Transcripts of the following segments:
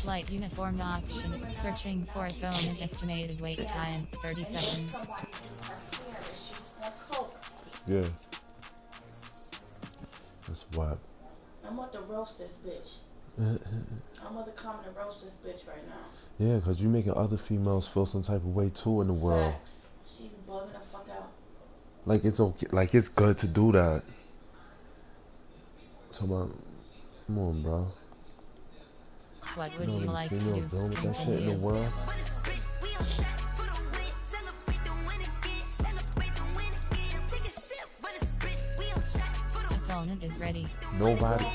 Light uniform option. Searching for a phone and estimated wait time 30 seconds. Yeah. That's why. I'm about to roast this bitch. I'm about to come and roast this bitch right now. Yeah, because you're making other females feel some type of way too in the world. Facts. She's bugging the fuck out. Like it's okay, like it's good to do that. So come on, bro. What would you like to do? Doing with that shit in the world. Opponent is ready. Nobody.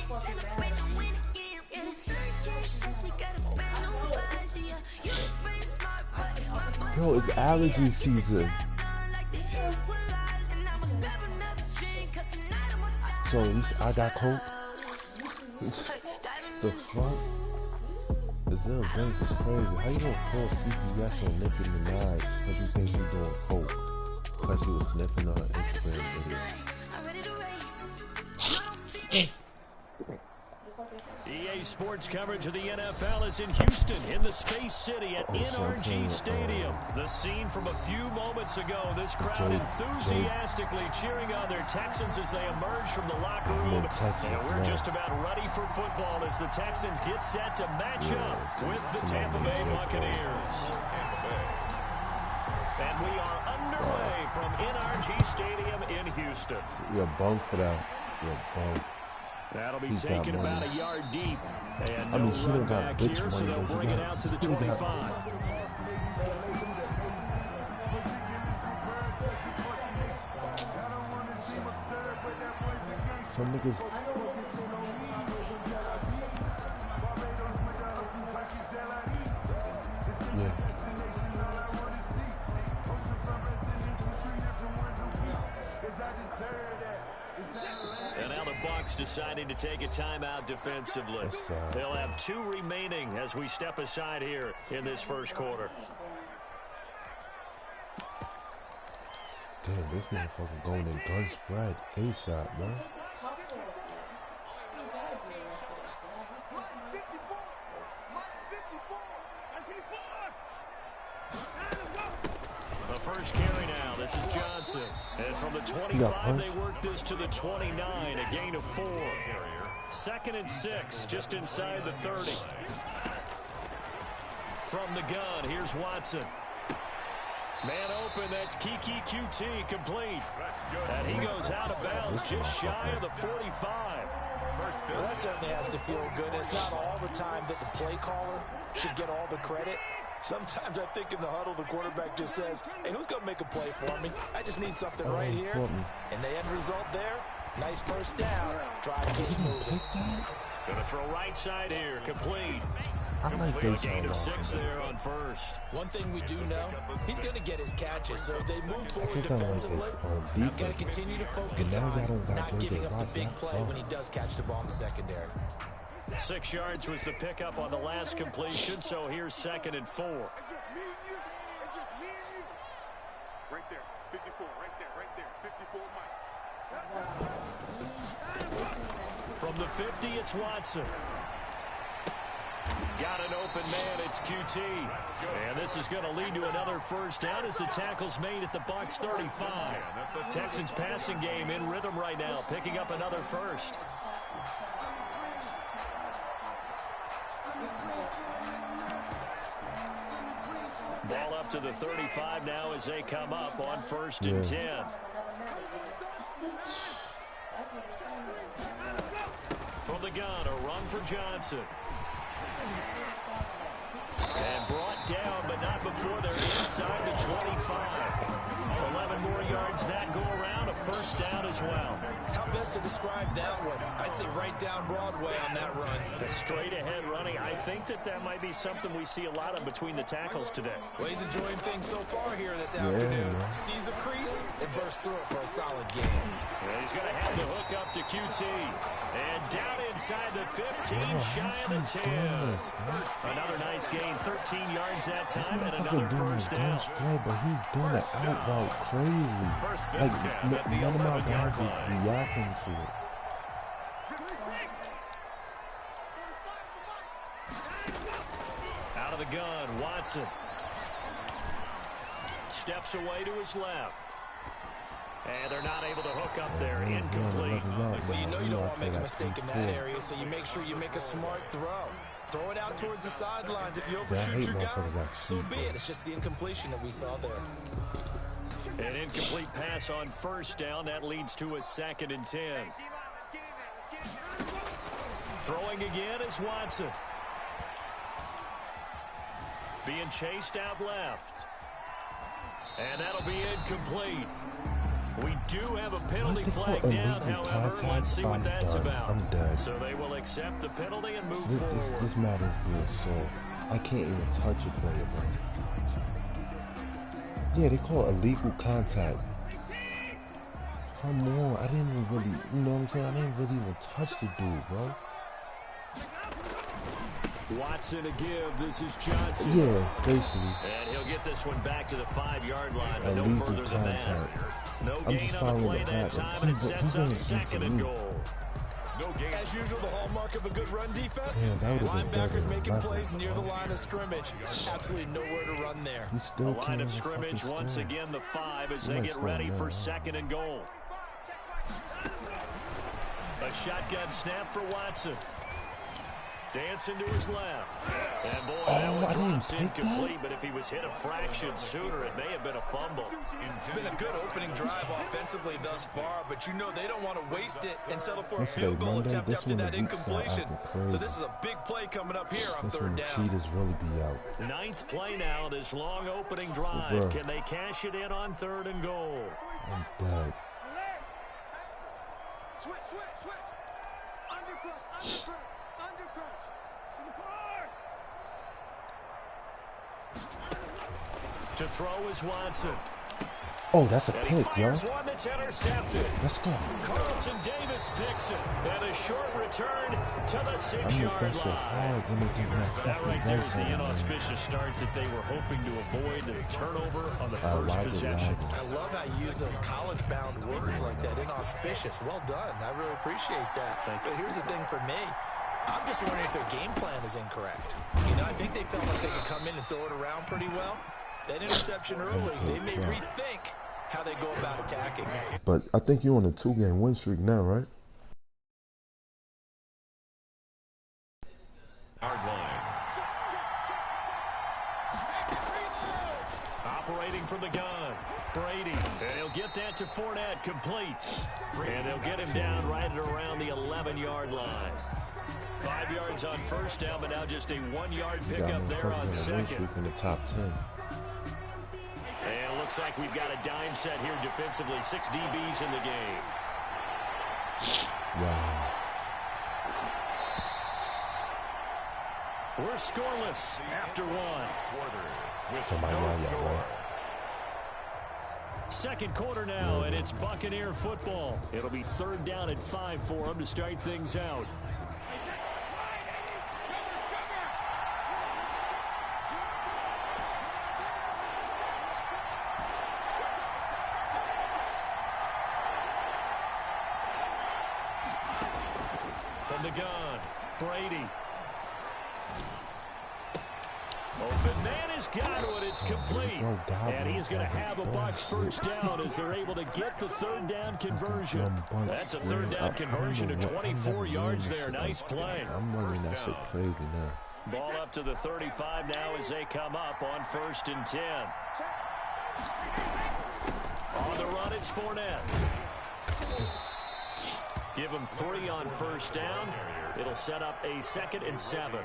Bro, it's allergy season. So I got coke. The fuck? Brazil Banks is crazy. How you gonna call CPS on Nicki Minaj because you think she's doing coke? Because she was sniffing on her Instagram video. EA Sports coverage of the NFL is in Houston, in the Space City at NRG Stadium. The scene from a few moments ago, this crowd enthusiastically cheering on their Texans as they emerge from the locker room. And we're just about ready for football as the Texans get set to match up with the Tampa Bay Buccaneers. And we are underway from NRG Stadium in Houston. You're bummed for that. You're bummed. That'll be taken about a yard deep. And no run back here, so they'll bring it out to the 25. Some niggas. Yeah. And now the Bucs deciding to take a timeout defensively. They'll have 2 remaining as we step aside here in this first quarter. Damn, this motherfucker going in gun spread ASAP, man. The first carry now. This is Johnson. And from the 25, they work this to the 29, a gain of 4. 2nd and 6, just inside the 30. From the gun, here's Watson. Man open, that's PoPuPw1tDaCuT's complete. And he goes out of bounds just shy of the 45. Well, that certainly has to feel good. It's not all the time that the play caller should get all the credit. Sometimes I think in the huddle, the quarterback just says, hey, who's going to make a play for me? I just need something right here. And the end result there, nice first down. Drive keeps moving. Going to throw right side here, complete. I like this gain of 6 there on first. One thing we do know, he's going to get his catches. So if they move forward defensively, you've got to continue to focus on not giving up the big play when he does catch the ball in the secondary. 6 yards was the pickup on the last completion, so here's 2nd and 4. It's just me and you. It's just me and you. Right there, 54, right there, 54, Mike. From the 50, it's Watson. Got an open man, it's QT. And this is going to lead to another first down as the tackle's made at the Bucs 35. Texans passing game in rhythm right now, picking up another first. Ball up to the 35 now as they come up on 1st and 10. From the gun, a run for Johnson. And brought down, but not before they're inside the 25. 11 more yards that go around, a first down as well. How best to describe that one? I'd say right down Broadway on that run. The straight ahead running, I think that might be something we see a lot of between the tackles today. Well, he's enjoying things so far here this afternoon. Sees a crease and bursts through it for a solid game. Well, he's going to have the hook up to QT. And down inside the 15, shy of the 10. Another nice gain, 13 yards that time, and another first down. But he's doing it out crazy. Like, none of my guys is reacting to it. out of the gun. Watson steps away to his left. And they're not able to hook up there. Incomplete. Well, you know you don't want to make a mistake in that area, so you make sure you make a smart throw. Throw it out towards the sidelines. If you overshoot your guy, so be it. It's just the incompletion that we saw there. An incomplete pass on first down. That leads to a 2nd and 10. Throwing again is Watson. Being chased out left. And that'll be incomplete. We do have a penalty flag down, however. Let's see what that's about. I'm done. So they will accept the penalty and move forward. This matters being so. I can't even touch a player, bro. Yeah, they call it illegal contact. Come on, I didn't even really, you know what I'm saying? I didn't really even touch the dude, bro. Watson a give. This is Johnson. Yeah, basically. And he'll get this one back to the 5-yard line, but no Illegal further than that. No gain on the play that time, and it sets up 2nd and goal. No gain. As usual, the hallmark of a good run defense. Linebackers making plays near the line of scrimmage. Absolutely nowhere to run there. The line of scrimmage once again the 5 as they get ready for 2nd and goal. A shotgun snap for Watson. Dancing to his left. And boy, that one drops incomplete, but if he was hit a fraction sooner, it may have been a fumble. It's been a good opening drive offensively thus far, but you know they don't want to waste it and settle for a field goal attempt after that incompletion. So this is a big play coming up here on 3rd down. Cheetahs really be out. 9th play now, this long opening drive. Can they cash it in on 3rd and goal? I'm dead. Switch. Undercross. To throw is Watson. Oh, that's a pick, yo. One that's intercepted. Let's go. Carlton Davis picks it. And a short return to the 6-yard line. That right there is the inauspicious start that they were hoping to avoid, the turnover on the first possession. I love how you use those college-bound words like that, inauspicious. Well done. I really appreciate that. But here's the thing for me. I'm just wondering if their game plan is incorrect. You know, I think they felt like they could come in and throw it around pretty well. That interception early, they may rethink how they go about attacking. But I think you're on a 2-game win streak now, right? Hard line. Operating from the gun. Brady. And he'll get that to Fournette, complete. And they'll get him down right at around the 11-yard line. 5 yards on first down, but now just a 1-yard pickup there on 2nd. In the top 10. And it looks like we've got a dime set here defensively. 6 DBs in the game. Wow. We're scoreless after 1. Second quarter now, and it's Buccaneer football. It'll be 3rd down and 5 for them to start things out. From the gun, Brady. Open man has got it. It's complete. And he is going to have a Bucs first down as they're able to get the 3rd down conversion. That's a 3rd down conversion to 24 yards there. Nice play. I'm running that shit crazy now. Ball up to the 35 now as they come up on 1st and 10. On the run, it's Fournette. Give him 3 on first down. It'll set up a 2nd and 7.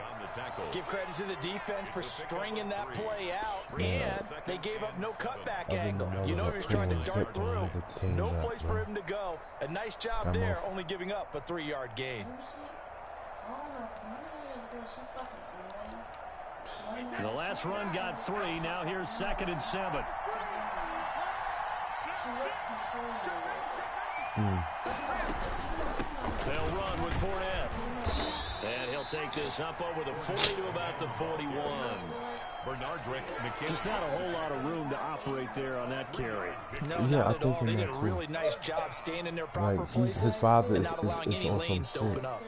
Give credit to the defense for stringing that play out, and they gave up no cutback angle. You know he was trying to dart through. No place for him to go. A nice job there, only giving up a 3-yard gain. The last run got 3. Now here's 2nd and 7. They'll run with Fournette. And he'll take this up over the 40 to about the 41. Just not a whole lot of room to operate there on that carry. No, not at all. They did a really nice job staying in their proper places his father and not allowing any lanes to open up.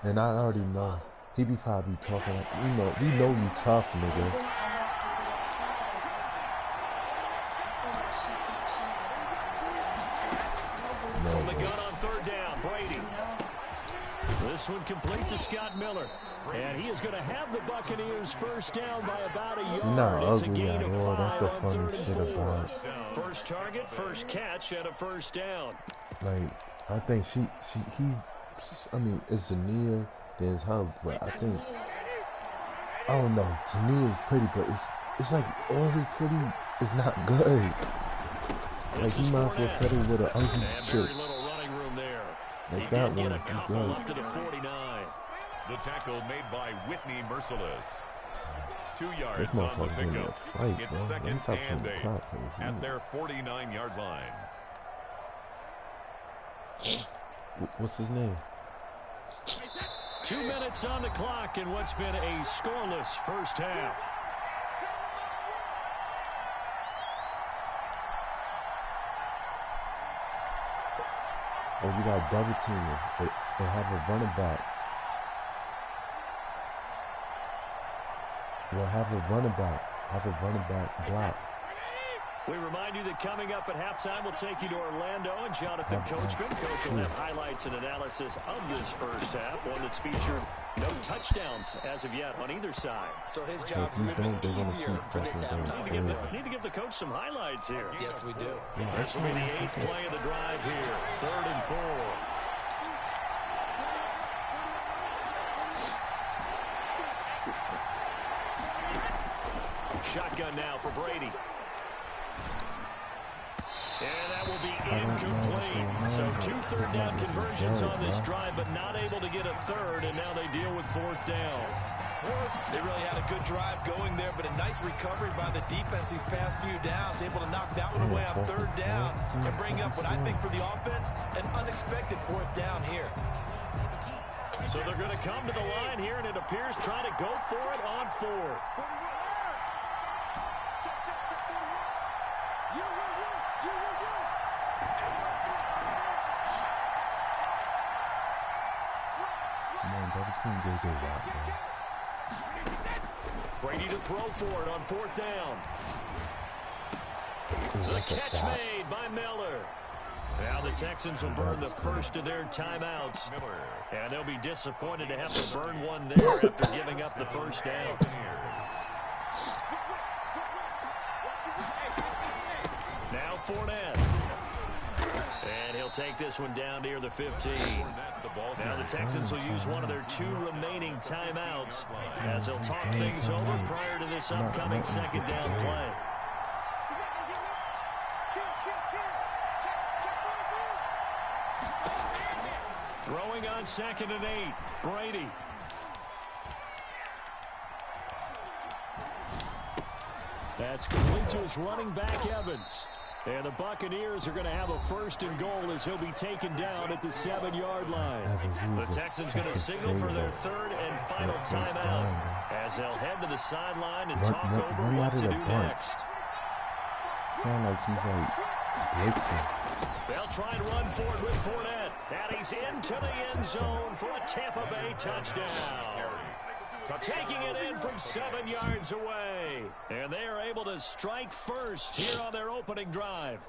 And I already know. He be probably talking like, we know you tough, nigga. From the gun on third down, Brady. This one complete to Scott Miller. And he is going to have the Buccaneers first down by about a yard. Not It's a ugly gain at of all. That's 5 the on funny 3rd and shit 4. about. First target, first catch, and a first down. Like, I think I mean, it's Zania, there's her, but I think, I don't know, Zania is pretty, but it's like all his pretty is not good. Like, he might as well settle with an ugly chick. Very little running room there. Like, He that did get one a would be couple good. up to the 49. The tackle made by Whitney Merciless. 2 This yards on the motherfucker getting a pickup. fight, It's bro. Let me second stop and killing the 8 clock, cause at their 49-yard line. what's his name? 2 minutes on the clock in what's been a scoreless first half. Oh, we got double teaming. They have a running back. We'll have a running back. Have a running back block. We remind you that coming up at halftime, we'll take you to Orlando and Jonathan Coachman. Coach will have highlights and analysis of this first half, one that's featured no touchdowns as of yet on either side. So his job's a little bit easier for this halftime. Need to give the coach some highlights here. Yes, we do. This will be the 8th play of the drive here. 3rd and 4. Shotgun now for Brady. And that will be incomplete. So 2 third down conversions on this drive, but not able to get a third, and now they deal with 4th down. They really had a good drive going there, but a nice recovery by the defense these past few downs, able to knock that one away on 3rd down and bring up what I think for the offense, an unexpected 4th down here. So they're going to come to the line here, and it appears trying to go for it on 4th. Come on, double team JJ Watt, man. Brady to throw for it on 4th down. Ooh, The that's a catch dot. made by Miller. Now the Texans will burn the first of their timeouts. And they'll be disappointed to have to burn one there after giving up the first down. Now Fournette. And he'll take this one down near the 15. Now the Texans will use one of their 2 remaining timeouts as they'll talk things over prior to this upcoming 2nd down play. Throwing on 2nd and 8, Brady. That's complete to his running back, Evans. And the Buccaneers are going to have a 1st and goal as he'll be taken down at the 7-yard line. The Texans going to signal for their 3rd and final timeout as they'll head to the sideline and talk over what to do next. Sound like he's like blitzing. They'll try and run for it with Fournette. And he's into the end zone for a Tampa Bay touchdown. Taking it in from 7 yards away. And they are able to strike first here on their opening drive.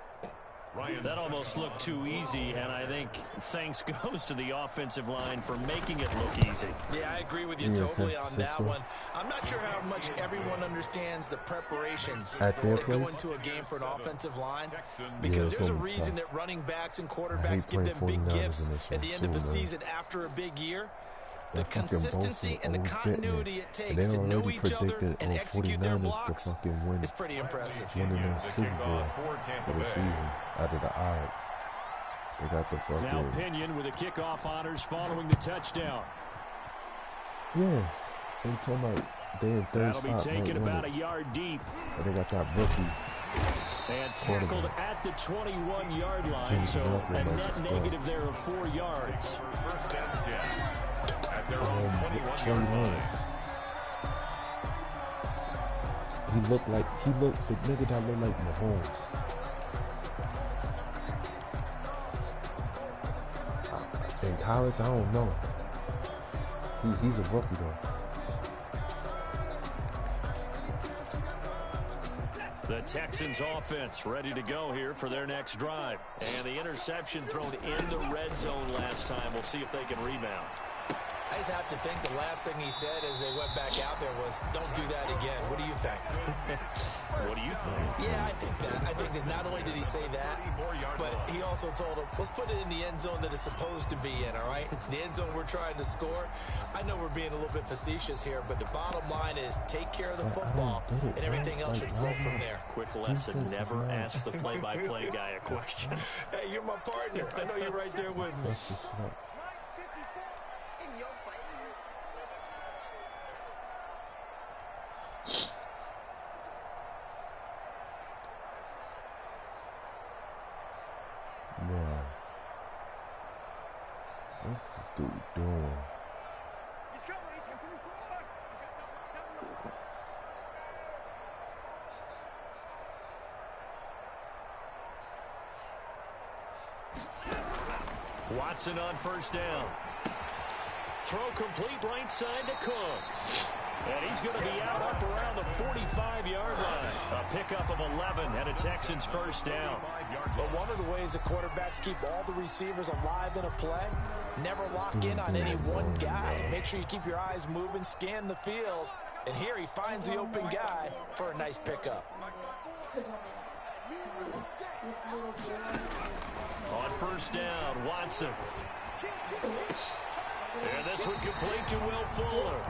That almost looked too easy, and I think thanks goes to the offensive line for making it look easy. Yeah, I agree with you totally on that one. I'm not sure how much everyone understands the preparations that go into a game for an offensive line, because there's a reason that running backs and quarterbacks give them big gifts at the end of the season after a big year. The consistency and the continuity it takes to know each other and execute their blocks is pretty impressive. Winning the Super Bowl for the season out of the odds. They got the fucking... Now Pinion with the kickoff honors following the touchdown. Yeah. They talking about they in 3rd That'll be taken about a yard deep. But they got that rookie. And tackled at the 21-yard line, so a net negative there of 4 yards. At their own 21-yard line. He looked the nigga that looked like Mahomes. In college, I don't know. He's a rookie though. The Texans offense ready to go here for their next drive. And the interception thrown in the red zone last time. We'll see if they can rebound. I just have to think the last thing he said as they went back out there was, don't do that again. What do you think? What do you think? Yeah, I think that. I think that not only did he say that, but he also told him, let's put it in the end zone that it's supposed to be in, all right? The end zone we're trying to score. I know we're being a little bit facetious here, but the bottom line is take care of the football, and everything else should flow from there. Quick lesson, never ask the play-by-play guy a question. Hey, you're my partner. I know you're right there with me. In your face. Man. What's this dude doing? He's coming. Watson on first down. Throw complete right side to Cooks. And he's going to be out up around the 45-yard line. A pickup of 11 and a Texans first down. But one of the ways the quarterbacks keep all the receivers alive in a play, never lock in on any one guy. Make sure you keep your eyes moving, scan the field. And here he finds the open guy for a nice pickup. On first down, Watson. And this one complete to Will Fuller.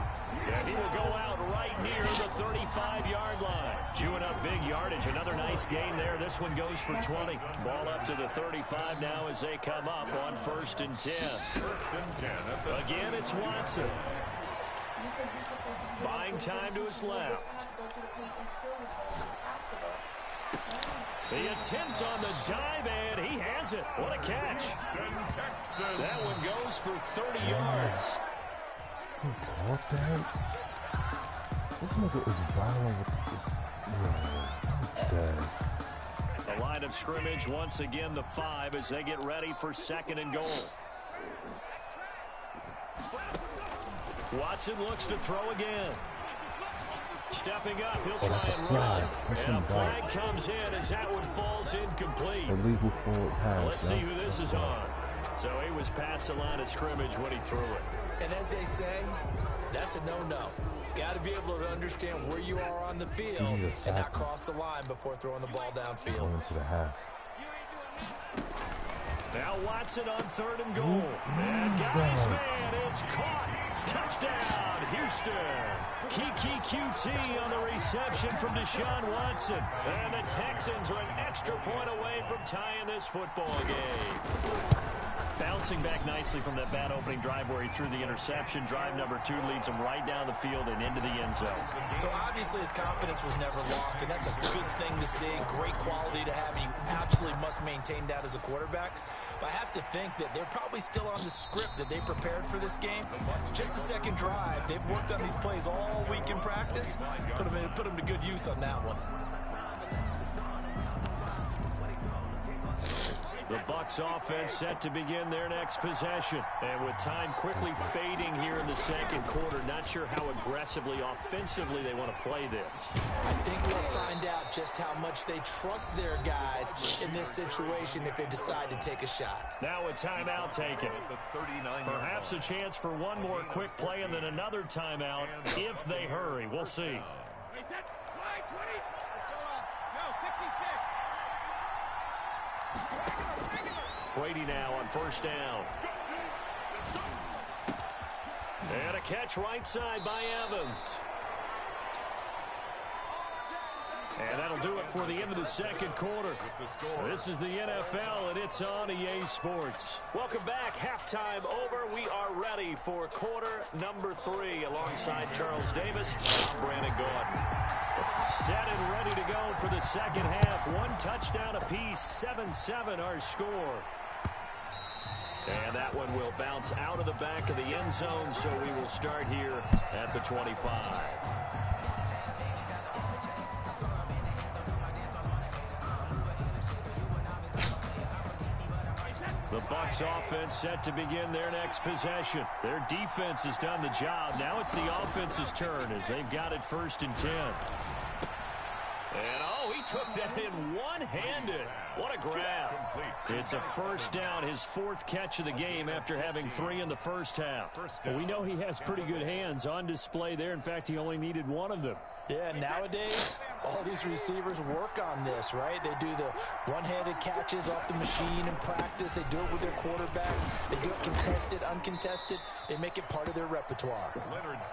And he will go out right near the 35-yard line. Chewing up big yardage. Another nice gain there. This one goes for 20. Ball up to the 35 now as they come up on 1st and 10. Again, it's Watson. Buying time to his left. The attempt on the dive, and he has it. What a catch. That one goes for 30 yards. Who caught that? This nigga is violent with this. Yo, I'm dead. The line of scrimmage, once again, the 5 as they get ready for 2nd and goal. Watson looks to throw again. Stepping up, he'll try and run. And a flag comes in as that one falls incomplete. Illegal forward pass. Let's see who this is on. So he was past the line of scrimmage when he threw it. And as they say, that's a no-no. Got to be able to understand where you are on the field and not cross the line before throwing the ball downfield. Going to the half. Now Watson on 3rd and goal. And guys, man, it's caught. Touchdown, Houston. PoPuPw1tDaCuT's on the reception from Deshaun Watson. And the Texans are an extra point away from tying this football game. Bouncing back nicely from that bad opening drive where he threw the interception. Drive number 2 leads him right down the field and into the end zone. So obviously his confidence was never lost, and that's a good thing to see. Great quality to have, and you absolutely must maintain that as a quarterback. But I have to think that they're probably still on the script that they prepared for this game. Just the second drive. They've worked on these plays all week in practice. Put them to good use on that one. The Bucs offense set to begin their next possession. And with time quickly fading here in the 2nd quarter, not sure how aggressively, offensively they want to play this. I think we'll find out just how much they trust their guys in this situation if they decide to take a shot. Now a timeout taken. Perhaps a chance for one more quick play and then another timeout if they hurry. We'll see. Brady now on 1st down. And a catch right side by Evans. And that'll do it for the end of the 2nd quarter. This is the NFL, and it's on EA Sports. Welcome back. Halftime over. We are ready for quarter number 3 alongside Charles Davis, Brandon Gordon. Set and ready to go for the 2nd half. 1 touchdown apiece, 7-7 our score. And that one will bounce out of the back of the end zone, so we will start here at the 25. The Bucs offense set to begin their next possession. Their defense has done the job. Now it's the offense's turn as they've got it 1st and 10. And, oh, he took that in one-handed. What a grab. It's a 1st down, his 4th catch of the game after having 3 in the first half. Well, we know he has pretty good hands on display there. In fact, he only needed 1 of them. Yeah, nowadays, all these receivers work on this, right? They do the one-handed catches off the machine in practice. They do it with their quarterbacks. They do it contested, uncontested. They make it part of their repertoire.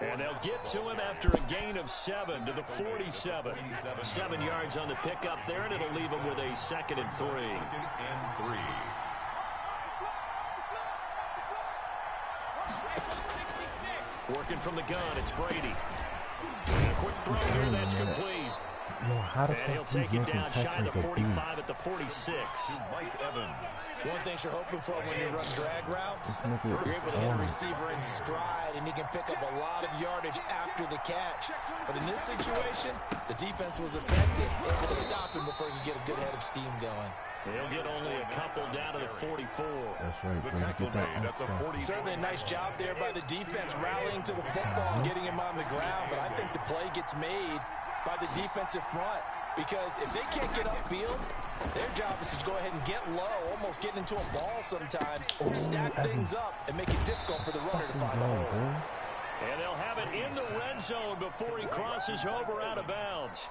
And they'll get to him after a gain of 7 to the 47. 7 yards on the pickup there, and it'll leave him with a 2nd and 3. Working from the gun, it's Brady. And a quick throw there, that's complete. Yo, how the And he'll fuck take he's it making down shy of Texans the a 45 at the 46. Mike Evans. One thing you're hoping for when you run drag routes, This nigga you're able to hit a is receiver in stride, and he can pick up a lot of yardage after the catch. But in this situation, the defense was effective, able to stop him before he could get a good head of steam going. He'll get only a couple down to the 44. That's right, The bro. tackle Get that made at the outside. 40. Certainly a nice job there by the defense rallying to the football and getting him on the ground. But I think the play gets made by the defensive front. Because if they can't get upfield, their job is to go ahead and get low, almost get into a ball sometimes, stack things up, and make it difficult for the runner to find a hole. And they'll have it in the red zone before he crosses over out of bounds.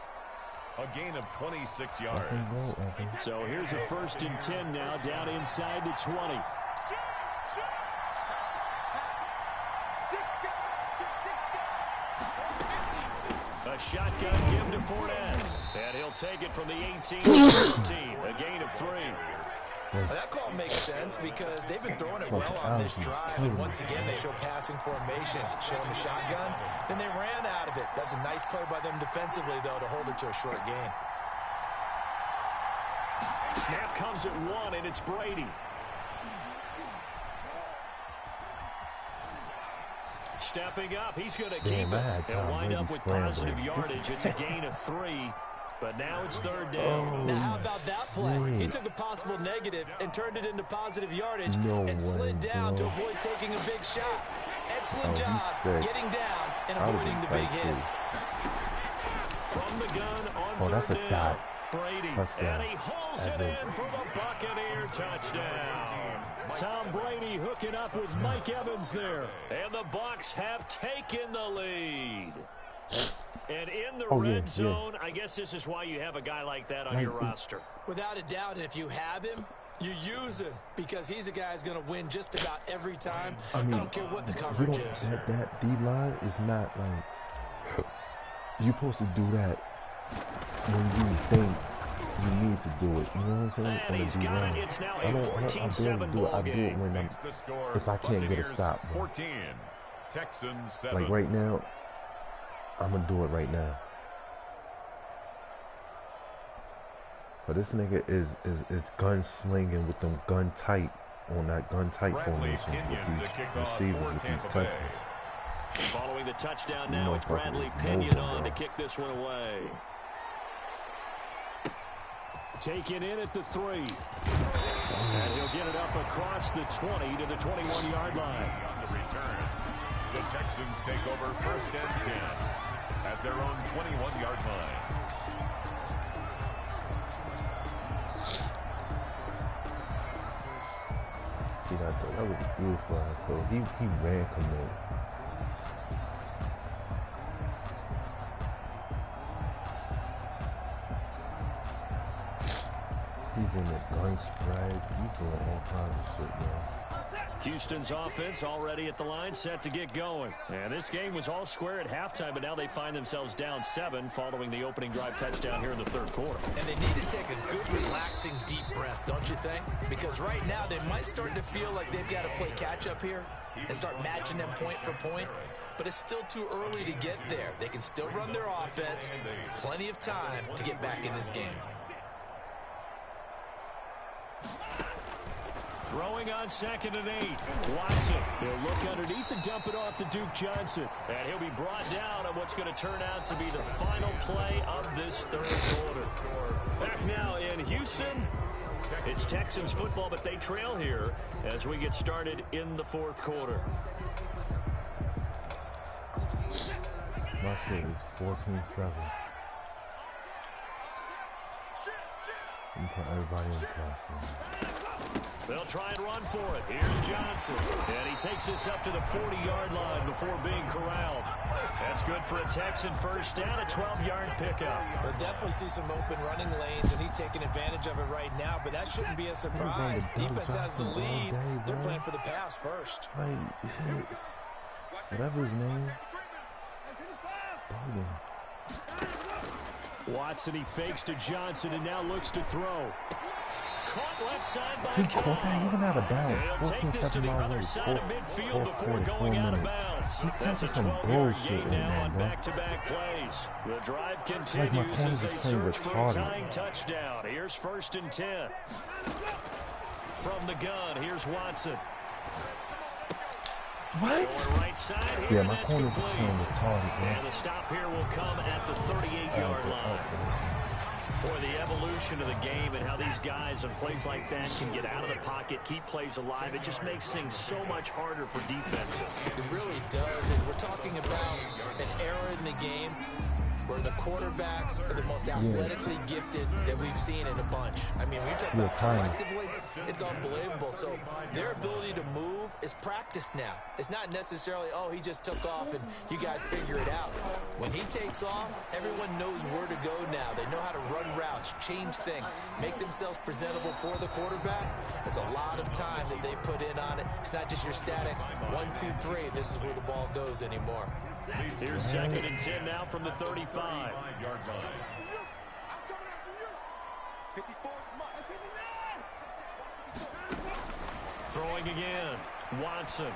A gain of 26 yards. So here's a 1st and 10 now, down inside the 20. A shotgun give to Fournette. And he'll take it from the 18 to 15. A gain of 3. Well, that call makes sense because they've been throwing it well on this drive. And once again, they show passing formation, showing the shotgun. Then they ran out of it. That's a nice play by them defensively, though, to hold it to a short gain. Snap comes at 1, and it's Brady. Stepping up, he's going to keep it. He'll wind up with positive yardage. It's a gain of 3, but now it's 3rd down. Now, how about that play? He took a possible negative and turned it into positive yardage and slid down to avoid taking a big shot. Excellent job getting down and avoiding the big hit. From the gun on 3rd down. Brady, and he hauls it in for the Buccaneer touchdown. Tom Brady hooking up with Mike Evans there. And the Bucs have taken the lead. And in the red zone, I guess this is why you have a guy like that on your roster. Without a doubt, and if you have him, you use him because he's a guy who's going to win just about every time. I don't care what the coverage is. That D-line is not like... You're supposed to do that when you think you need to do it. You know what I'm saying? And he's got it. It's now a 14-7 ball game. I do it when if I can't get a stop. 14, Texans 7. Like right now, I'm going to do it right now. But this nigga is gun slinging with them gun tight on that gun tight formation with these receivers, with these Texans. Following the touchdown now, it's Bradley Pinion on to kick this one away. Taken in at the 3. And he'll get it up across the 20 to the 21-yard line. On the return, the Texans take over 1st and 10 at their own 21-yard line. See that though? That was beautiful though. He ran command. He's in the gun spread. He's doing all kinds of shit, man. Houston's offense already at the line, set to get going. And this game was all square at halftime, but now they find themselves down 7 following the opening drive touchdown here in the 3rd quarter. And they need to take a good, relaxing, deep breath, don't you think? Because right now they might start to feel like they've got to play catch-up here and start matching them point for point. But it's still too early to get there. They can still run their offense. Plenty of time to get back in this game. Throwing on 2nd and 8. Watson. They'll look underneath and dump it off to Duke Johnson. And he'll be brought down on what's going to turn out to be the final play of this 3rd quarter. Back now in Houston, It's Texans football, but they trail here as we get started in the fourth quarter. My shit is 14-7. You put everybody in class, man. They'll try and run for it. Here's Johnson. And he takes this up to the 40-yard line before being corralled. That's good for a Texan first down, a 12-yard pickup. We'll definitely see some open running lanes, and he's taking advantage of it right now, but that shouldn't be a surprise. Defense has the lead. They're playing for the pass first. Like, whatever his name. Watson, he fakes to Johnson and now looks to throw. Caught left side by He caught that even out of bounds. He'll take this to the other side of midfield before going out of bounds. That's a 12-yard gain now on back-to-back plays. The drive continues as they search for a tying touchdown. Here's 1st and 10. From the gun, here's Watson. What? Right side here, yeah, my corner's just playing retarded, man. And the stop here will come at the 38-yard line. Boy, the evolution of the game and how these guys on plays like that can get out of the pocket, keep plays alive, it just makes things so much harder for defenses. It really does, and we're talking about an era in the game where the quarterbacks are the most athletically gifted that we've seen in a bunch. I mean, when you talk about collectively, it's unbelievable. So their ability to move is practiced now. It's not necessarily, oh, he just took off and you guys figure it out. When he takes off, everyone knows where to go now. They know how to run routes, change things, make themselves presentable for the quarterback. It's a lot of time that they put in on it. It's not just your static 1, 2, 3. This is where the ball goes anymore. Here's 2nd and 10 now from the 35. Throwing again. Watson.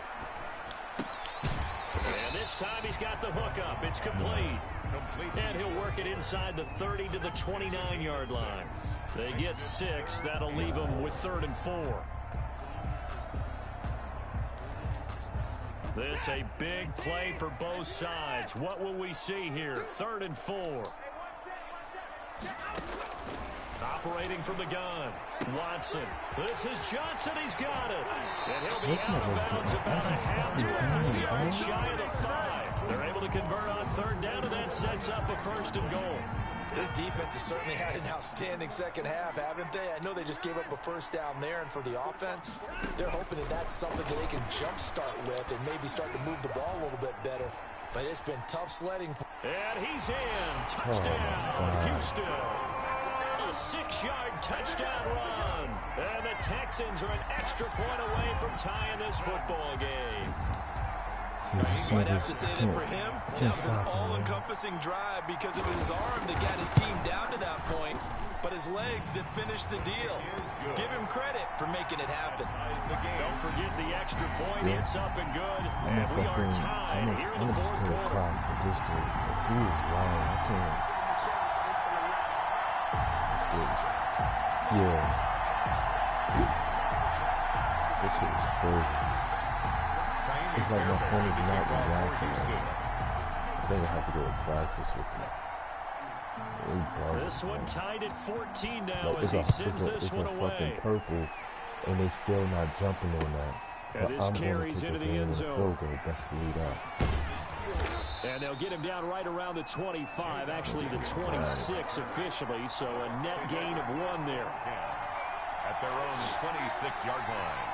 And this time he's got the hook up. It's complete. And he'll work it inside the 30 to the 29-yard line. They get 6. That'll leave them with 3rd and 4. This a big play for both sides. What will we see here? 3rd and 4. Operating from the gun. Watson. This is Johnson. He's got it. And he'll be out of bounds about a half to a full yard shy of the 5. They're able to convert on 3rd down, and that sets up a 1st and goal. This defense has certainly had an outstanding second half, haven't they? I know they just gave up a 1st down there, and for the offense, they're hoping that that's something that they can jumpstart with and maybe start to move the ball a little bit better. But it's been tough sledding. And he's in. Touchdown, Houston. A 6-yard touchdown run. And the Texans are an extra point away from tying this football game. You might have to say that for him, that was an all-encompassing drive because it was his arm that got his team down to that point, but his legs that finished the deal. Give him credit for making it happen. Don't forget the extra point. It's up and good. And we are tied here in the fourth quarter. This is wild. I can't. Yeah. This shit is crazy. It's like my phone is not reacting. I think I have to go to practice with it. This one tied at 14 now like as he sends this one away. Fucking purple, and they still not jumping on that. And this carries into the end zone. Best lead out. And they'll get him down right around the 25, actually the 26 officially, so a net gain of 1 there. At their own 26-yard line.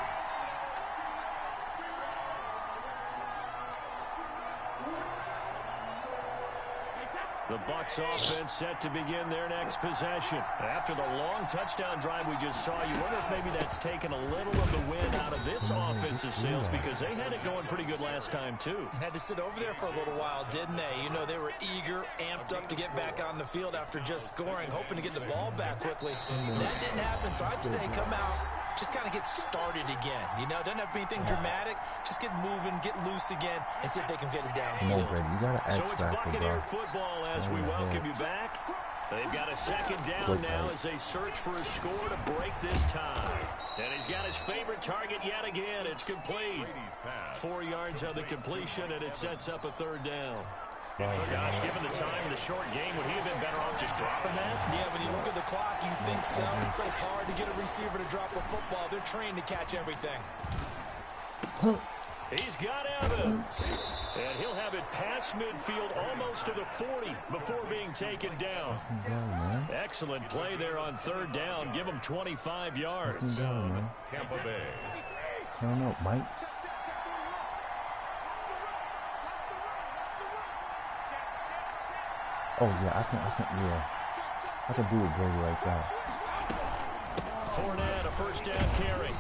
The Bucs offense set to begin their next possession. After the long touchdown drive we just saw, you wonder if maybe that's taken a little of the wind out of this offensive sails because they had it going pretty good last time, too. Had to sit over there for a little while, didn't they? You know, they were eager, amped up to get back on the field after just scoring, hoping to get the ball back quickly. That didn't happen, so I'd say come out, just kind of get started again. You know, doesn't have to be anything dramatic. Just get moving, get loose again, and see if they can get it downfield. So it's Buccaneer football as we welcome you back. They've got a 2nd down now as they search for a score to break this tie. And he's got his favorite target yet again. It's complete. 4 yards on the completion, and it sets up a 3rd down. So, gosh, given the time in the short game, would he have been better off just dropping that? Yeah, when you look at the clock, you think so. But it's hard to get a receiver to drop a football. They're trained to catch everything. He's got Evans. And he'll have it past midfield almost to the 40 before being taken down. Excellent play there on third down. Give him 25 yards. Tampa Bay. Turn up, Mike. Oh yeah, I can do it, Brady, like that. Fournette, a first down carry.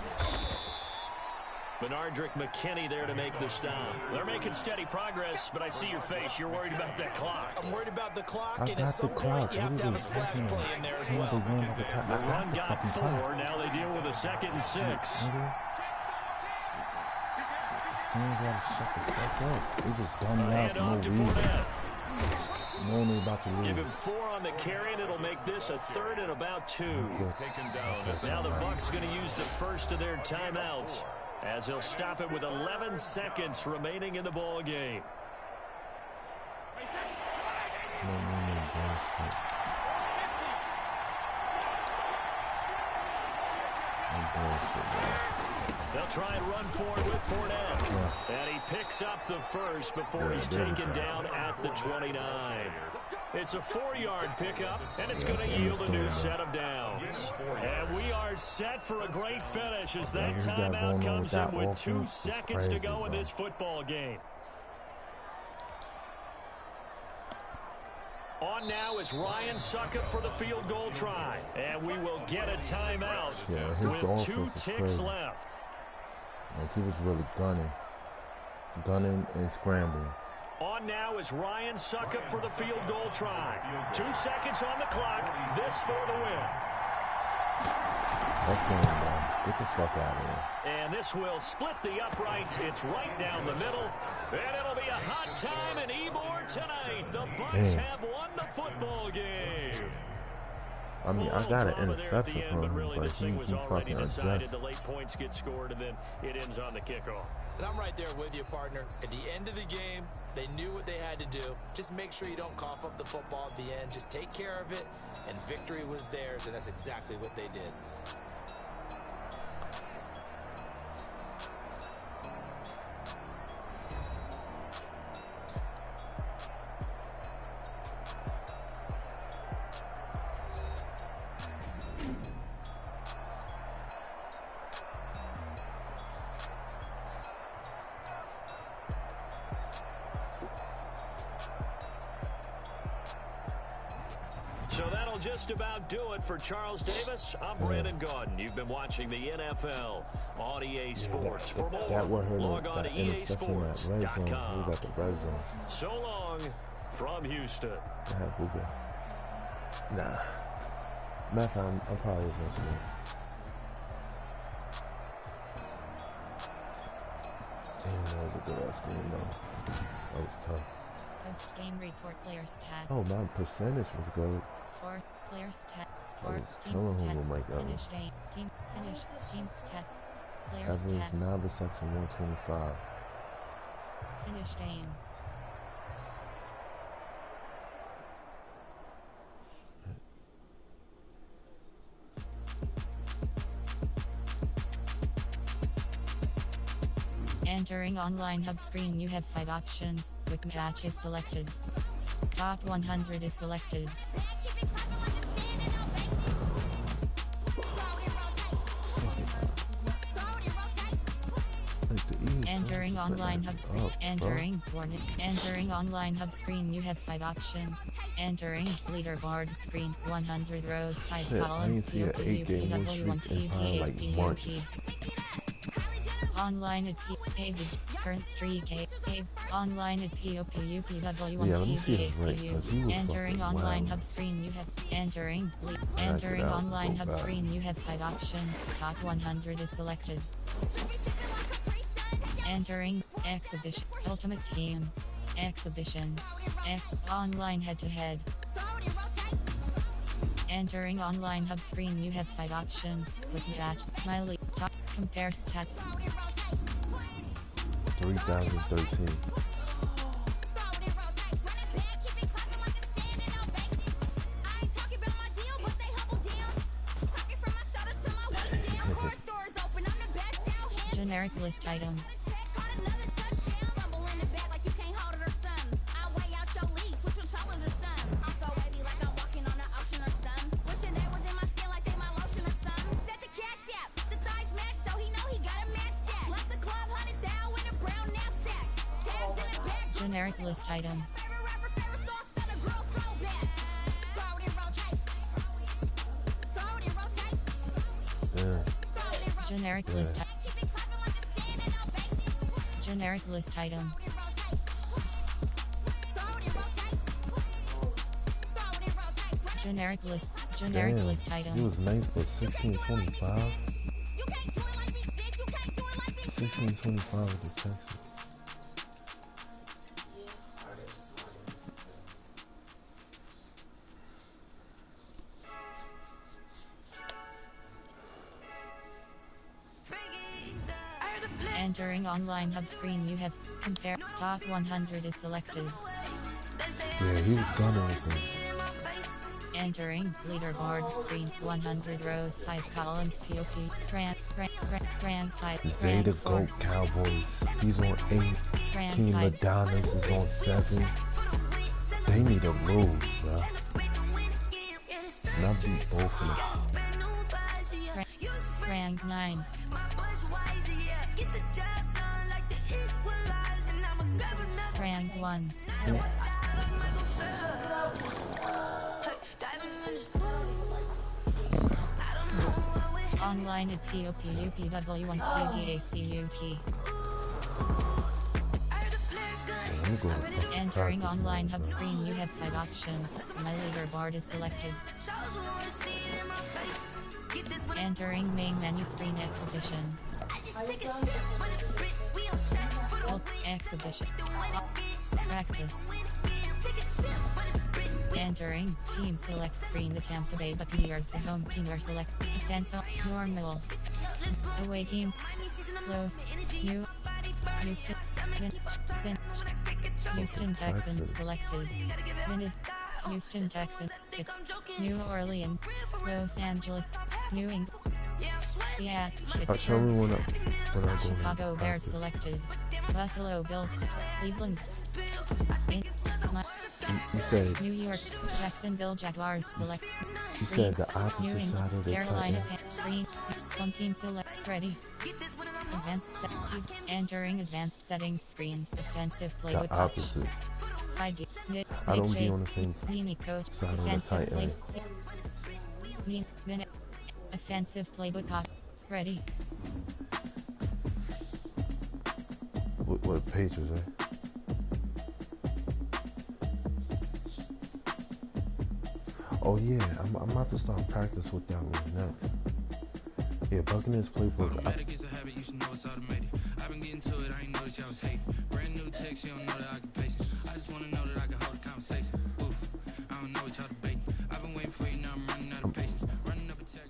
Bernardrick McKinney there to make the stop. They're making steady progress, but I see your face. You're worried about that clock. I'm worried about the clock, and at some point, you have to have a splash play in there as well. The run got 4. Now they deal with a 2nd and 6. You gotta shut the fuck up. They just dumb out for no reason. No one about to lose. Give him 4 on the carry, and it'll make this a 3rd and about 2. Now the Bucs going to use the first of their timeouts, as he'll stop it with 11 seconds remaining in the ball game. They'll try and run forward with Fournette. Yeah. And he picks up the first before he's taken down at the 29. It's a 4-yard pickup, and it's going to yield a new set of downs. And we are set for a great finish as that timeout comes in with 2 seconds to go in this football game. On now is Ryan Suckup for the field goal try. And we will get a timeout with 2 ticks left. Like, he was really gunning and scrambling. On now is Ryan Suckup for the field goal try. 2 seconds on the clock. This for the win. That's going down. Get the fuck out of here. And this will split the uprights. It's right down the middle. And it'll be a hot time in Ybor tonight. The Bucs have won the football game. I mean, I got an interception from him, but he fucking adjusted. The late points get scored, and then it ends on the kickoff. And I'm right there with you, partner. At the end of the game, they knew what they had to do. Just make sure you don't cough up the football at the end. Just take care of it, and victory was theirs, and that's exactly what they did. So that'll just about do it for Charles Davis. I'm Brandon Gaudin. You've been watching the NFL on EA Sports. For more, log on to EASports.com. So long from Houston. Nah. Matter of fact, I'm probably going to see. Damn, that was a good ass game, though. That was tough. Post-game report player stats. Oh, my percentage was good. Score, player stats. Score, team stats. Finish game, team finish, team stats. Player average stats. 9 reception, 125. Finish game. Entering online hub screen, you have 5 options. Quick match is selected. Top 100 is selected. Entering online hub screen. Entering warning. Entering online hub screen, you have 5 options. Entering leaderboard screen. 100 rows. 5 columns. PoPuPw1tDaCuT's. Online at page, current streak online at PoPuPw1tDaCuT's. Entering online hub screen, you have entering online hub screen, you have 5 options. Top 100 is selected. Entering exhibition, ultimate team, exhibition, online head-to-head. Entering online hub screen, you have 5 options. Quick match, my league, top, compare stats. 3013. Generic list item. Generic list item. Yeah. Generic list item. Generic list item. Generic list. Generic Damn, list item. He was nice, but 1625. 1625 with the Texans. Entering online hub screen, you have compare top 100 is selected. Yeah, he was gunning with them. Entering leaderboard screen, 100 rows, 5 columns, POP, rank 5, Zeta Goat Cowboys. He's on 8. King Madonna's is on 7. They need a move, bro. Not beat both of them. Rank 9. Rank 1. Online at PoPuPw1tDaCuT. Entering online hub screen, you have 5 options. My leaderboard is selected. Entering main menu screen, exhibition. Exhibition. Practice. Entering team select screen, the Tampa Bay Buccaneers, the home team are select. Defense normal. Away teams. Close. New. Houston Texans selected. Minutes. Houston Texans. New Orleans. Los Angeles. New England. Seattle. Show me one up. Chicago Bears selected. Buffalo Bills. Cleveland. You said New York. Jacksonville Jaguars select. You said the opposite New England. side of the Carolina Panthers. Some team select. Ready. Advanced settings. Entering advanced settings screen. Defensive playbook the opposite. options. I don't be on the same coach. side of the Defensive tight end. Minute. Offensive playbook op. Ready. What page was that? Oh yeah, I'm about to start practice with that one next. Yeah, Buccaneers playbook. I've been getting to it, I ain't noticed y'all was hating. Brand new text, you don't know the occupation. I just wanna know that I can hold a conversation. Oof, I don't know what y'all debating. I've been waiting for you, now I'm running out of patience. Running up a tech.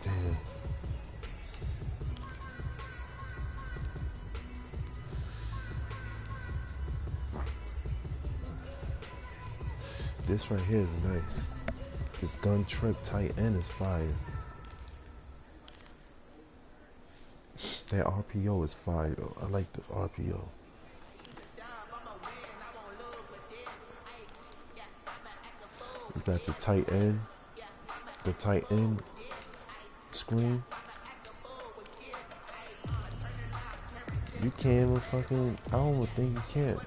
Damn. This right here is nice. This gun trip tight end is fire. That RPO is fire though. I like the RPO. You got the tight end screen. You can't even fucking, I don't even think you can.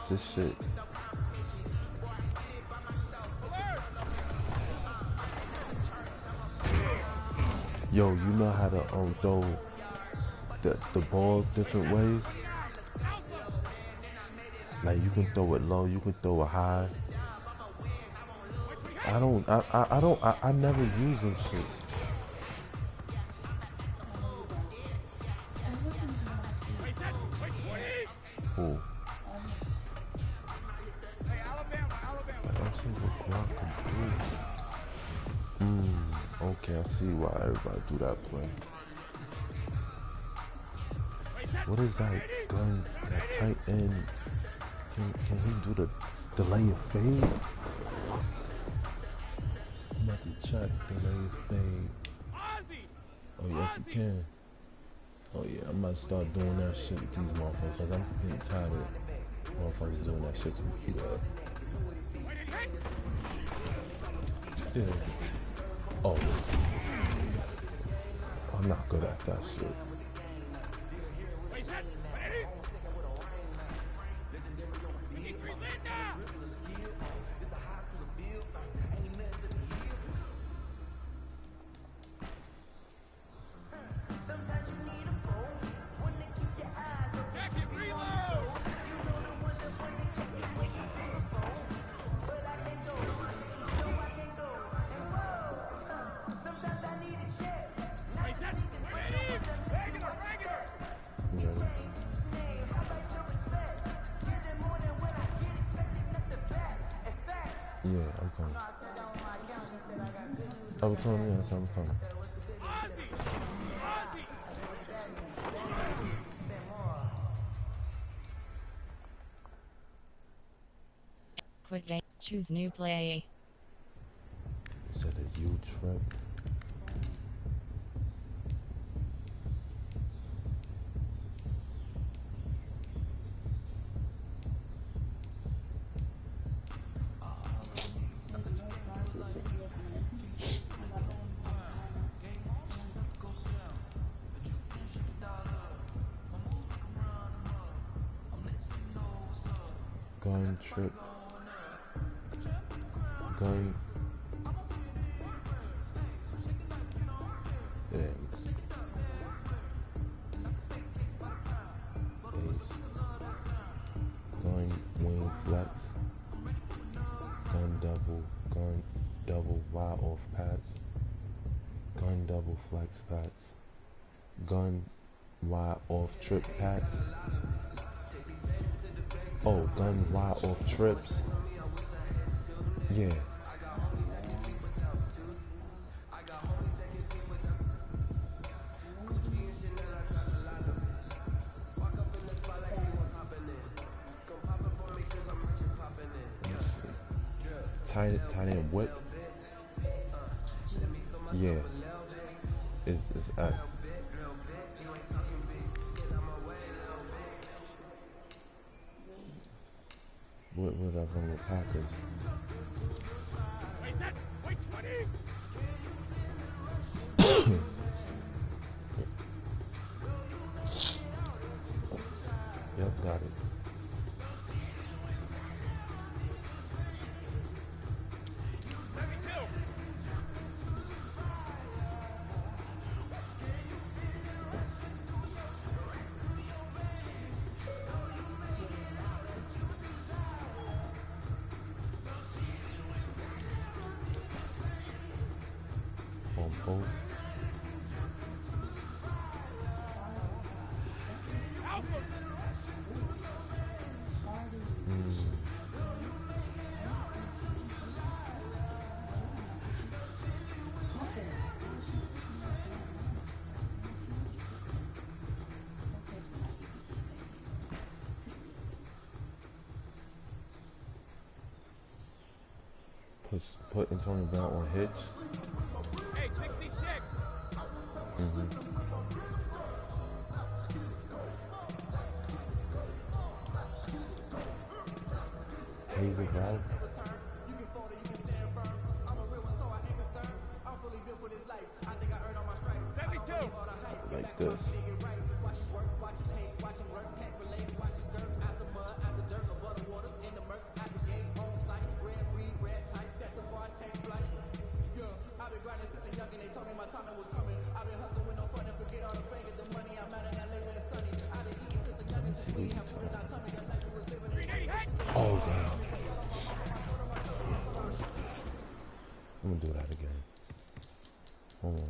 This shit. Yo, you know how to throw the ball different ways? Like you can throw it low, you can throw it high. I never use them shit. Cool. Okay, I see why everybody do that play. What is that gun? That tight end? Can he do the delay of fade? I'm about to check delay of fade. Oh yes, he can. Oh yeah, I'm about to start doing that shit with these motherfuckers. Like, I'm getting tired of motherfuckers doing that shit to me. Yeah. Oh. I'm not good at that shit. Yeah, I'm coming. I was telling you, I'm coming. Quit game. Choose new play. Is that a huge trip? Gun trip. Gun. Yeah. Ace. Gun wing flex. Gun double Y off pats. Gun double flex pats. Gun Y off trip pats. Oh, gun Y off trips. Yeah. Tight end whip. Yeah. It's X. What was I from the Packers? Yep, got it. On post. Put Antonio Brown on hitch. Hey, 66. Taser Valve. Like this. Oh damn. I'm gonna do that again. Hold on.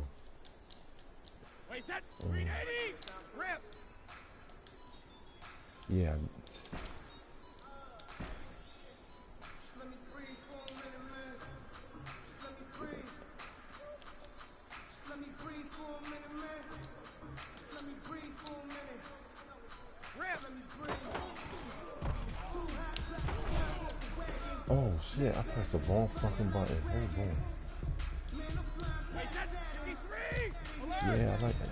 Wait, that 380. Rip. Yeah. Let me breathe for a minute, man. Let me breathe. Let me breathe for a minute, man. Let me breathe for a minute. Oh shit, I pressed the wrong fucking button. Hold on. Yeah, I like it.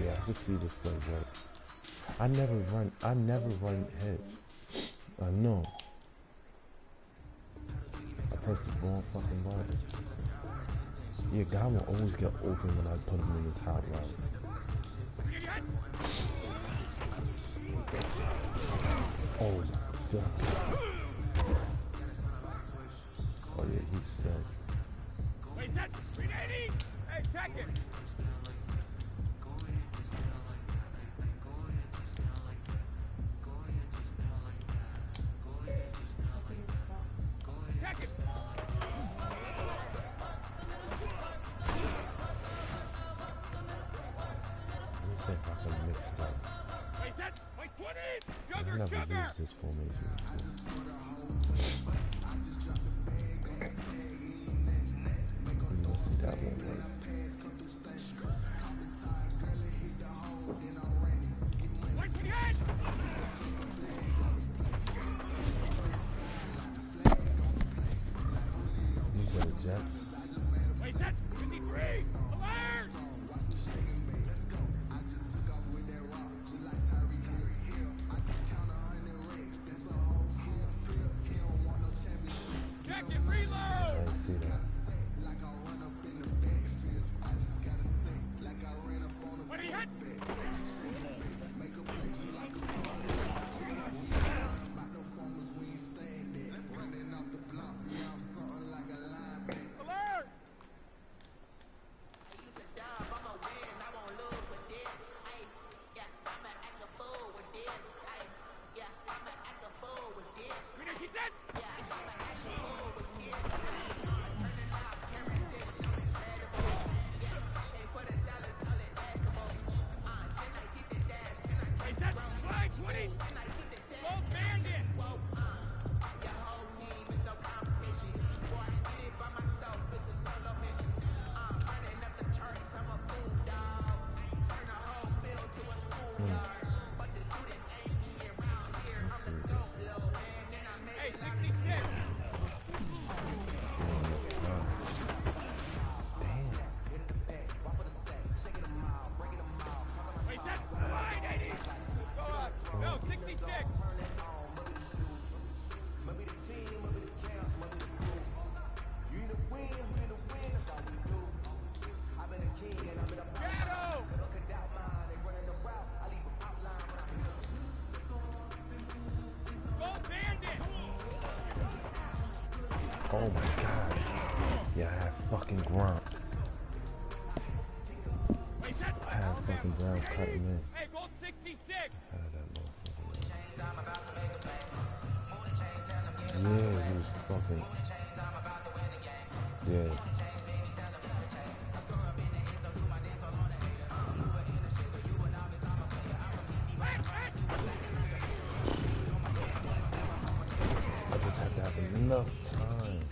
Yeah, I can see this play work. I never run heads. I know. I pressed the wrong fucking button. Yeah, guy will always get open when I put him in his hot route. Oh my god. Oh yeah, he's set. Wait, that's 380! Hey, check it! Check it! Let me see if I can mix it up. Wait, that's... Wait, 20! I never used this formation before. Let's see, that won't work. These are the Jets. Wait, that's 53! Alert! Check it, reload! I see that. What he hit? Alert! Oh my god. Yeah, I had fucking Gronk. I had fucking Brown cutting in. Hey, gold 66! I had that motherfucker. Yeah, he was fucking. Yeah. I just had to have enough time.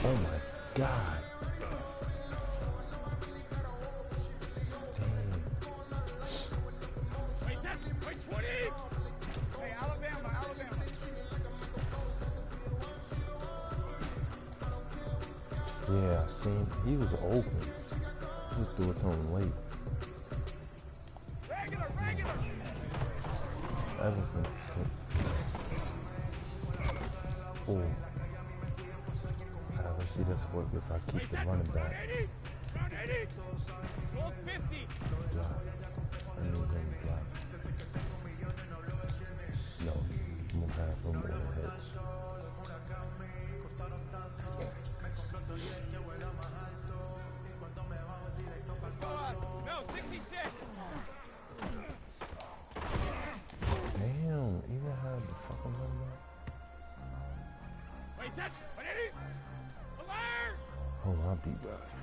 Oh my god. Damn. Wait, that's... Wait, 20! Hey, Alabama. Yeah, I seen he was open. Just do it to him late. Regular! Evans can. Oh. Let's see this work if I keep the running back. Round 80! Gold 50! Block. I need him to block. No, I'm gonna have him on the hedge. No, 66! Damn, even had the fucking running back. Wait, that's... 180! Alert! be back.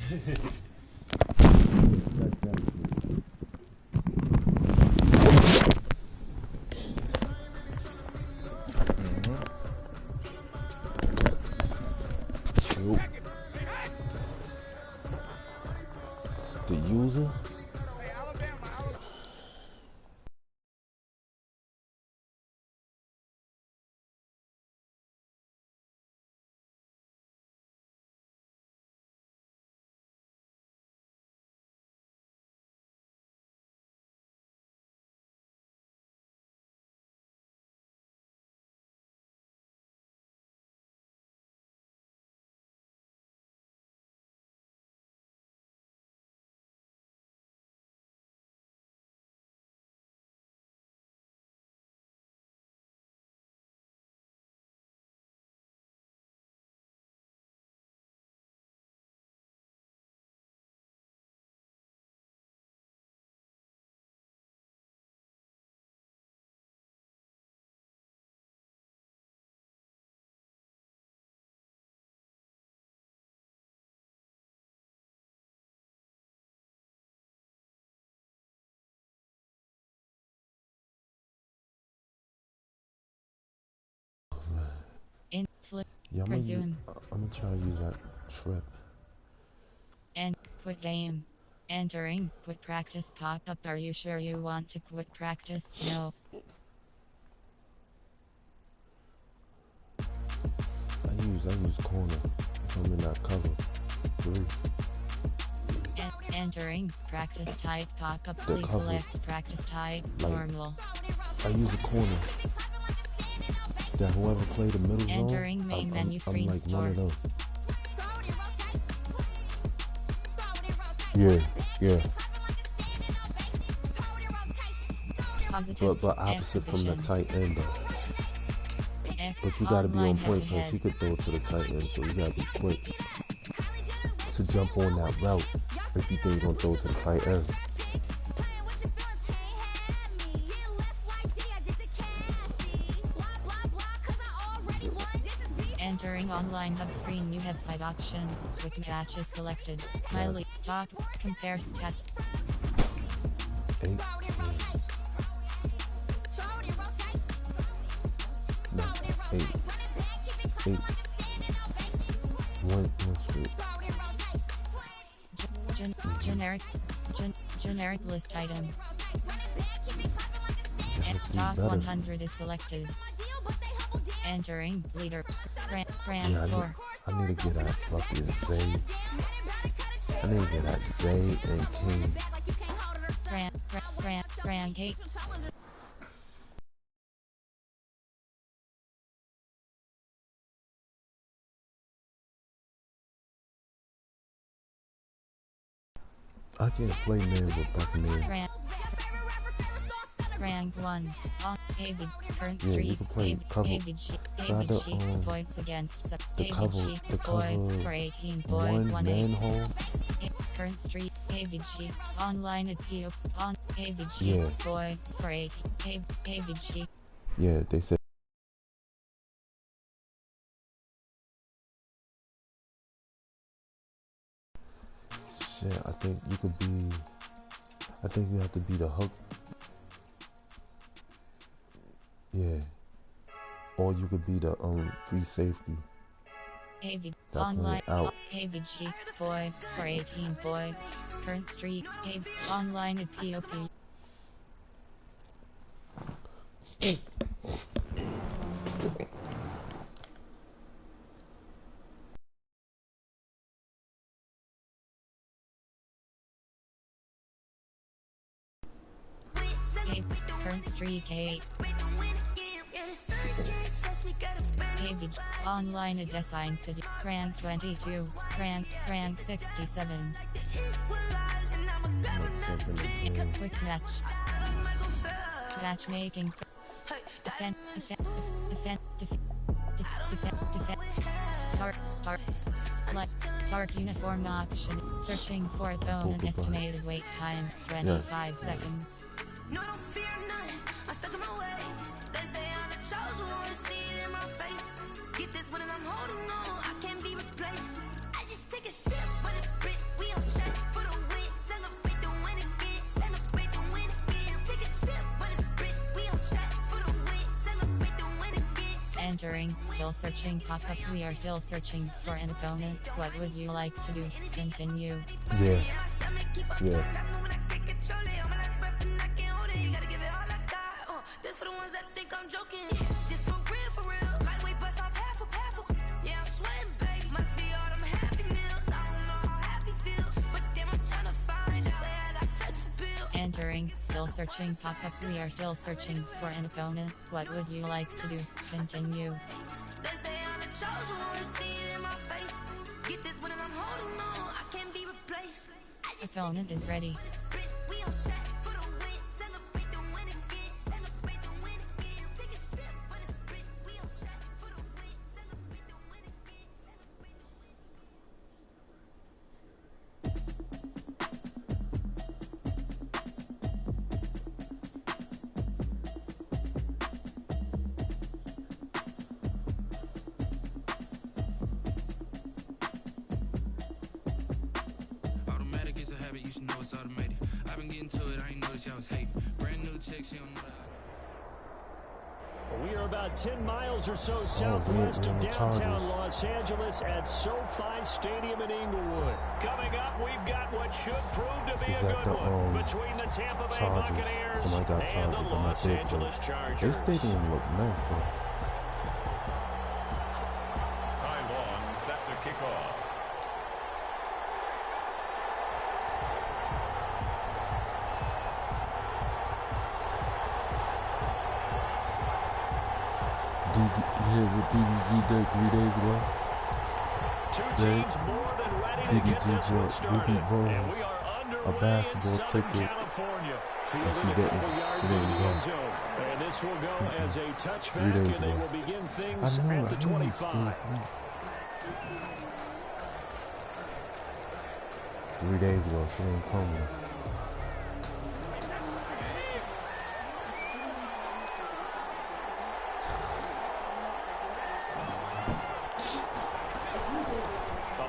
The user. Yeah, I'm gonna try to use that trip. And quit game. Entering quit practice pop-up. Are you sure you want to quit practice? No. I use corner if I'm in that cover. 3. Entering practice type pop-up. Please select practice type normal. I use a corner. That whoever played the middle entering zone, main menu screen I'm like store. one of them. Yeah. Positive but opposite from the tight end though. But you gotta be on point because he could throw it to the tight end, so you gotta be quick to jump on that route if you think you're gonna throw it to the tight end. Entering online hub screen, you have 5 options. Quick match is selected. My lead top compare stats. 8. No, 8. 1 straight. Generic list item. And top 100 is selected. Entering leader. Brand 4. I need to get that fucking Zay. I need to get that Zay and King. Brand 8. I can't play man with Buccaneers. Rank 1. AV. Current Yeah, streak. you can play cover. AVG. Voids against sub. The cover. Voids for 18. Void 1 manhole. Current streak. AVG. Online at PO. On AVG. Yeah. Voids for 18. AVG. Yeah, they said. Shit, I think you could be. I think you have to be the hook. Yeah. Or you could be the free safety. AV online out. AVG voids for 18 voids. Current streak. AV online at PoP. Current streak 8. AVG online at Design City. Rank 22. Rank 67. Quick match. Matchmaking. Defend. Start uniform option. Searching for a bone and estimated wait time 25 seconds. No, I don't fear none. I'm stuck in my ways. They say I'm the chosen one, see it in my face. Get this one and I'm holding on. I can't be replaced. I just take a step, but it's split. Entering, still searching pop-up. We are still searching for an opponent. What would you like to do? Continue. Yeah. Yeah. This for the ones that think I'm joking. This for real. Lightweight bust off half a. Yeah, I'm sweating, babe. Must be all them happy meals. I don't know how happy feels, but damn, I'm trying to find. Just say I got sex appeal. Entering, still searching pop-up. We are still searching for an opponent. What would you like to do? Continue. They say I'm the chosen one, see it in my face. Get this when I'm holding on, I can't be replaced. Opponent is ready. We on track for the win. Celebrate the win again. Celebrate the win again. Take a sip for the sprint. We on track for the win. Celebrate the win again. Celebrate the win. Automatic is a habit, you should know it's automated. I've been getting to it, I ain't noticed y'all was hating. Brand new chick, she don't know that. We are about 10 miles or so southwest of downtown Los Angeles at SoFi Stadium in Inglewood. Coming up, we've got what should prove to be a good one between the Tampa Bay Buccaneers and the Los Angeles Chargers. This stadium look nice, though. Time long, set to kick off. What DDG did 3 days ago? Two teams more than ready to get this one started. And we are underway a basketball in Southern ticket. California. Fielded a couple yards in the end zone. And this will go as a touchback, and they will begin things at the 25. 3 days ago, she ain't coming.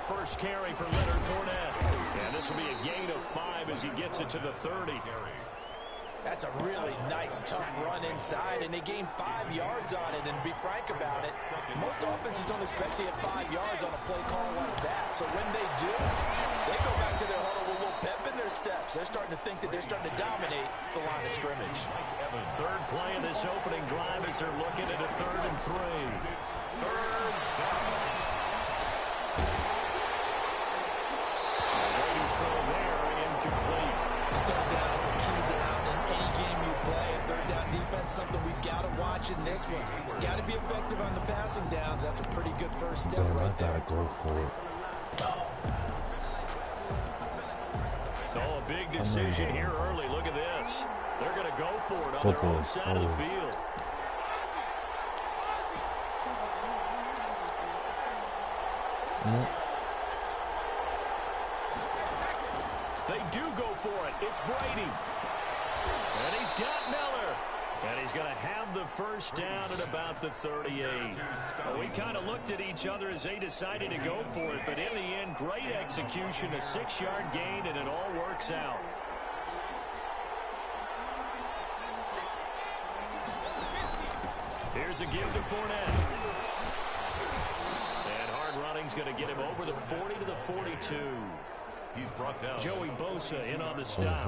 First carry for Leonard Fournette. And this will be a gain of 5 as he gets it to the 30. That's a really nice, tough run inside, and they gained 5 yards on it. And to be frank about it, most offenses don't expect to get 5 yards on a play call like that. So when they do, they go back to their huddle with a little pep in their steps. They're starting to think that they're starting to dominate the line of scrimmage. Third play of this opening drive as they're looking at a 3rd and 3. Third down. Throw there, incomplete. Third down is a key down in any game you play. Third down defense, something we've got to watch in this one. Got to be effective on the passing downs. That's a pretty good first step right there. I gotta go for it. Oh, a big decision here early. Look at this. They're going to go for it on their own side of the field. They do go for it. It's Brady. And he's got Miller. And he's going to have the first down at about the 38. Well, we kind of looked at each other as they decided to go for it. But in the end, great execution, a 6-yard gain, and it all works out. Here's a give to Fournette. And hard running's going to get him over the 40 to the 42. He's brought down. Joey Bosa in on the stop.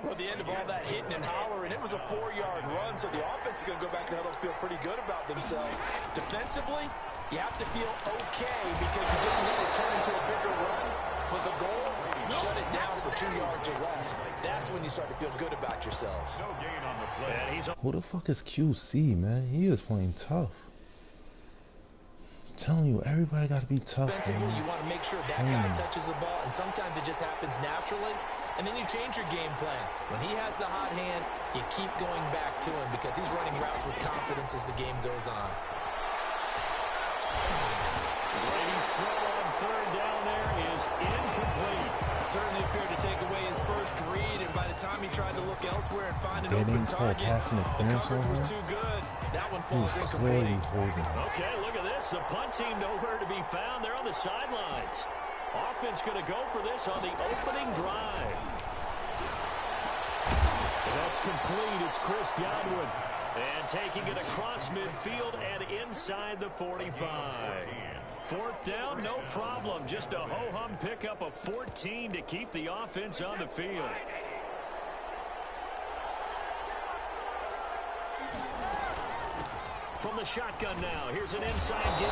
Well, at the end of all that hitting and hollering, it was a 4-yard run, so the offense is going to go back to huddle and feel pretty good about themselves. Defensively, you have to feel okay because you didn't let it turn into a bigger run. But the goal, shut it down for 2 yards or less. That's when you start to feel good about yourselves. No gain on the play. Who the fuck is QC, man? He is playing tough. I'm telling you, everybody got to be tough. Defensively, you want to make sure that guy touches the ball, and sometimes it just happens naturally. And then you change your game plan. When he has the hot hand, you keep going back to him because he's running routes with confidence as the game goes on. Brady's throw on third down there is incomplete. Certainly appeared to take away his first read, and by the time he tried to look elsewhere and find an open target, the coverage was too good. That one falls incomplete. Okay, look at this. The punt team nowhere to be found. They're on the sidelines. Offense going to go for this on the opening drive. That's complete. It's Chris Godwin. And taking it across midfield and inside the 45. Fourth down, no problem. Just a ho-hum pickup of 14 to keep the offense on the field. From the shotgun now, here's an inside give.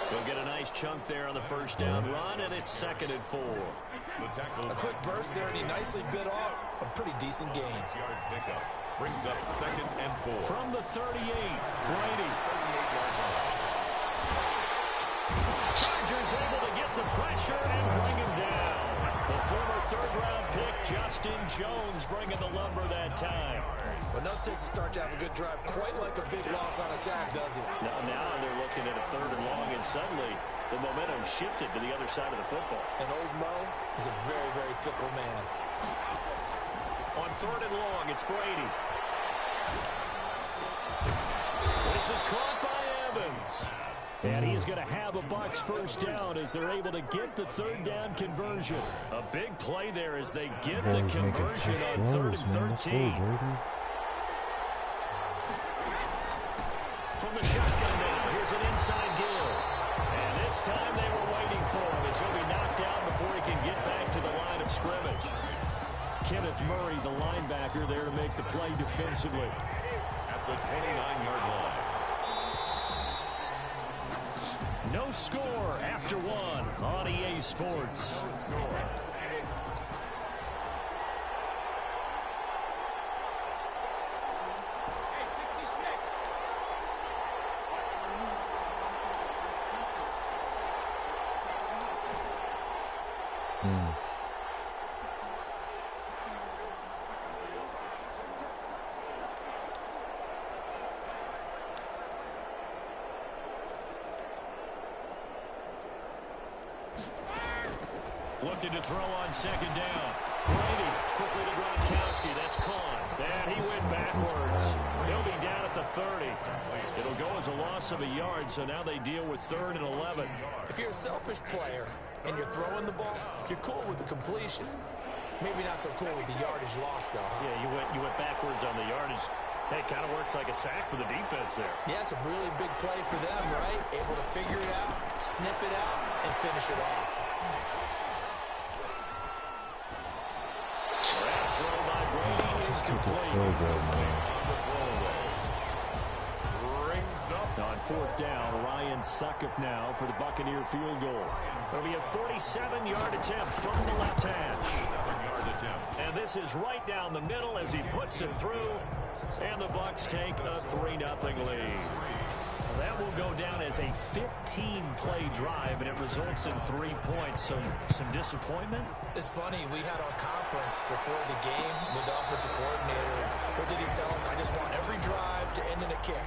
He'll get a nice chunk there on the first down run, and it's 2nd and 4. A quick burst there, and he nicely bit off a pretty decent gain. Yard pickup brings up 2nd and 4. From the 38, Brady. Chargers able to get the pressure and bring him down. The former third-round pick, Justin Jones, bringing the lumber that time. But no Texas start to have a good drive, quite like a big loss on a sack, does it? Now they're looking at a 3rd and long, and suddenly the momentum shifted to the other side of the football. And old Mo is a very, very fickle man. On 3rd and long, it's Brady. This is caught by Evans. And he is going to have a Bucs first down as they're able to get the 3rd down conversion. A big play there as they get the conversion on 3rd and 13. From the shotgun now, here's an inside give. And this time they were waiting for him as he'll be knocked down before he can get back to the line of scrimmage. Kenneth Murray, the linebacker, there to make the play defensively. At the 29-yard line. No score after 1 on EA Sports. No score. Looking to throw on 2nd down. Brady quickly to Gronkowski. That's caught. And he went backwards. He'll be down at the 30. It'll go as a loss of a yard, so now they deal with 3rd and 11. If you're a selfish player and you're throwing the ball, you're cool with the completion. Maybe not so cool with the yardage loss, though. Huh? Yeah, you went backwards on the yardage. Hey, kind of works like a sack for the defense there. Yeah, it's a really big play for them, right? Able to figure it out, sniff it out, and finish it off. On 4th down, Ryan Suckup now for the Buccaneer field goal. It'll be a 47-yard attempt from the left hash. And this is right down the middle as he puts it through. And the Bucs take a 3-0 lead. That will go down as a 15-play drive, and it results in 3 points. So some disappointment? It's funny, we had our conference before the game with the offensive coordinator. What did he tell us? I just want every drive to end in a kick,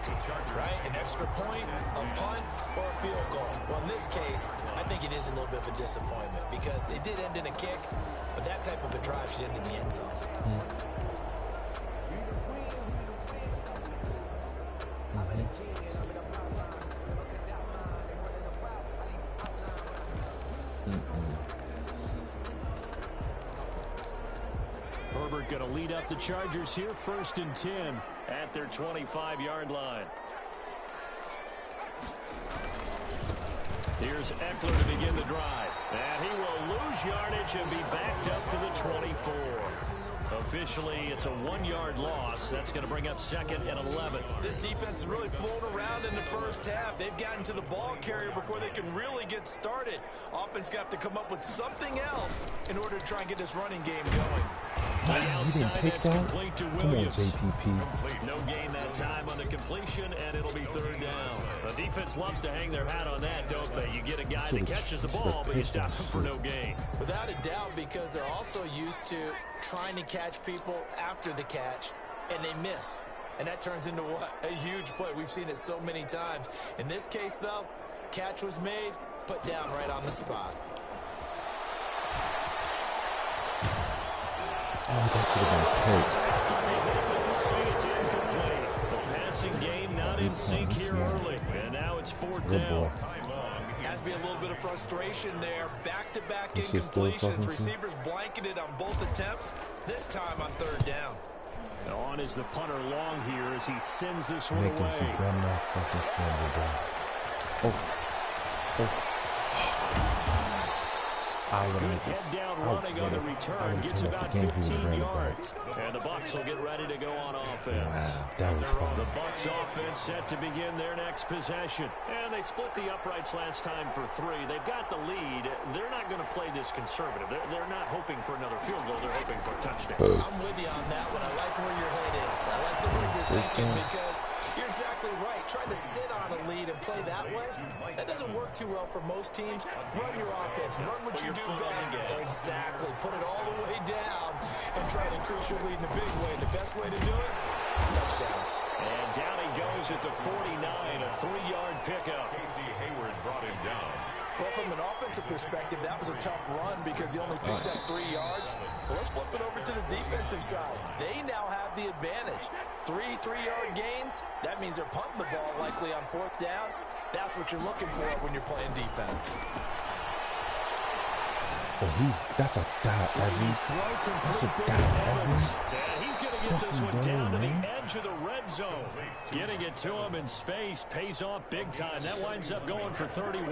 right? An extra point, a punt, or a field goal. Well, in this case, I think it is a little bit of a disappointment because it did end in a kick, but that type of a drive should end in the end zone. Herbert going to lead up the Chargers here, 1st and 10 at their 25-yard line. Here's Eckler to begin the drive. And he will lose yardage and be backed up to the 24. Officially, it's a 1-yard loss. That's going to bring up 2nd and 11. This defense is really floating around in the first half. They've gotten to the ball carrier before they can really get started. Offense got to come up with something else in order to try and get this running game going. You didn't pick that? Come on, JPP. No gain that time on the completion, and it'll be 3rd down. The defense loves to hang their hat on that, don't they? You get a guy that catches the ball, but you stop him for no gain. Without a doubt, because they're also used to trying to catch people after the catch, and they miss. And that turns into what? A huge play. We've seen it so many times. In this case, though, catch was made, put down right on the spot. Oh, that should have been It's incomplete. The passing game not in sync here early. And now it's 4th down. Has to be a little bit of frustration there. Back-to-back incompletions. Receivers blanketed on both attempts. This time on 3rd down. On is the punter long here as he sends this one Making away. some dumb fucking scramble, bro. Good head down running on the return. Gets about 15 yards. And the Bucs will get ready to go on offense. Wow, that was fun. The Bucs offense set to begin their next possession. And they split the uprights last time for 3. They've got the lead. They're not going to play this conservative. They're not hoping for another field goal. They're hoping for a touchdown. I'm with you on that one. I like where your head is. I like the way you're thinking because you're exactly right. Trying to sit on a lead and play that way, that doesn't work too well for most teams. Run your offense. Run what you do best. Exactly. Put it all the way down and try to increase your lead in a big way. The best way to do it, touchdowns. And down he goes at the 49, a 3-yard pickup. Casey Hayward brought him down. Well, from an offensive perspective, that was a tough run because he only picked up 3 yards. Well, let's flip it over to the defensive side. They now have the advantage. 3 3-yard gains. That means they're punting the ball likely on 4th down. That's what you're looking for when you're playing defense. That's a dot, Evans. That's a dot, Evans. And he's going to get this one down to the edge of the red zone. Getting it to him in space pays off big time. That winds up going for 31.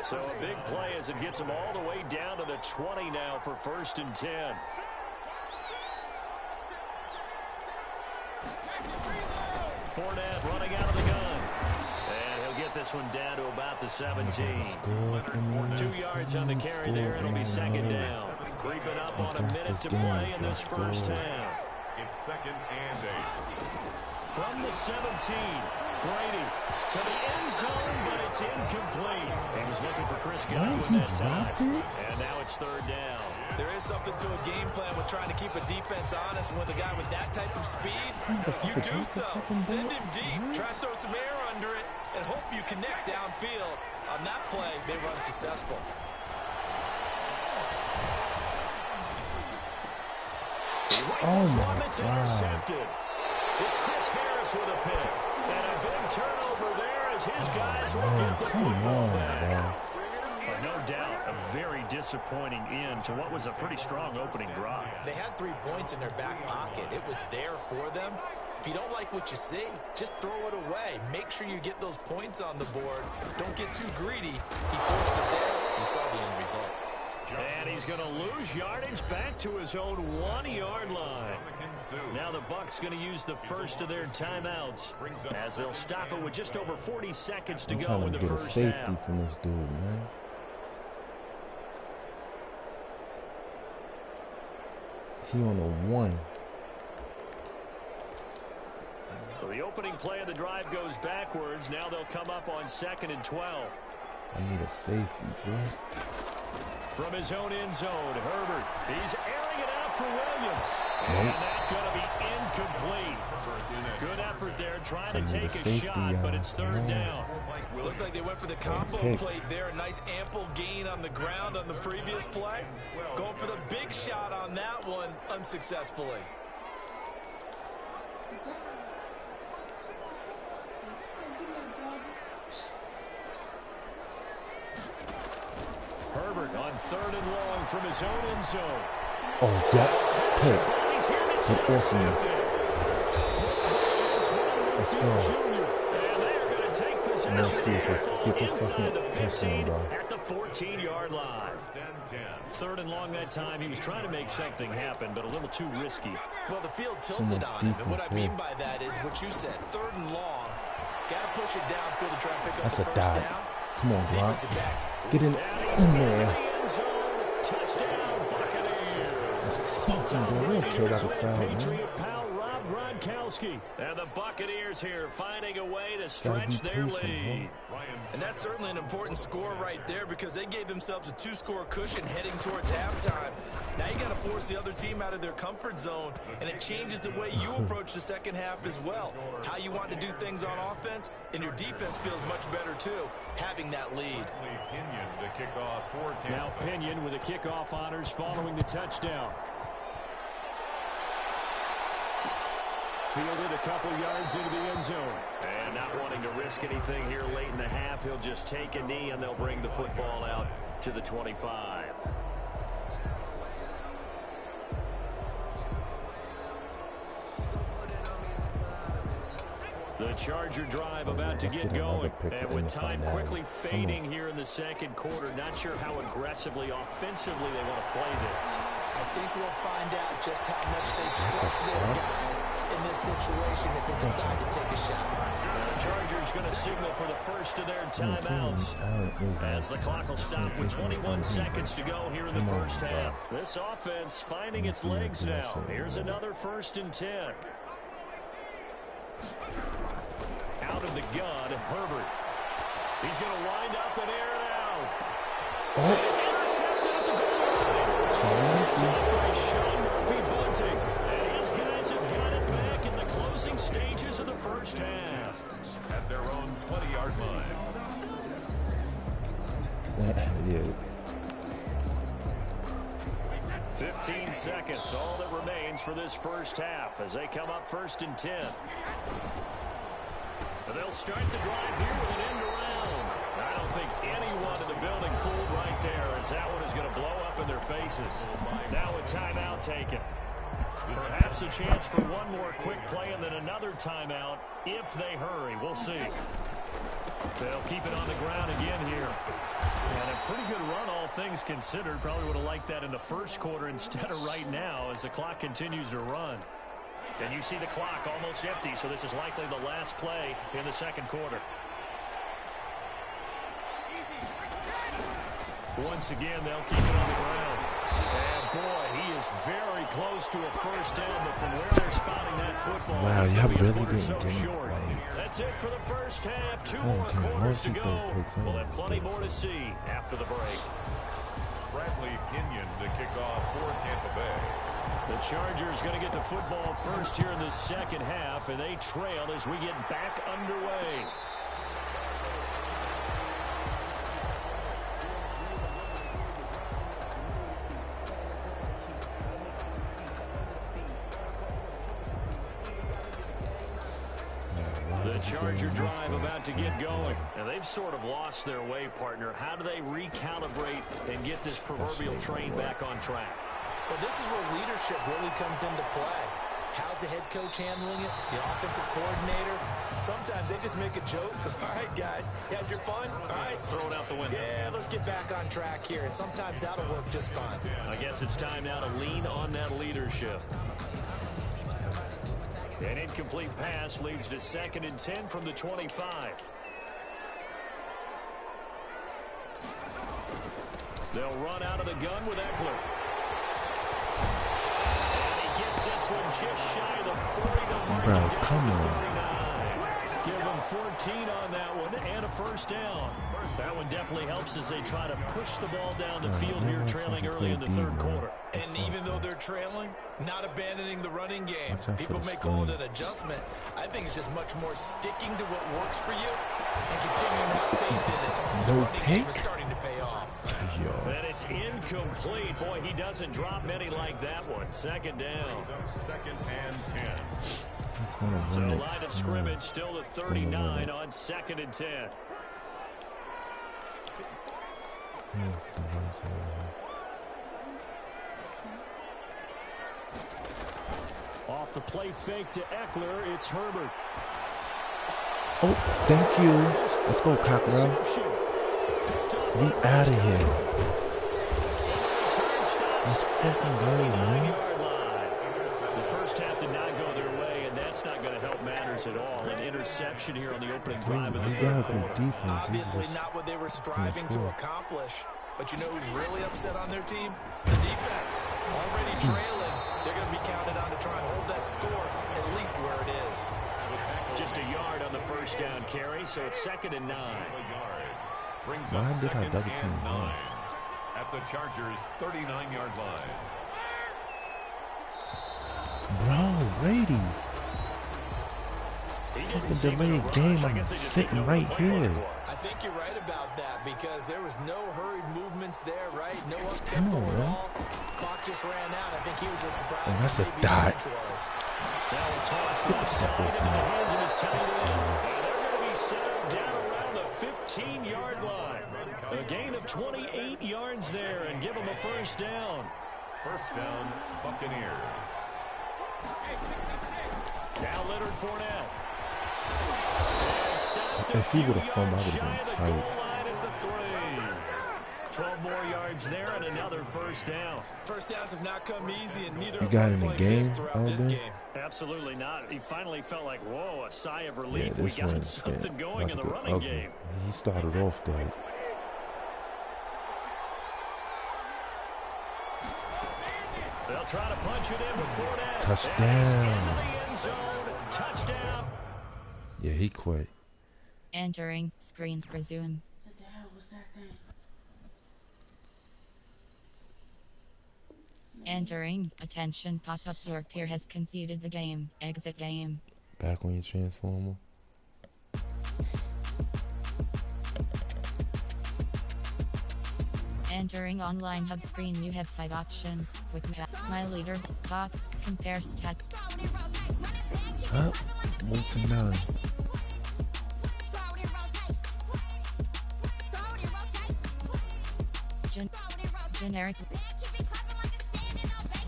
So a big play as it gets him all the way down to the 20 now for 1st and 10. Fournette running out of the gun. And he'll get this one down to about the 17. 2 yards on the carry there. It'll be 2nd down. Creeping up on a minute to play in this first half. It's 2nd and 8. From the 17, Brady to the end zone, but it's incomplete. He was looking for Chris Godwin that time. And now it's 3rd down. There is something to a game plan with trying to keep a defense honest. With a guy with that type of speed, you do so. Send him deep. Try to throw some air under it and hope you connect downfield. On that play, they run successful. Oh, my God. It's Chris Harris with a pick. And a big turnover there as his guys will get the football back. No doubt, a very disappointing end to what was a pretty strong opening drive. They had 3 points in their back pocket. It was there for them. If you don't like what you see, just throw it away. Make sure you get those points on the board. Don't get too greedy. He forced it there. You saw the end result. And he's going to lose yardage back to his own 1-yard line. Now the Bucs going to use the first of their timeouts as they'll stop it with just over 40 seconds to go in the first half. Safety from this dude, man. He on a 1. So the opening play of the drive goes backwards. Now they'll come up on 2nd and 12. I need a safety, bro. From his own end zone, Herbert. He's airing it out for Williams. And that's going to be incomplete. Good effort there trying to take a shot, but it's 3rd down. Looks like they went for the combo plate there. A nice ample gain on the ground on the previous play. Going for the big shot on that one unsuccessfully. Herbert on 3rd and long from his own end zone. Oh, yeah. Pick. Some awesome. Let's go. And they are going to take possession. No excuses. Get this fucking touchdown, bro. At the 14-yard line. 3rd and long that time. He was trying to make something happen, but a little too risky. Well, the field tilted on him, and what I mean by that is what you said. 3rd and long. Got to push it downfield to try and pick up the first down. Come on, Gronk. Get in there. Touchdown, Buccaneers. That's fucking bro. We'll kill out the crowd, man. Patriot pal Rob Gronkowski. And the Buccaneers here finding a way to stretch their lead. And that's certainly an important score right there because they gave themselves a 2-score cushion heading towards halftime. Now you got to force the other team out of their comfort zone, and it changes the way you approach the second half as well. How you want to do things on offense, and your defense feels much better too, having that lead. Now Pinion with the kickoff honors following the touchdown. Fielded a couple yards into the end zone. And not wanting to risk anything here late in the half, he'll just take a knee and they'll bring the football out to the 25. The Charger drive about to get going. And with time quickly fading here in the second quarter, not sure how aggressively, offensively they want to play this. I think we'll find out just how much they trust their guys in this situation if they decide to take a shot. The Chargers going to signal for the first of their timeouts as the clock will stop with 21 seconds to go here in the first half. This offense finding its legs now. Here's another 1st and 10. Out of the gun, Herbert. He's going to wind up and air it out. And it's intercepted at the goal line. Picked up by Sean Murphy-Bunting. And his guys have got it back in the closing stages of the first half. At their own 20-yard line. Yeah. 15 seconds, all that remains for this first half as they come up 1st and 10. They'll start the drive here with an end around. I don't think anyone in the building fooled right there, as that one is going to blow up in their faces. Now a timeout taken. Perhaps a chance for one more quick play and then another timeout if they hurry. We'll see. They'll keep it on the ground again here. And a pretty good run, all things considered. Probably would have liked that in the first quarter instead of right now as the clock continues to run. And you see the clock almost empty, so this is likely the last play in the second quarter. Once again, they'll keep it on the ground. And boy, he is very close to a first down, but from where they're spotting that football, wow, y'all really didn't so get short. That's it for the first half. 2 more quarters to go. We'll have plenty more to see after the break. Bradley Pinion to kick off for Tampa Bay. The Chargers going to get the football first here in the second half, and they trail as we get back underway. The Charger drive about to get going. And they've sort of lost their way, partner. How do they recalibrate and get this proverbial train back on track? Well, this is where leadership really comes into play. How's the head coach handling it? The offensive coordinator? Sometimes they just make a joke. All right, guys, you had your fun? All right. Throw it out the window. Yeah, let's get back on track here. And sometimes that'll work just fine. I guess it's time now to lean on that leadership. An incomplete pass leads to 2nd and 10 from the 25. They'll run out of the gun with Eckler. And he gets this one just shy of the 40 to mark Bro, it down come to on. 39. Give them 14 on that one and a first down. That one definitely helps as they try to push the ball down the field here, trailing early in the third quarter. And even though they're trailing, not abandoning the running game. People may call it an adjustment. I think it's just much more sticking to what works for you and continuing to have faith in it. The running game is starting to pay off. And it's incomplete. Boy, he doesn't drop many like that one. 2nd down. 2nd and 10. So line of scrimmage still the 39 on 2nd and 10. Off the play fake to Eckler, it's Herbert. Oh, thank you. Let's go, Cockrell. We out of here. Let's fucking go, man. The first half did not go their way, and that's not going to help matters at all. An interception here on the opening drive of the third quarter. Obviously not what they were striving to accomplish. But you know who's really upset on their team? The defense. Already trailing. They're going to be counted on to try and hold that score at least where it is. Just a yard on the first down carry, so it's 2nd and 9. Why did I double team 9 at the Chargers' 39-yard line? Bro, Brady. Fucking delayed game. I'm sitting right here. I think you're right about that because there was no hurried movements there, right? No up-tempo at all. Clock just ran out. I think he was as surprised that's as a maybe dot. his bench was. Now a toss left side into the hands of his tight end. And they're going to be set down around the 15-yard line. A gain of 28 yards there and give them a first down. First down, Buccaneers. Now Leonard Fournette. If he would have fumbled, I would have been tight. 12 more yards there and another first down. First downs have not come easy, and neither You got in the like game throughout this game. Absolutely not. He finally felt like, whoa, a sigh of relief. Yeah, We got something going in the running game. He started off good. They'll try to punch it in before that. Touchdown. End zone. Touchdown. Yeah, he quit. Entering. Screen. Resume. What the hell was that thing? Entering. Attention. Pop up. Your peer has conceded the game. Exit game. Back on your transformer. Entering online hub screen. You have 5 options. With my leader. Top. Compare stats. Huh? 1 to 9.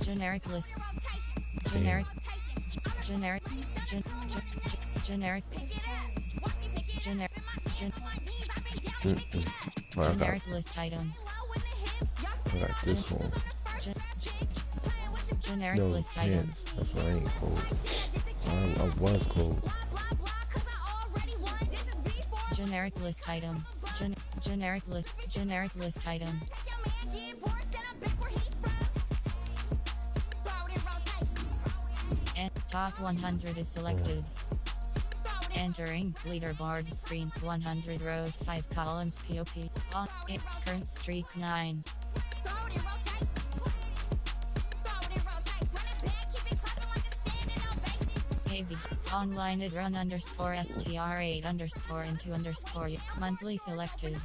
Generic list. Generic. Generic. Generic. Generic list item. I got this one. Generic list item. That's why I ain't cold. I was cold. Generic list item. Generic list item. And top 100 is selected. Entering leaderboard screen. 100 rows, 5 columns. POP. On current streak 9. Online at run underscore str8 underscore into underscore monthly selected.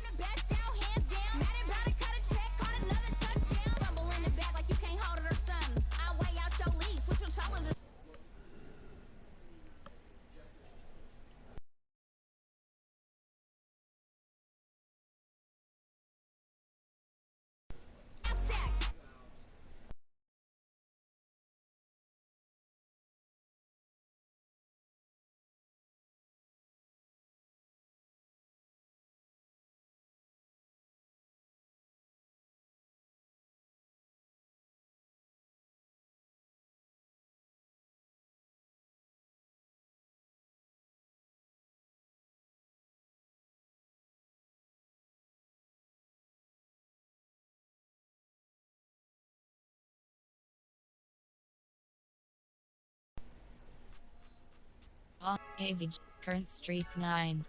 AVG, current streak 9.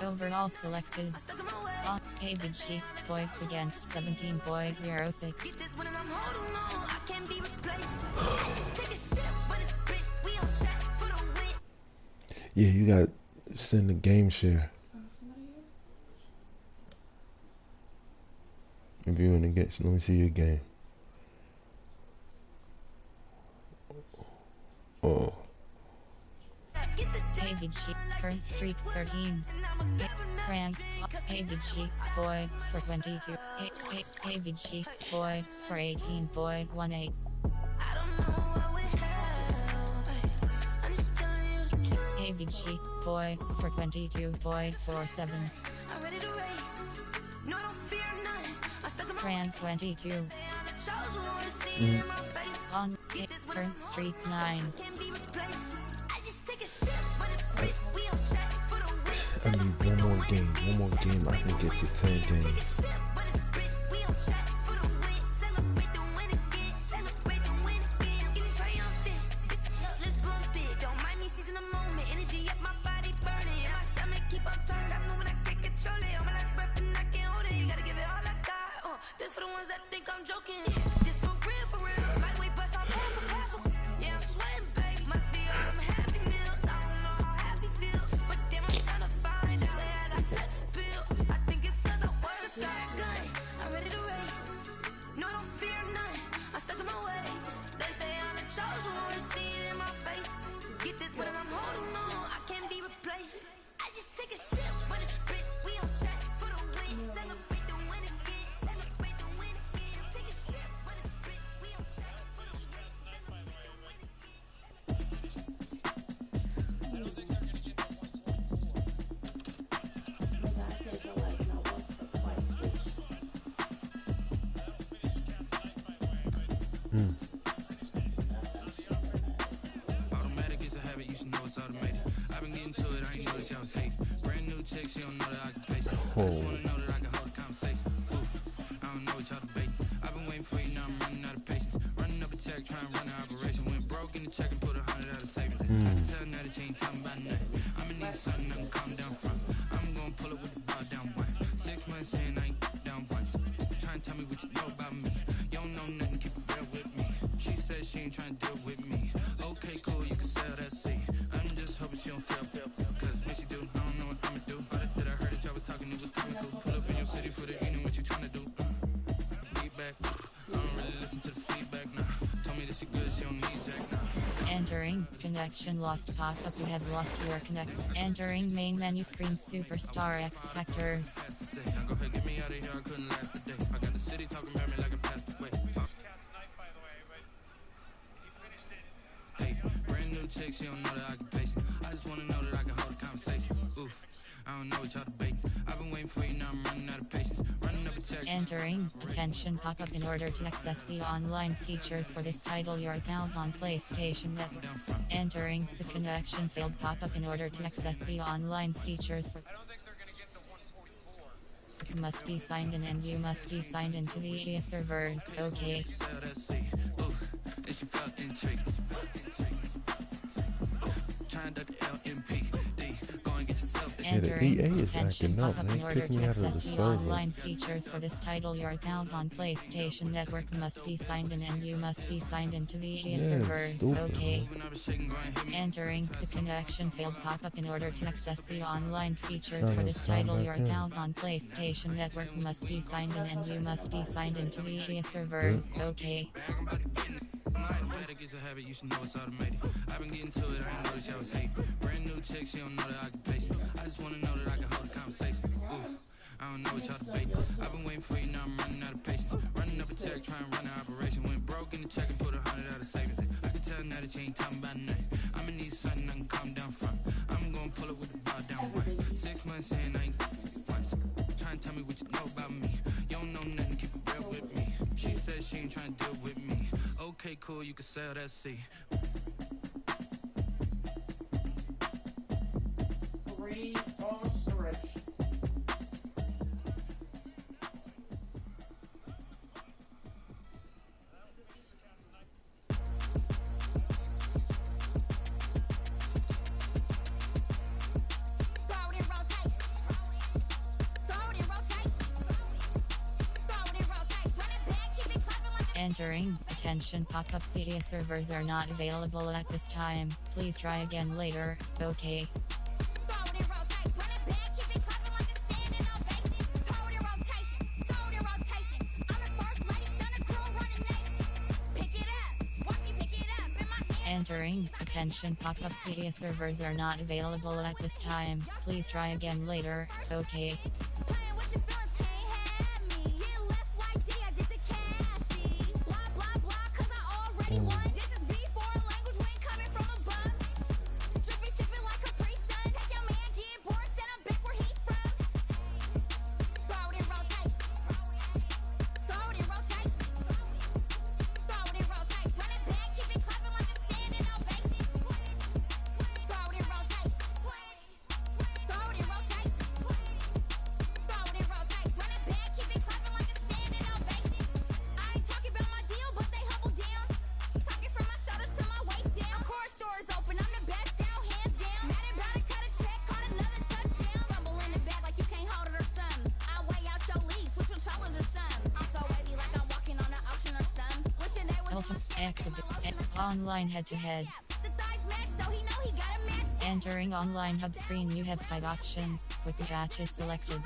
Overall selected. AVG, points against 17.06. Yeah, you got to send the game share. If you want to get, let me see your game. Oh. AVG, current streak 13. Frank, AVG, points for 22. AVG, points for 18.18. AVG, points for 22.47. Frank 22. On current streak 9. I need one more game. One more game. I can get to 10 games. I was hating. Brand new chick, she don't know that I can pace it. I just wanna know that I can hold a conversation. Ooh, I don't know what y'all debating. I've been waiting for you, now I'm running out of patience. Running up a check, trying to run an operation. Went broke in the check and put 100 out of savings. I can tell now that you ain't talking about nothing. I'ma need something I can calm down from. I'm gonna pull it with the bar down one. 6 months in, I ain't down once. Trying to tell me what you know about me. You don't know nothing, keep it real with me. She said she ain't trying to deal with me. Okay, cool, you can sell that seat. I'm just hoping she don't fail. Cause when she do, I don't know what I'ma do. All that I heard that y'all was talking, it was comical. Pull up in your city for the evening, what you trying to do? Feedback, I don't really listen to the feedback now. Told me that she good, she don't need jack now. Entering, connection lost, pop-up, you have lost your connect. Entering main menu screen, superstar X Factors. Go ahead, get me out of here, I couldn't last the day. I got the city talking about me like I passed away. Hey, brand new chick, she don't know that I can pace it. I just wanna know that I can hold a conversation. Ooh, I don't know what y'all debating. I've been waiting for you, now I'm running out of patience. Running up a check. Entering, attention pop-up in order to access the online features for this title, your account on PlayStation Network. Entering, the connection failed pop-up in order to access the online features for... You must be signed in and you must be signed into the EA servers, okay. Entering, attention pop-up in order to access the online features for this title, your account on PlayStation Network must be signed in and you must be signed into the EA servers, okay. Entering, the connection failed pop-up in order to access the online features for this title, your account on PlayStation Network must be signed in and you must be signed into the EA servers, okay. Automatic is a habit, you should know it's automated. I've been getting to it, I ain't noticed y'all was hating. Brand new chick, she don't know that I can pace it. I just wanna know that I can hold a conversation. Ooh, I don't know what y'all debating. I've been waiting for you, now I'm running out of patience. Running up a check, trying to run an operation. Went broke in the check and put 100 out of savings. I can tell now that you ain't talking about nothing. I'ma need something I can calm down from. I'm gonna pull it with the bar down one. 6 months in, I ain't once. Trying to tell me what you know about me. You don't know nothing, keep it real with me. She said she ain't trying to deal with me. Okay, cool, you can sell that seat. Entering, attention pop-up, the EA servers are not available at this time, please try again later, okay. Entering, attention pop-up, the EA servers are not available at this time, please try again later, okay. Online head-to-head. Entering online hub screen, you have 5 options, with the hatches selected.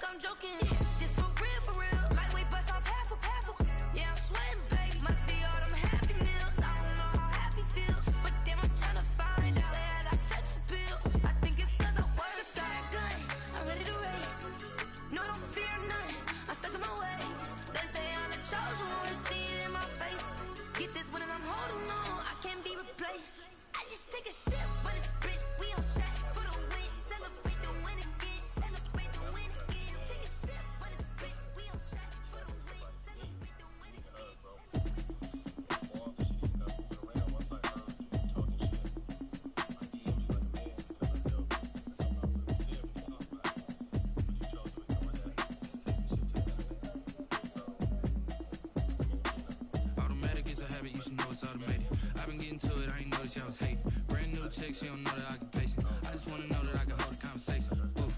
I'm joking. This for real. Lightweight bust off half a. Yeah, I'm sweating, babe. Must be all them happy meals. I don't know how happy feels, but damn, I'm tryna find you. Say I got sex appeal. I think it's cause I work that good. I'm ready to race. No, don't fear nothing. I'm stuck in my ways. They say I'm the chosen one. See it in my face. Get this one and I'm holding on. I can't be replaced. I just take a sip, but it's split. We on track for the win. Celebrate the win again. Celebrate the win again. Take a sip, but it's split. We on track for the win. Celebrate the win again. Automatic is a habit, you should know it's automated. I've been getting to it, I ain't noticed y'all was hating. Brand new chick, she don't know the occupation. I just wanna know that I can hold a conversation. Oof,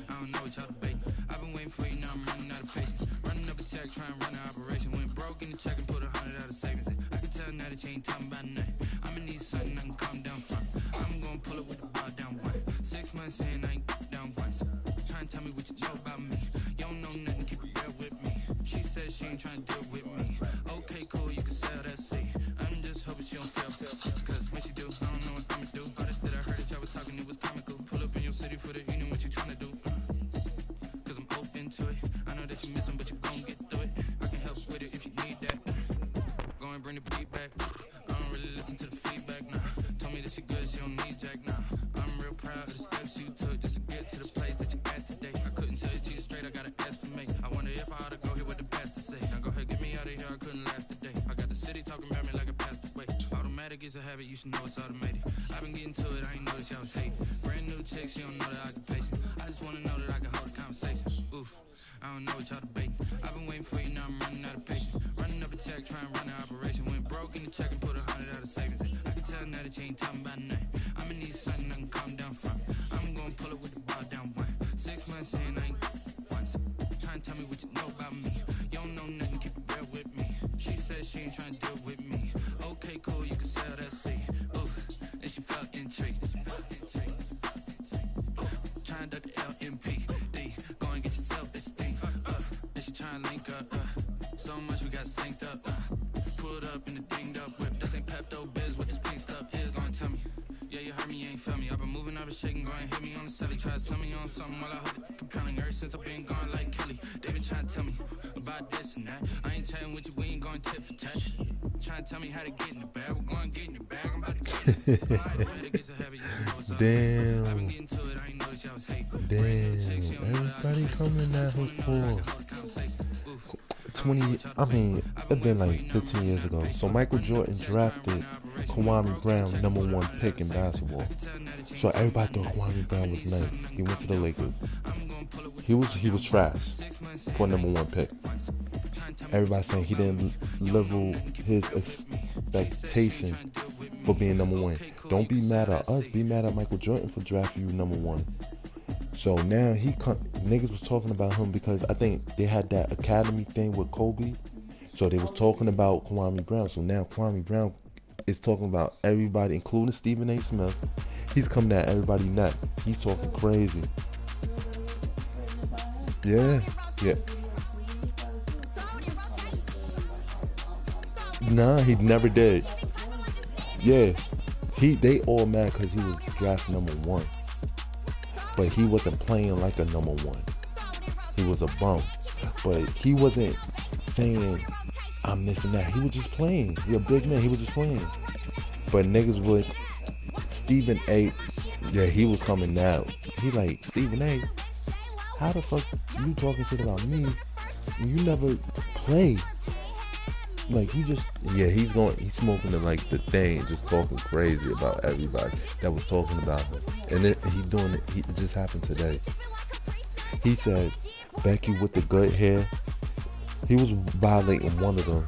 I don't know what y'all debating. I've been waiting for you, now I'm running out of patience. Running up a check, trying to run an operation. Went broke in the check and put 100 out of savings in. I can tell now that you ain't talking about nothing. I'ma need something I can calm down from. I'm gonna pull it with the bar down one. 6 months in, I ain't down once. Trying to tell me what you know about me. You don't know nothing, keep it real with me. She said she ain't trying to deal with me. Okay, cool, you can sell that seat. I'm just hoping she don't fail. Cause when she do, I don't know what I'ma do. All that I heard that y'all was talking, it was comical. Pull up in your city for the evening, what you trying to do? Cause I'm open to it. I know that you miss him, but you gon' get through it. I can help with it if you need that. Go and bring the beat back. I don't really listen to the feedback now. Told me that she good, she don't need Jack now. I'm real proud of the steps you took just to get to the place that you at today. I couldn't tell you to you straight, I gotta estimate. I wonder if I ought to go here with the best to say. Now go ahead, get me out of here, I couldn't last today. I got the city talking about me like I passed away. Automatic is a habit, you should know it's automated. I've been getting to it, I ain't noticed y'all was hating. Brand new chick, she don't know the occupation. I just wanna know that I can hold a conversation. Oof, I don't know what y'all debating. I've been waiting for you, now I'm running out of patience. Running up a check, trying to run an operation. Went broke in the check and put 100 out of savings in. I can tell now that you ain't talking about nothing. I'ma need something I can calm down from. I'm gonna pull it with the bar down one. 6 months in, I ain't once. Trying to tell me what you know about me. You don't know nothing, keep it real with me. She said she ain't trying to deal with me. Okay, cool, you can sell that seat. Ooh, and she felt intrigued. Trying to duck the LMPD. Go and get your self-esteem. And she trying to link up. So much we got synced up. Pulled up in the dinged up whip. This ain't Pepto Biz, what this pink stuff is. Go and tell me. Yeah, you heard me, you ain't felt me. I've been moving, I've been shaking, go and hit me on the celly. Try to sell me on something while I hold it compelling. Ever since I've been gone like Kelly, they been trying to tell me about this and that. I ain't chatting with you, we ain't going tit for tat. Trying to tell me how to get in the bag. We're going to get in the bag, I'm about to get in the Damn. I've been getting to it, I ain't noticed y'all was hating. Damn. Everybody coming at her for 20, I mean, it's been like 15 years ago. So Michael Jordan drafted Kwame Brown #1 pick in basketball. So everybody thought Kwame Brown was nice. He went to the Lakers. He was trash for #1 pick. Everybody saying he didn't level his expectation for being #1. Don't be mad at us. Be mad at Michael Jordan for drafting you #1. So now niggas was talking about him because I think they had that academy thing with Kobe. So they was talking about Kwame Brown. So now Kwame Brown is talking about everybody, including Stephen A. Smith. He's coming at everybody neck. He's talking crazy. Yeah. Nah, he never did. Yeah. They all mad because he was drafted #1. But he wasn't playing like a #1. He was a bum. But he wasn't saying, I'm this and that. He was just playing. He a big man. He was just playing. But niggas would, Stephen A. Yeah, he was coming out. He like, Stephen A. How the fuck you talking shit about me? You never play. Like, he just, yeah, he's smoking the thing, just talking crazy about everybody that was talking about him. And he's doing it, it just happened today. He said, Becky with the good hair, he was violating one of them.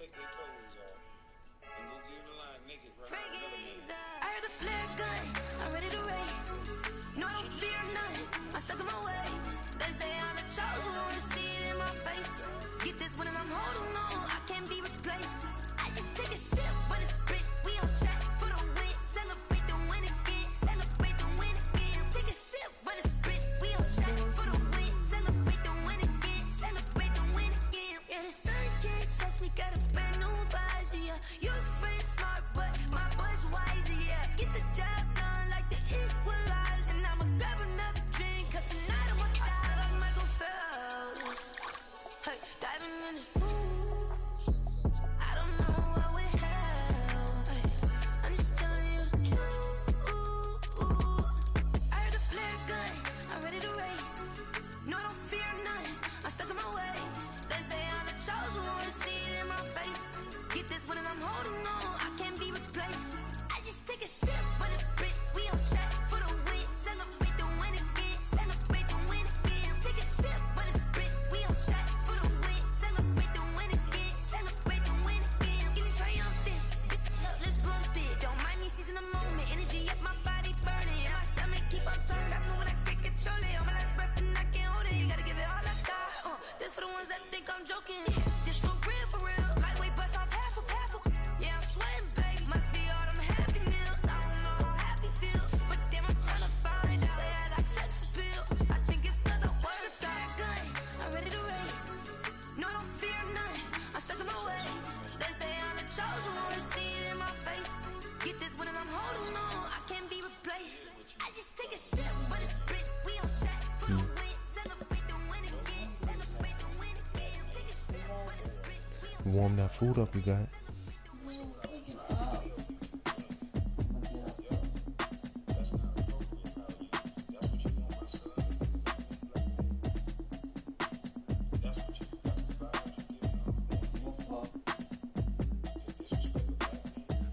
take their clothes off and go get in the line naked right now. I heard the flare gun, I'm ready to race. No, I don't fear none, I'm stuck in my ways. They say I'm the chosen one, see it in my face. Get this one and I'm holding on, I can't be replaced. I just take a sip, but it's split, we on track for the win. Celebrate the win again, celebrate the win again. Take a sip, but it's split, we on track for the win. Celebrate the win again, celebrate the win again. Yeah, the sun can't touch me, got a brand new visor, yeah. Your friend smart, but my boy's wiser, yeah. Get the job done like the equalizer. And I'ma grab another drink, cause tonight I'ma die like Michael Phelps. Hey, diving in this pool, I don't know what we have. Hey, I'm just telling you the truth. I heard the flare gun, I'm ready to race. No, I don't fear none, I'm stuck in my ways. They say I'm the chosen one, see it in my face. Get this one and I'm holding on, I can't be replaced. I just take a sip, but it's split, we on track for the win. Celebrate the win again, celebrate the win again. Take a sip, but it's split, we on track for the win. Celebrate the win again, celebrate the win again. Get it triumphant, let's bump it. Don't mind me seizing the moment, energy up my body burning. And my stomach keep on turning, stop moving, I can't control it. On my last breath and I can't hold it, you gotta give it all I got. This for the ones that think I'm joking. This for real, lightweight bust off half a. Yeah, I'm sweating, babe, must be all them happy meals. I don't know how happy feels, but damn, I'm trying to find you. Say I got sex appeal, I think it's cause I wear a fire gun. I'm ready to race, no, I don't fear none, I'm stuck in my ways. They say I'm the chosen one, see it in my face. Get this one and I'm holding on, I can't be replaced. I just take a sip, but it's split, we on track for the win. Celebrate the win again, celebrate the win again. Take a sip, but it's split, we on track. Warm that food up, you got.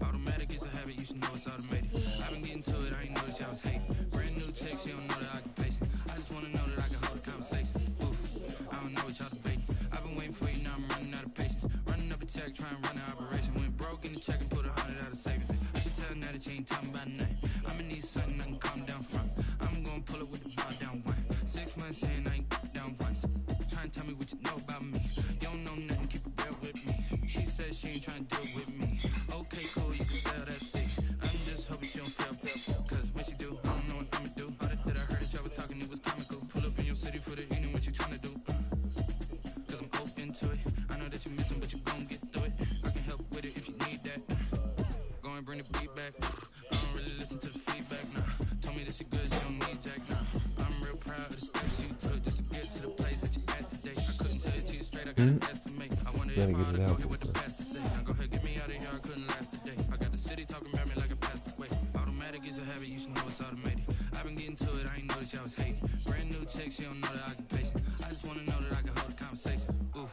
Automatic is a habit, you should know it's automated. I've been getting to it, I ain't noticed y'all was hating. Brand new text, you don't know that I can pace it. I just wanna know that I can hold a conversation. Oof, I don't know what y'all debating. I've been waiting for you, now I'm running out of patience. Running up a check, trying to run an operation. Went broke in the check and put 100 out of savings. I can tell now that you ain't talking about nothing. I'ma need something I can calm down from. I'm gonna pull it with the bar down one. 6 months in, I ain't down once. Trying to tell me what you know about me. You don't know nothing, keep it real with me. She says she ain't trying to deal with me. Okay, cool, you can sell that seat. I'm just hoping she don't feel bad. Cause when she do, I don't know what I'ma do. All that I heard that y'all was talking, it was comical. Pull up in your city for the evening, what you trying to do? Cause I'm open to it. I know that you're missing, but you gon' get through it. I can help with it if you need that. Go and bring the beat back. I don't really listen to the feedback, nah. Told me that she good, she don't need Jack, nah. I'm real proud of the steps you took just to get to the place that you at today. I couldn't tell it to you straight, I got a test to make. I wonder if I ought to go here with the past to say. Now go ahead, get me out of here, I couldn't last today. I got the city talking about me like a passed away. Automatic is a habit, you should know it's automated. I've been getting to it, I ain't noticed y'all was hating. Brand new chick, she don't know that I can pace it. I just wanna know that I can hold a conversation. Ooh,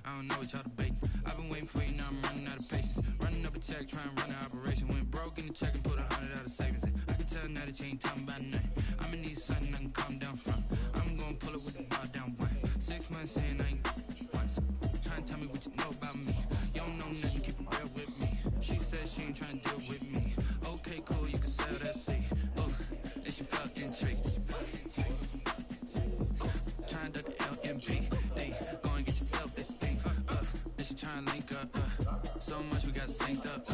I don't know what y'all debating. I've been waiting for you, now I'm running out of patience. Running up a check, trying to run an operation. Went broke in the check and put 100 out of savings. I can tell now that you ain't talking about nothing. I'ma need something I can calm down from. I'm gonna pull it with the bar down one. 6 months in, I ain't once. Trying to tell me what you know about me. You don't know nothing, keep it real with me. She says she ain't trying to deal with me. Okay, cool, you can sell that seat. Ooh, and she felt intrigued. Trying to duck the LMP. Go and get yourself this thing. And she trying to link up. So much we got synced up.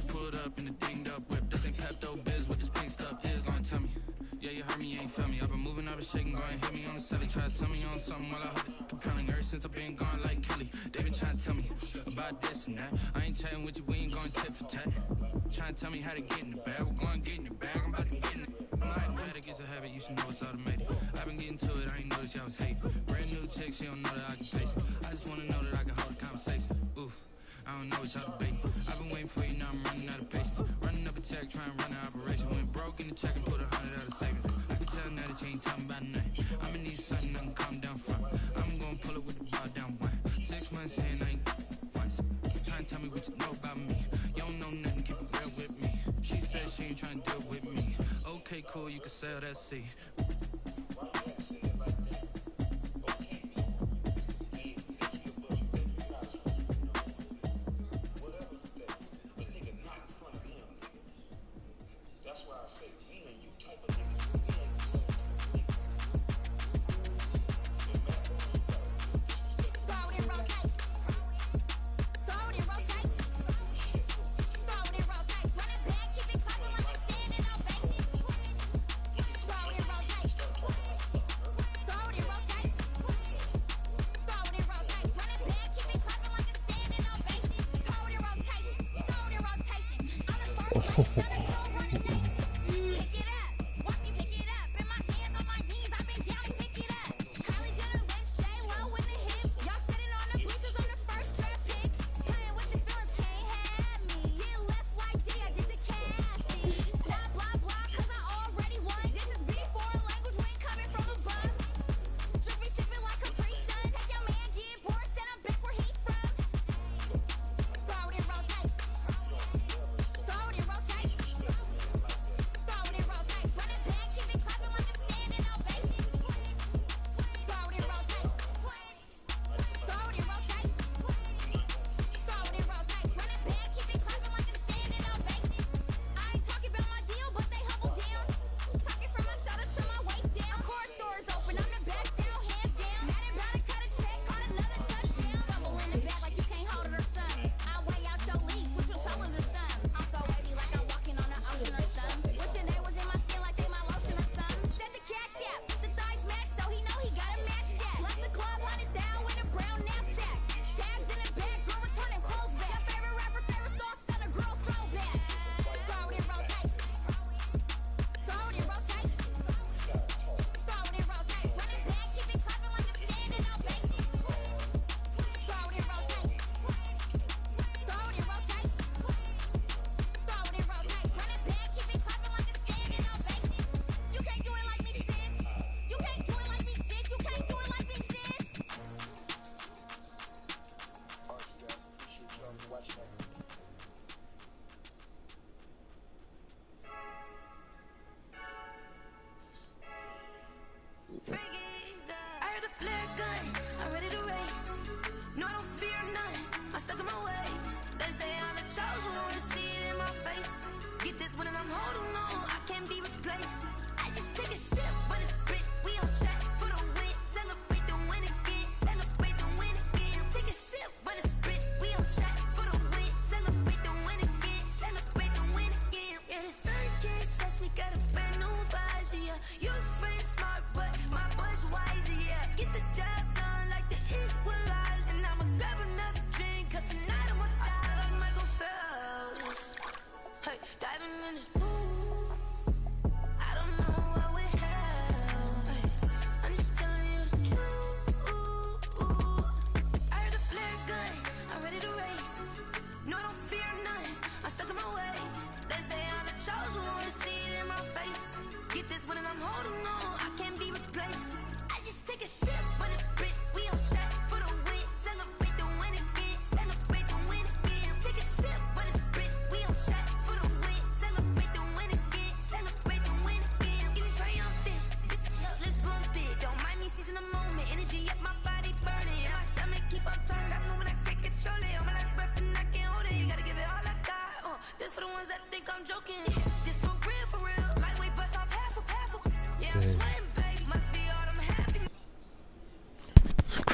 Pulled up in the dinged up whip. This ain't Pepto Biz, what this pink stuff is. Long tell me. Yeah, you heard me, you ain't felt me. I've been moving, I've been shaking, go and hit me on the celly. Try to sell me on something while I hold it compelling. Ever since I've been gone like Kelly, they been trying to tell me about this and that. I ain't chatting with you, we ain't going tit for tat. Trying to tell me how to get in the bag. We're going to get in the bag, I'm about to get in it. Automatic is a habit, you should know it's automated. I've been getting to it, I ain't noticed y'all was hating. Brand new chick, she don't know that I can face it. I just wanna know that I can hold a conversation. Ooh, I don't know what y'all debating. I've been waiting for you, now I'm running out of patience. Running up a check, trying to run an operation. Went broke in the check and put 100 out of savings. I can tell now that you ain't talking about nothing. I'ma need something I can calm down from. I'm gonna pull it with the bar down one. 6 months in, I ain't once. Trying to tell me what you know about me. You don't know nothing, keep it real with me. She said she ain't trying to deal with me. Okay, cool, you can sell that seat.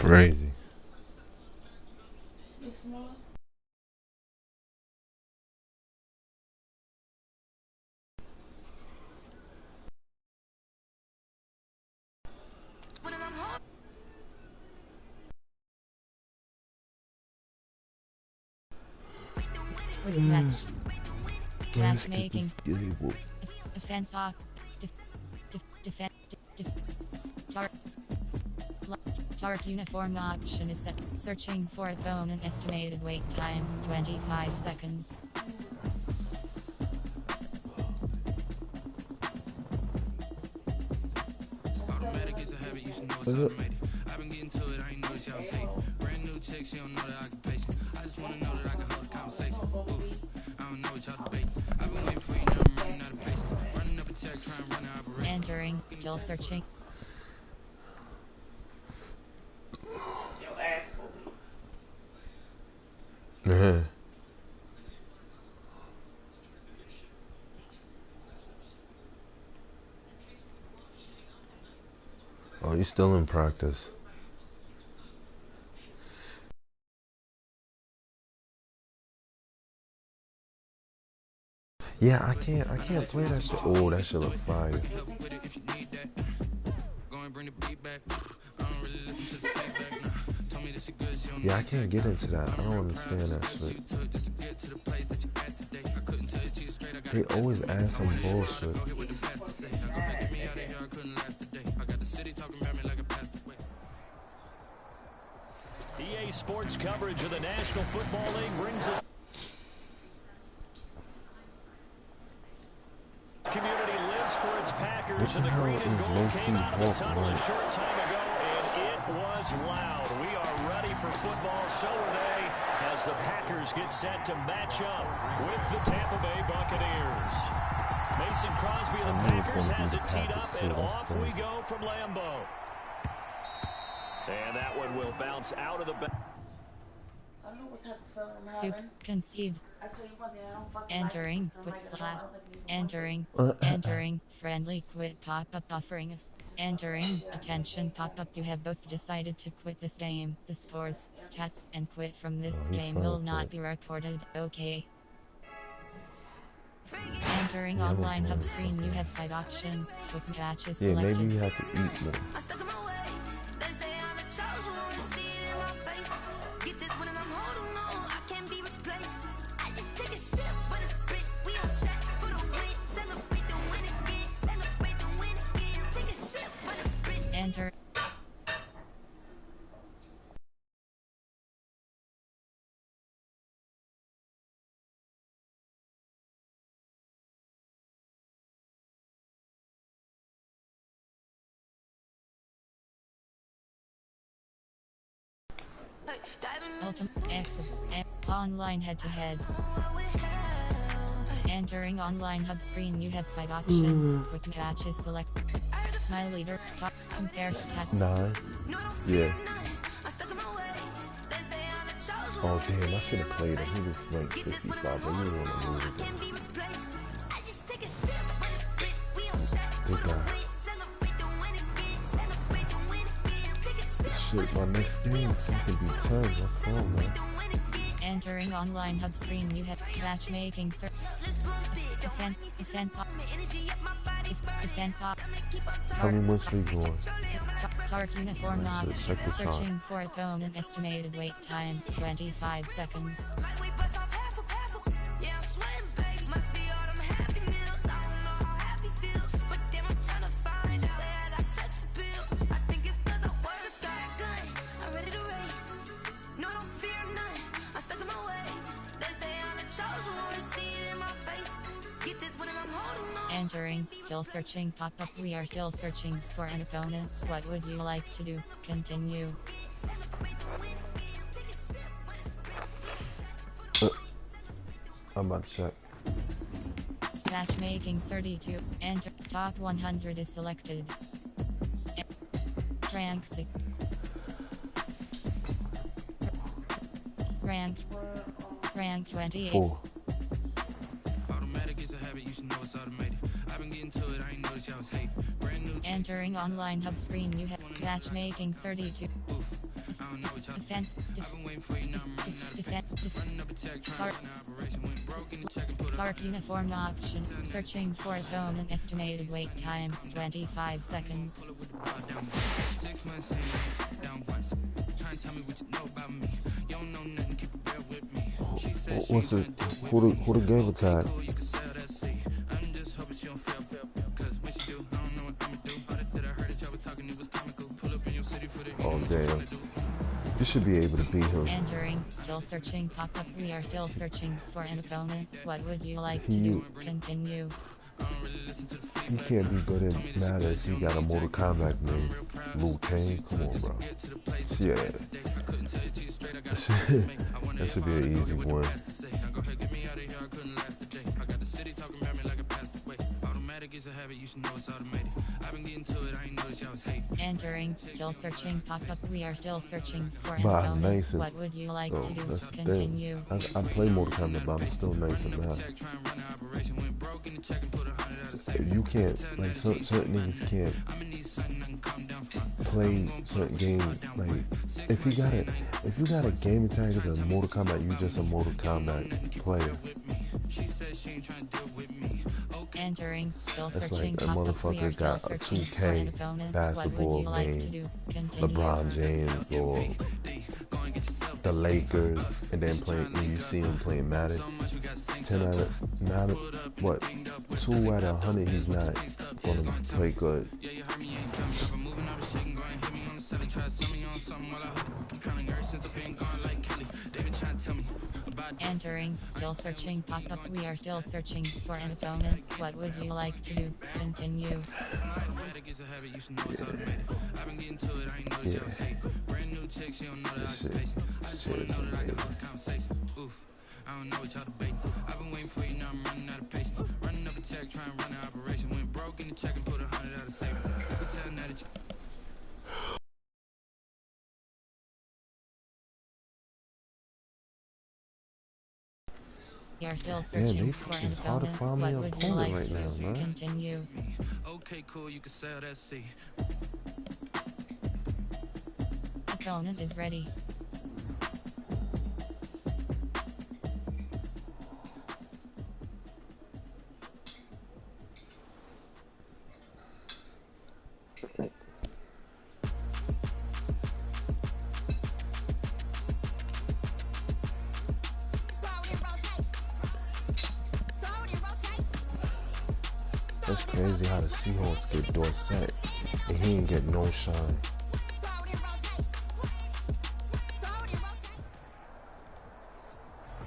Crazy. Matchmaking. Defense off. Start uniform option is set. Searching for opponent estimated wait time 25 seconds. Automatic is a habit, you should know it's automated. I've been getting to it, I ain't noticed y'all was hating. Brand new chick, she don't know the occupation. I just wanna know that I can hold a conversation. Ooh, I don't know what y'all debate. I've been waiting for you, now I'm running out of patience. Running up a check, trying to run an operation. Entering, still searching. Your ass Uh-huh. Oh, you're still in practice. Yeah, I can't play that shit. Oh, that shit look fire. Yeah, I can't get into that. I don't understand that shit. They always add some bullshit. EA Sports coverage of the National Football League brings us. Community lives for its Packers, and the green and gold came out of the tunnel a short time ago, and it was loud. We are ready for football, so are they, as the Packers get set to match up with the Tampa Bay Buccaneers. Mason Crosby of the Packers has it teed up, and off we go from Lambeau. And that one will bounce out of the back. I don't know what type of feeling I'm Soup having. concede. I tell you one thing, I don't fucking Entering, like quit it. slot. Entering, friendly quit pop-up offering. Entering, attention pop-up. You have both decided to quit this game. The scores, stats, and quit from this game will not be recorded. Okay. Entering online hub screen, you have 5 options. Quick matches selected. Yeah, maybe you have to eat more. Enter. Ultimate exit. Online head-to-head. Entering online hub screen, you have 5 options. Quick matches select. My leader. Top. Compare stats. 9. Yeah. Oh damn, I should have played him. He was ranked 55, but you didn't want to lose it. Good guy. Shit, my next game is going to be 10. Let's go, man. Entering online hub screen, you have matchmaking. Defense off. Tell me which league you want. Dark uniform option. Searching for opponent. Estimated wait time 25 seconds. Entering, still searching pop-up. We are still searching for an opponent. What would you like to do? Continue. I'm about to check. Matchmaking 32. Enter. Top 100 is selected. Rank 6. Rank 28. 4. Entering online hub screen, you have matchmaking 32. Defense. Dark uniform option. Searching for opponent. Estimated wait time 25 seconds. What's it? Who the game attack? Oh damn. You should be able to beat him. Entering, still searching pop-up. We are still searching for an opponent. What would you like to do? Continue. You can't be good at matter if you got a Mortal Kombat name. Liu Kang, come on, bro. Yeah. That should be an easy one. Entering, still searching pop-up. We are still searching for an But opponent. nice. What would you like to do? That's the Continue. thing. I play Mortal Kombat, but I'm still nice and now. You can't, like, certain niggas can't play certain games. Like, if you got a game tag of a Mortal Kombat, you just a Mortal Kombat player. Entering, still It's searching like a pop-up. We are motherfucker still got a searching for an 2K opponent. What would basketball you like to game, do? Continue. LeBron James or the Lakers, and then you see him playing Madden. 10 out of 9, what, 2 out of 100 he's not going to play good. Entering, still searching pop-up. We are still searching for an opponent. What would you like to do? Continue. I don't know what y'all debate. I've been waiting for you, now I'm running out of patience. Running up a check, trying to run an operation. Went broke in the check and put 100 out of savings. I can tell now that you... We are still searching for an opponent. What would you like to do? Continue. Okay, cool, you can sail that sea. Opponent is ready. It's crazy how the Seahawks get Dorsett and he ain't get no shine.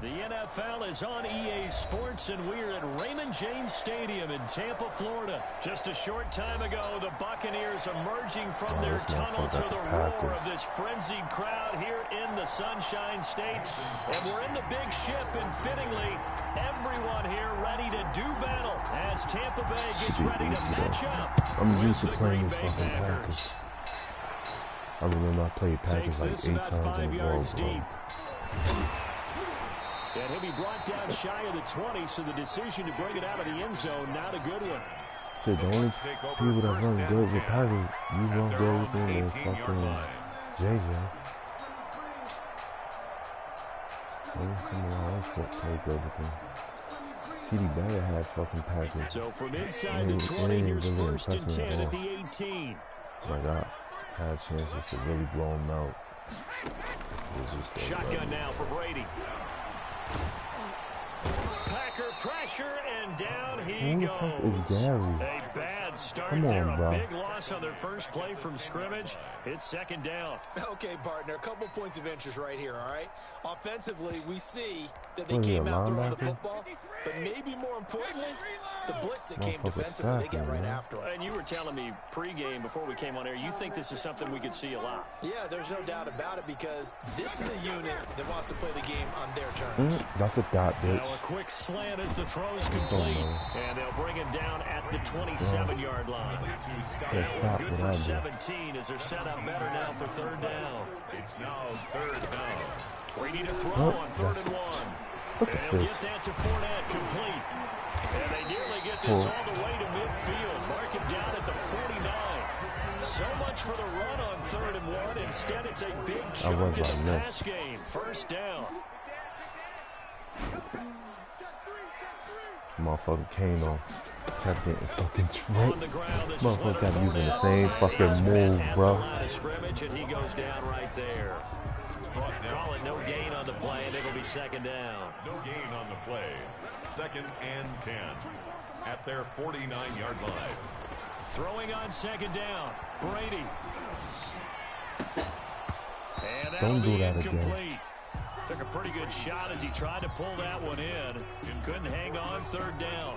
The NFL is on EA Sports, and we're at Raymond James Stadium in Tampa, Florida. Just a short time ago, the Buccaneers emerging from their tunnel to the roar of this frenzied crowd here in the Sunshine State. And we're in the big ship, and fittingly, everyone here ready to do battle as Tampa Bay gets ready to match up. I'm used to playing these fucking Packers. I remember I played Packers like 8 times in a row, bro. And he'll be brought down shy of the 20, so the decision to bring it out of the end zone, not a good one. Shit, the only people that run good with Packers, you run good with them is fucking JJ. Maybe someone else would play good with them. CD Barrett had fucking Packers. So from inside the 20, here's first and 10 at the 18. Like I had chances to really blow him out. Shotgun now for Brady. Packer pressure, and down he goes. A bad start there, a big loss on their first play from scrimmage. It's second down. Okay, partner, a couple points of interest right here, all right? Offensively, we see that they came out throwing the football, but maybe more importantly, the blitz that came defensively, they get right after it. And you were telling me pregame before we came on air, you think this is something we could see a lot? Yeah, there's no doubt about it, because this is a unit that wants to play the game on their terms. That's a dot, bitch. Now a quick slant as the throw's complete, and they'll bring him down at the 27-yard line. That one good for 17 as they're set up better now for third down. It's now third down. Brady to throw on 3rd and 1. And they'll get that to Fournette complete. And they nearly get this all the way to midfield. Mark him down at the 49. So much for the run on 3rd and 1. Instead, it's a big chunk in the pass game. First down. Motherfucker came on. Kept getting fucking tripped. Motherfucker kept using the same fucking move, bro. And he goes down right there. Call it no gain on the play, and it'll be second down. No gain on the play. 2nd and 10 at their 49-yard line. Throwing on 2nd down, Brady. And don't do that again. Took a pretty good shot as he tried to pull that one in. Couldn't hang on 3rd down.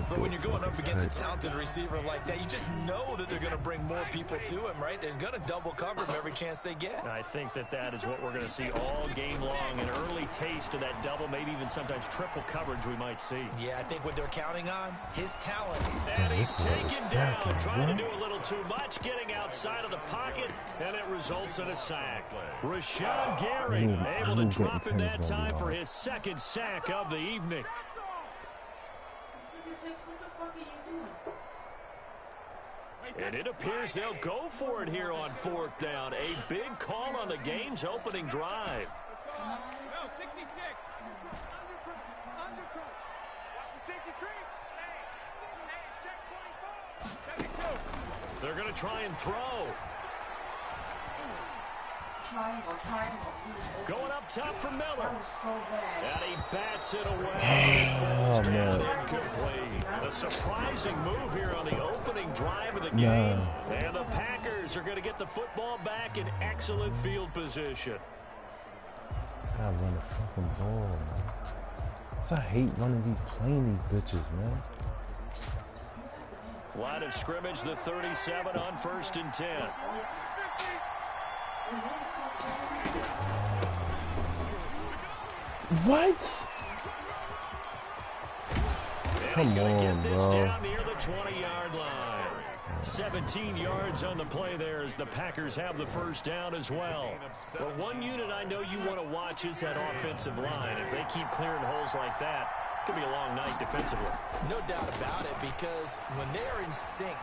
But when you're going up against a talented receiver like that, you just know that they're going to bring more people to him, right? They're going to double cover him every chance they get. I think that is what we're going to see all game long. An early taste of that double, maybe even sometimes triple coverage we might see. Yeah, I think what they're counting on, his talent. And he's taken down, trying to do a little too much, getting outside of the pocket, and it results in a sack. Rashawn Gary able to drop him that time for his 2nd sack of the evening. And it appears they'll go for it here on 4th down. A big call on the game's opening drive. They're going to try and throw. Going up top for Miller. That was so bad. And he bats it away. Oh, man. Incomplete. A surprising move here on the opening drive of the game. And the Packers are going to get the football back in excellent field position. I run the fucking ball, man. I hate running playing these bitches, man. Line of scrimmage, the 37 on 1st and 10. What? Come on, bro. Down near the 20-yard line. 17 yards on the play there as the Packers have the first down as well. Well, one unit I know you want to watch is that offensive line. If they keep clearing holes like that, it could be a long night defensively. No doubt about it, because when they're in sync,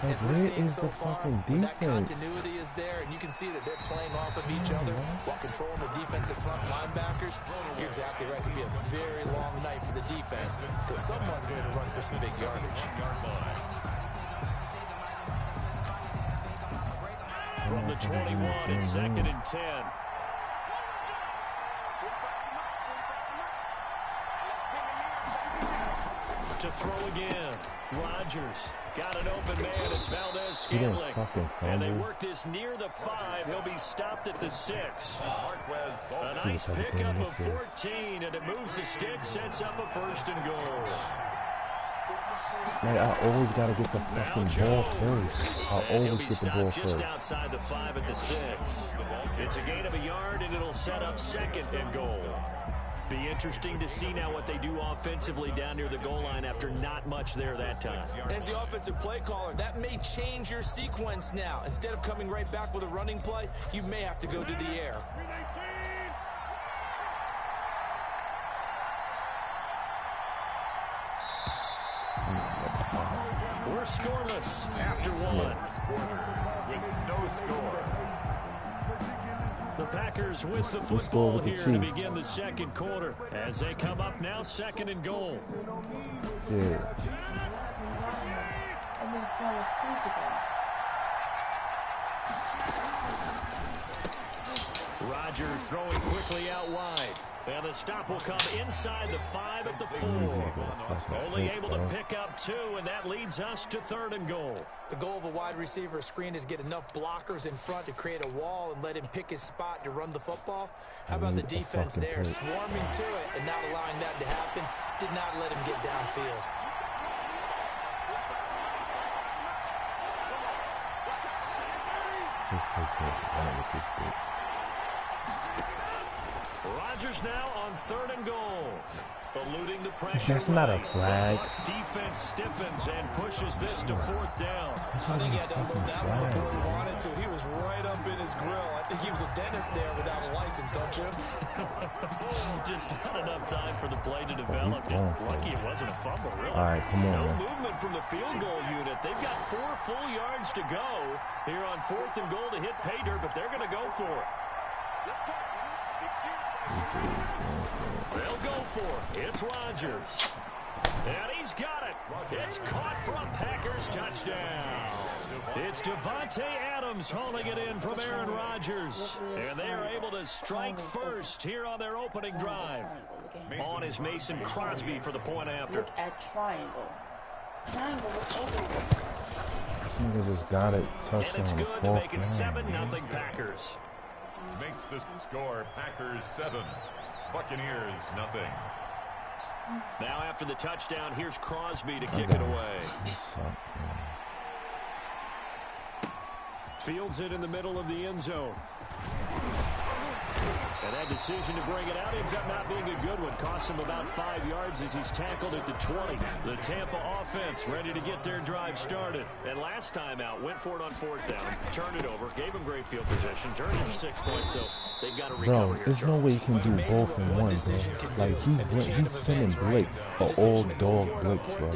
Like, as we're where seeing is so the far, fucking when that defense? continuity is there, and you can see that they're playing off of each other while controlling the defensive front linebackers. You're exactly right. It could be a very long night for the defense because someone's going to run for some big yardage. From the 21, it's 2nd and 10. To throw again. Rodgers got an open man. It's Valdez-Scantling. And they work this near the 5. He'll be stopped at the 6. A nice pickup of 14, and it moves the stick, sets up a 1st and goal. Man, I always gotta get the fucking ball first. I always get the ball just first. outside the 5 at the 6. It's a gain of a yard, and it'll set up 2nd and goal. Be interesting to see now what they do offensively down near the goal line after not much there that time. As the offensive play caller, that may change your sequence now. Instead of coming right back with a running play, you may have to go to the air. We're scoreless after 1. With no score. The Packers with the football here to begin the 2nd quarter as they come up now 2nd and goal. Yeah. And then fall asleep again. Rodgers throwing quickly out wide. And the stop will come inside the 5 at the 4. Only able to pick up 2, and that leads us to 3rd and goal. The goal of a wide receiver screen is get enough blockers in front to create a wall and let him pick his spot to run the football. How about the defense there, swarming to it and not allowing that to happen? Did not let him get downfield. Just because we're with this bitch. Rodgers now on 3rd and goal. Eluding the pressure. That's not a flag. Bucs defense stiffens and pushes this to 4th down. I think he had to unload that one before he wanted to. He was right up in his grill. I think he was a dentist there without a license, don't you? Just not enough time for the play to develop. Lucky it wasn't a fumble, really. All right, come on. No movement from the field goal unit. They've got 4 full yards to go here on 4th and goal to hit pay dirt, but they're going to go for it. They'll go for it. It's Rodgers. And he's got it. It's caught for a Packers touchdown. It's Devontae Adams hauling it in from Aaron Rodgers. And they are able to strike first here on their opening drive. On is Mason Crosby for the point after. Look at triangle. Triangle was over. Nigga just got it. Touchdown. And it's good to make it 7-0 Packers. Makes the score Packers 7. Buccaneers nothing. Now after the touchdown, here's Crosby to kick it away. Fields it in the middle of the end zone. And that decision to bring it out ends up not being a good one. Cost him about 5 yards as he's tackled at the 20. The Tampa offense ready to get their drive started. And last time out, went for it on 4th down, turned it over, gave him great field position, turned it to 6 points, so they've got to recover here. There's no way you can do both in one, bro. Like, he's sending blitz, an all-dog blitz, bro.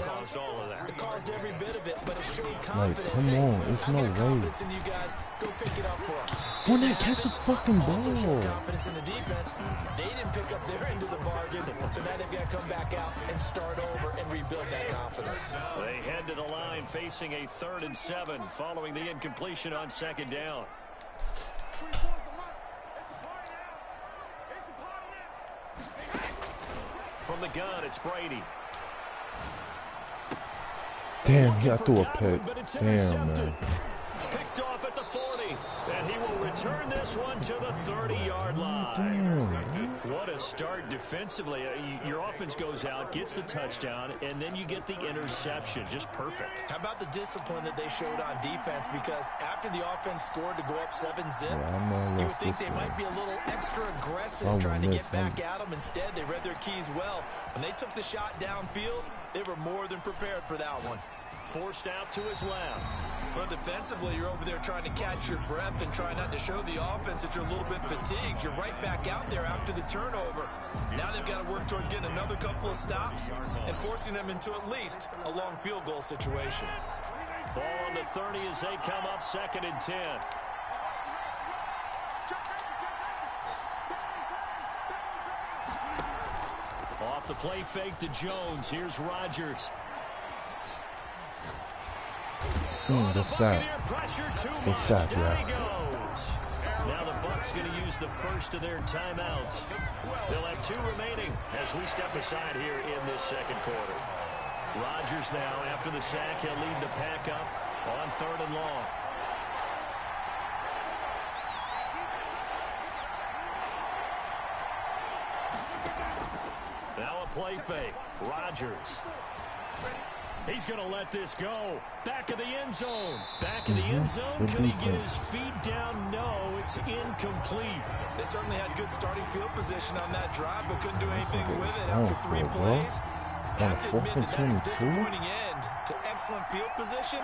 It caused every bit of it, but it showed Like, confidence. come on, there's no way. Confidence in you guys. Go pick it up for them. Fournette, catch the fucking Also showed ball. confidence in the defense. They didn't pick up their end of the bargain, so now they've got to come back out and start over and rebuild that confidence. They head to the line facing a 3rd and 7 following the incompletion on 2nd down. From the gun, it's Brady. Damn, he threw a pick. Damn, man. Picked off at the 40, and he will return this one to the 30-yard line. Damn. What a start defensively. Your offense goes out, gets the touchdown, and then you get the interception. Just perfect. How about the discipline that they showed on defense? Because after the offense scored to go up 7-zip, you would think they might be a little extra aggressive trying to get back at them. Instead, they read their keys well. When they took the shot downfield, they were more than prepared for that one. Forced out to his left. Well, defensively, you're over there trying to catch your breath and try not to show the offense that you're a little bit fatigued. You're right back out there after the turnover. Now they've got to work towards getting another couple of stops and forcing them into at least a long field goal situation. Ball on the 30 as they come up 2nd and 10. Off the play fake to Jones. Here's Rodgers. The sack. The sack, yeah. Now the Bucs going to use the first of their timeouts. They'll have 2 remaining as we step aside here in this 2nd quarter. Rodgers now, after the sack, he'll lead the pack up on 3rd and long. Now a play fake. Rodgers. He's going to let this go. Back of the end zone. Back of the end zone. Could he get his feet down? No, it's incomplete. They certainly had good starting field position on that drive, but couldn't do anything with it after 3 plays. Have to admit that that's a disappointing end to excellent field position.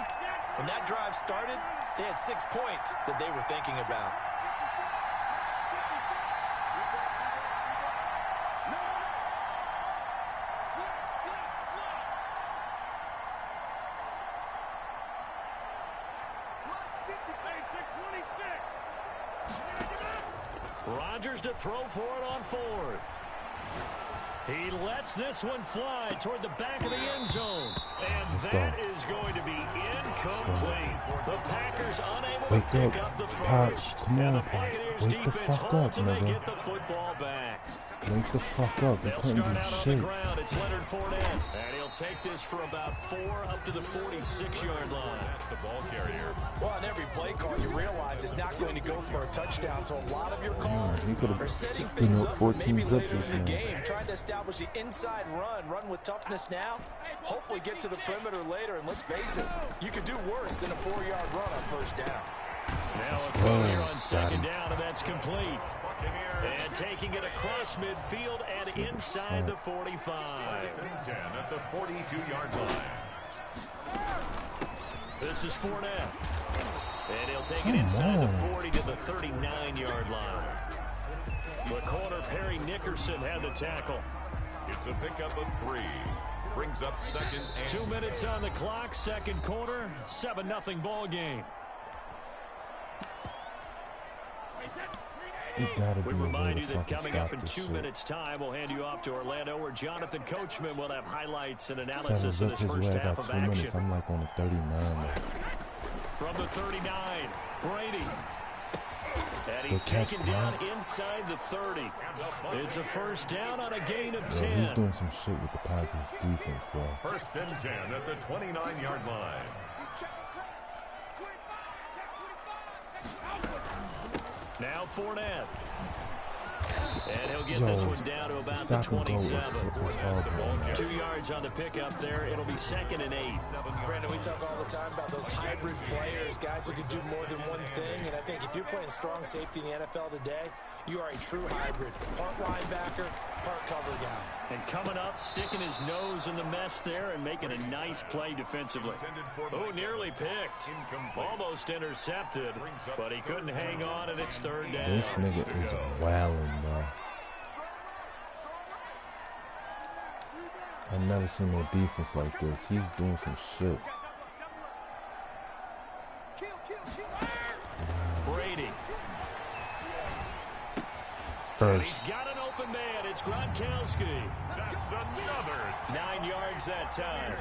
When that drive started, they had 6 points that they were thinking about. Rodgers to throw for it on 4th. He lets this one fly toward the back of the end zone. And that is going to be incomplete. The Packers unable to pick up the first. Come on, and the Buccaneers defense holds and they get the football back. Wake the fuck up. They'll start out on the ground. It's Leonard Fournette. And he'll take this for about 4 up to the 46-yard line. The ball carrier. Well, on every play call, you realize it's not going to go for a touchdown. So a lot of your calls are setting things up for maybe later in the game. Trying to establish the inside run with toughness now. Hopefully get to the perimeter later. And let's face it, you could do worse than a 4-yard run on 1st down. Now a throw here on 2nd down, and that's complete. And taking it across midfield and inside the 45. 10 at the 42-yard line. This is Fournette. And he'll take it inside the 40 to the 39-yard line. The corner, Perry Nickerson, had the tackle. It's a pickup of 3. Brings up 2nd and 2 minutes on the clock, 2nd quarter, 7-0 ball game. We remind you that coming up in 2 minutes' time, we'll hand you off to Orlando, where Jonathan Coachman will have highlights and analysis of this first half of action. I'm like on the 39. From the 39, Brady. And he's taken down inside the 30. It's a 1st down on a gain of 10. He's doing some shit with the Packers defense, bro. 1st and 10 at the 29-yard line. Now Fournette. And he'll get this one down to about the 27. 2 yards on the pickup there. It'll be 2nd and 8. Brandon, we talk all the time about those hybrid players, guys who can do more than one thing. And I think if you're playing strong safety in the NFL today, you are a true hybrid. Part linebacker, part cover guy. And coming up, sticking his nose in the mess there and making a nice play defensively. Oh, nearly picked. Almost intercepted, but he couldn't hang on, and it's 3rd down. This nigga is wildin', bro. I've never seen no defense like this. He's doing some shit. Brady. First. He's got an open man. It's Gronkowski. That's another 9 yards that time.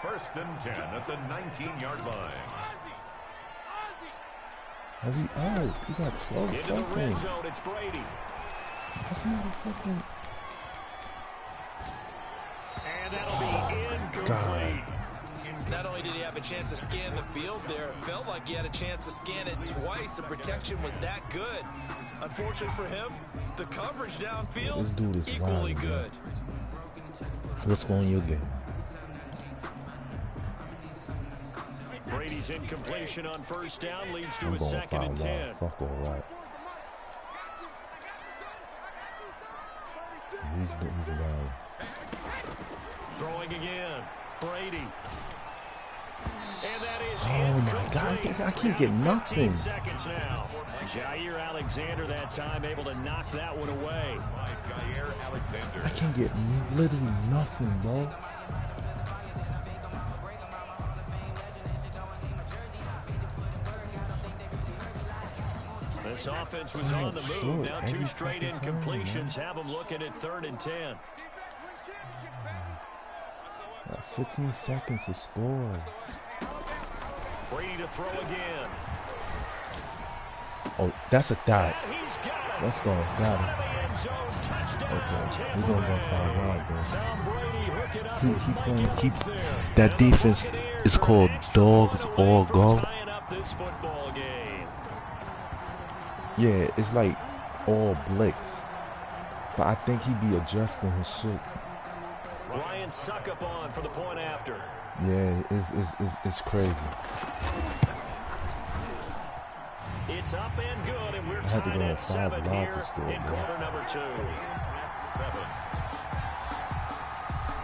1st and 10 at the 19-yard line. You got 12 Into seconds. the red zone, it's Brady. That's not a fucking... And that'll be incomplete. Not only did he have a chance to scan the field there, it felt like he had a chance to scan it twice. The protection was that good. Unfortunately for him, the coverage downfield, equally good. What's going on your game? Brady's incompletion on first down leads to a 2nd and 10. Fuck all that. He's down. Throwing again. Brady. And that is my God, I can't get nothing. 15 seconds now. Jair Alexander that time able to knock that one away. Jair Alexander. I can't get literally nothing, bro. This offense was on the move. Now 2 straight incompletions have them looking at 3rd and 10. 15 seconds to score. Brady to throw again. Oh, that's a dot. Let's go. Got it. Okay, we're going to go 5 wide then. That defense is called dogs all go. Yeah, it's like all blitz. But I think he be adjusting his shit. Ryan Suckup on for the point after. Yeah, it's crazy. It's up and good, and we're tied at 7 here in quarter number 2.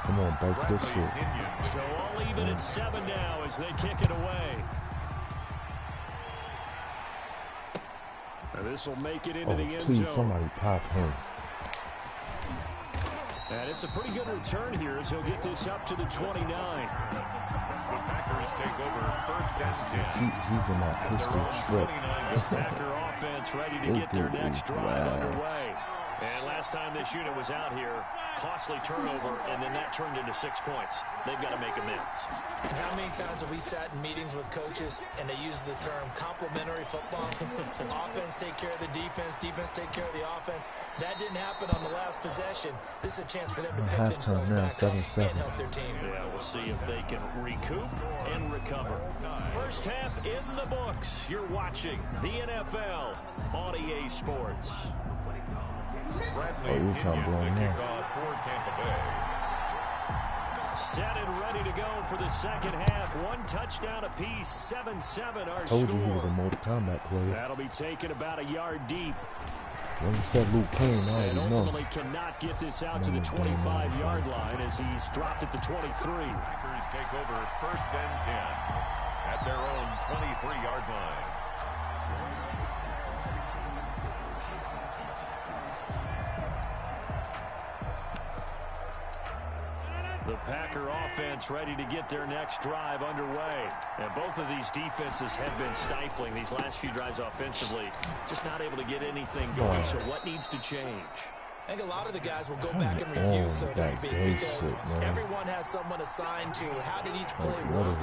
Come on, Bakes, good shit. So all even at 7 now as they kick it away. And this will make it into the end please, zone. somebody pop him. And it's a pretty good return here as he'll get this up to the 29. The Packers take over 1st and 10. He's in that pistol trip. The Packer offense ready to get their next drive underway. And last time this unit was out here, costly turnover, and then that turned into 6 points. They've got to make amends. How many times have we sat in meetings with coaches and they use the term complementary football? Offense take care of the defense, defense take care of the offense. That didn't happen on the last possession. This is a chance for them to pick themselves back up and help their team. Yeah, we'll see if they can recoup and recover. First half in the books. You're watching the NFL on EA Sports. Bradley Pinion, the kickoff for Tampa Bay. Set and ready to go for the second half. 1 touchdown apiece, 7-7 our Told score. you he was a Mortal Kombat player. That'll be taken about a yard deep. When you said Luke Kane, I already And know. ultimately cannot get this out to the 25-yard line as he's dropped at the 23. Packers take over 1st and 10 at their own 23-yard line. The Packer offense ready to get their next drive underway. And both of these defenses have been stifling these last few drives offensively. Just not able to get anything going. So what needs to change? I think a lot of the guys will go back and review, so to speak, because everyone has someone assigned to how did each play work.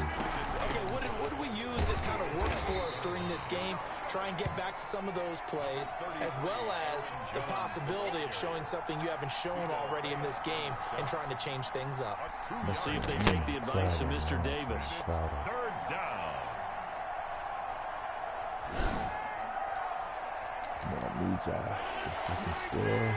Okay, what did we use that kind of worked for us during this game? Try and get back to some of those plays, as well as the possibility of showing something you haven't shown already in this game and trying to change things up. We'll see if they take the advice of Mr. Davis. 3rd down. I need y'all to fucking score.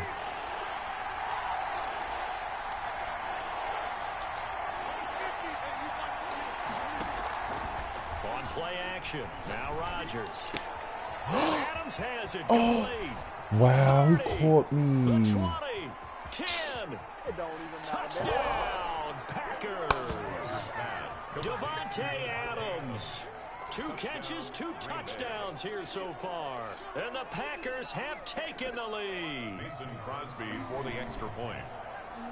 Play action. Now Rodgers. Adams has it. Complete. Wow, he caught me. 20, 10. Touchdown, Packers. Devontae Adams. 2 catches, 2 touchdowns here so far. And the Packers have taken the lead. Mason Crosby for the extra point.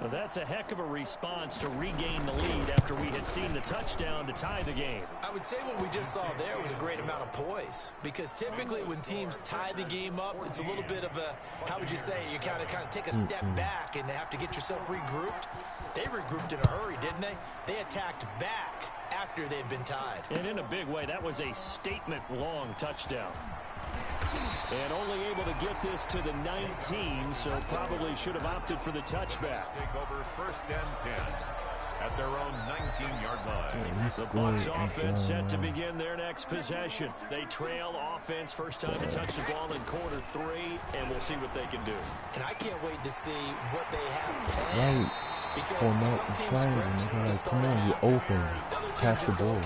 Well, that's a heck of a response to regain the lead after we had seen the touchdown to tie the game. I would say what we just saw there was a great amount of poise, because typically when teams tie the game up, it's a little bit of a, how would you say, you kind of take a step back and have to get yourself regrouped. They regrouped in a hurry, didn't they? They attacked back after they'd been tied. And in a big way, that was a statement-long touchdown. And only able to get this to the 19, so probably should have opted for the touchback. Take over 1st and 10 at their own 19-yard line. The Bucs offense set to begin their next possession. They trail offense first time to touch the ball in quarter 3, and we'll see what they can do. And I can't wait to see what they have planned. Right. Oh no, I'm trying. Like, come on, you're open. Pass the ball.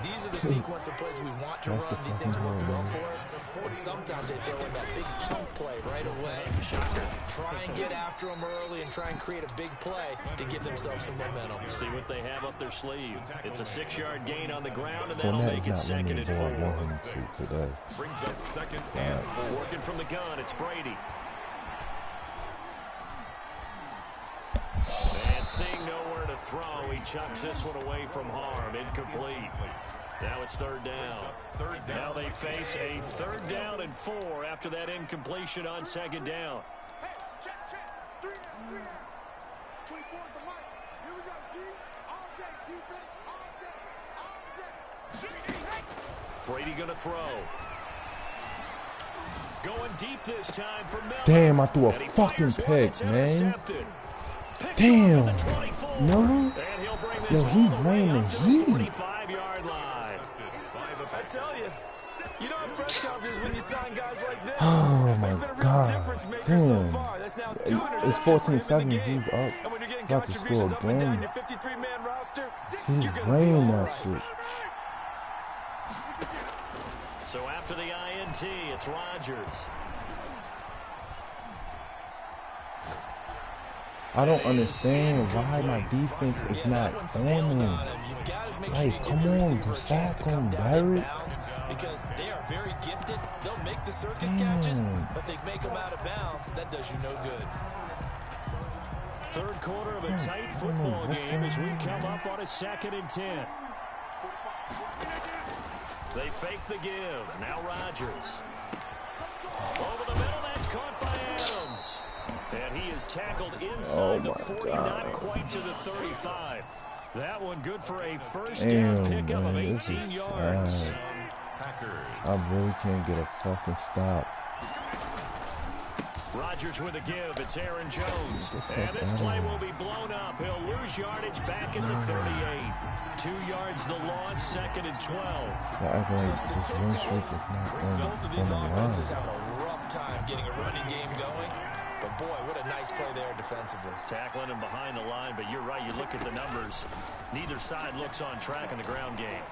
These are the sequence of plays we want to run. These things work well for us. And sometimes they throw in that big chunk play right away. Try and get after them early and try and create a big play to give themselves some momentum. See what they have up their sleeve. It's a 6-yard gain on the ground, and that'll make it 2nd and 4. Today. Brings up 2nd and 4. Working from the gun, it's Brady. And seeing nowhere to throw, he chucks this one away from harm. Incomplete. Now it's 3rd down. Now they face a 3rd down and 4 after that incompletion on 2nd down. Hey, check. 3 down. 24 is the mic. Here we go. D all day. Defense all day. Brady gonna throw. Going deep this time for Miller. Damn, I threw a fucking pick, man. Damn. No. Yo, he ran the heat. I tell you, you know, in press conferences when you sign guys like this, oh my God. Damn. So far. That's now 2 it's 14-7. He's up. And when you're getting about to score again. Your 53-man roster, he's ran that shit. So after the INT, it's Rodgers. I don't understand why my defense is not on him. Like, come on, the sack on Barrett. Because they are very gifted. They'll make the circus catches, but they make them out of bounds. That does you no good. 3rd quarter of a tight football game as we come up on a 2nd and 10. They fake the give. Now Rodgers. Over the middle, that's caught by Adams. And he is tackled inside the 40, not quite to the 35. That one good for a 1st down pickup of 18 yards. I really can't get a fucking stop. Rodgers with a give. It's Aaron Jones. And this play will be blown up. He'll lose yardage back at the 38. 2 yards the loss, 2nd and 12. Both of these offenses have a rough time getting a running game going. But boy, what a nice play there defensively. Tackling him behind the line, but you're right. You look at the numbers. Neither side looks on track in the ground game.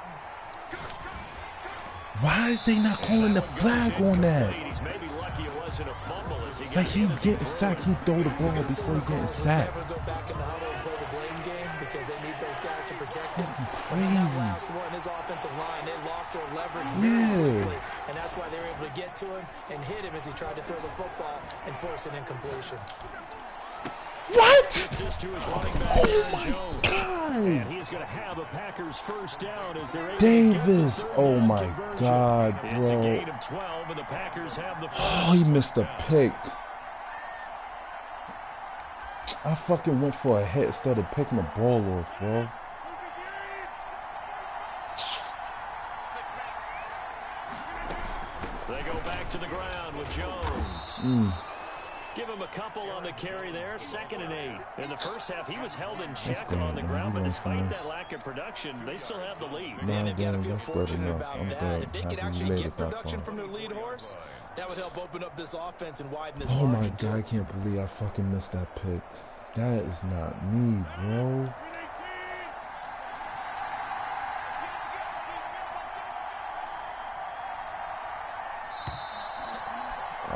Why is they not calling the flag on that? He's maybe lucky it wasn't a fumble as he like he's getting sacked, he throw the ball before he getting sacked. Never go back in the huddle and play the blame game because they need those guys to protect him. Crazy. That last one, his offensive line, they lost their leverage very quickly, and that's why they were able to get to him and hit him as he tried to throw the football and force an incompletion. What? Oh my God! And he's going to have a Packers 1st down as they're able Davis. to Oh my God, bro. It's a gain of 12, and the Packers have the 1st. Oh, he missed a pick. I fucking went for a hit instead of picking the ball off, bro. They go back to the ground with Jones. Give him a couple on the carry there, 2nd and 8. In the 1st half, he was held in check on the ground, but despite that lack of production, they still have the lead. Man, they've got to feel fortunate about that. If they could actually get production from their lead horse, that would help open up this offense and widen this margin. Oh my God, I can't believe I fucking missed that pick. That is not me, bro.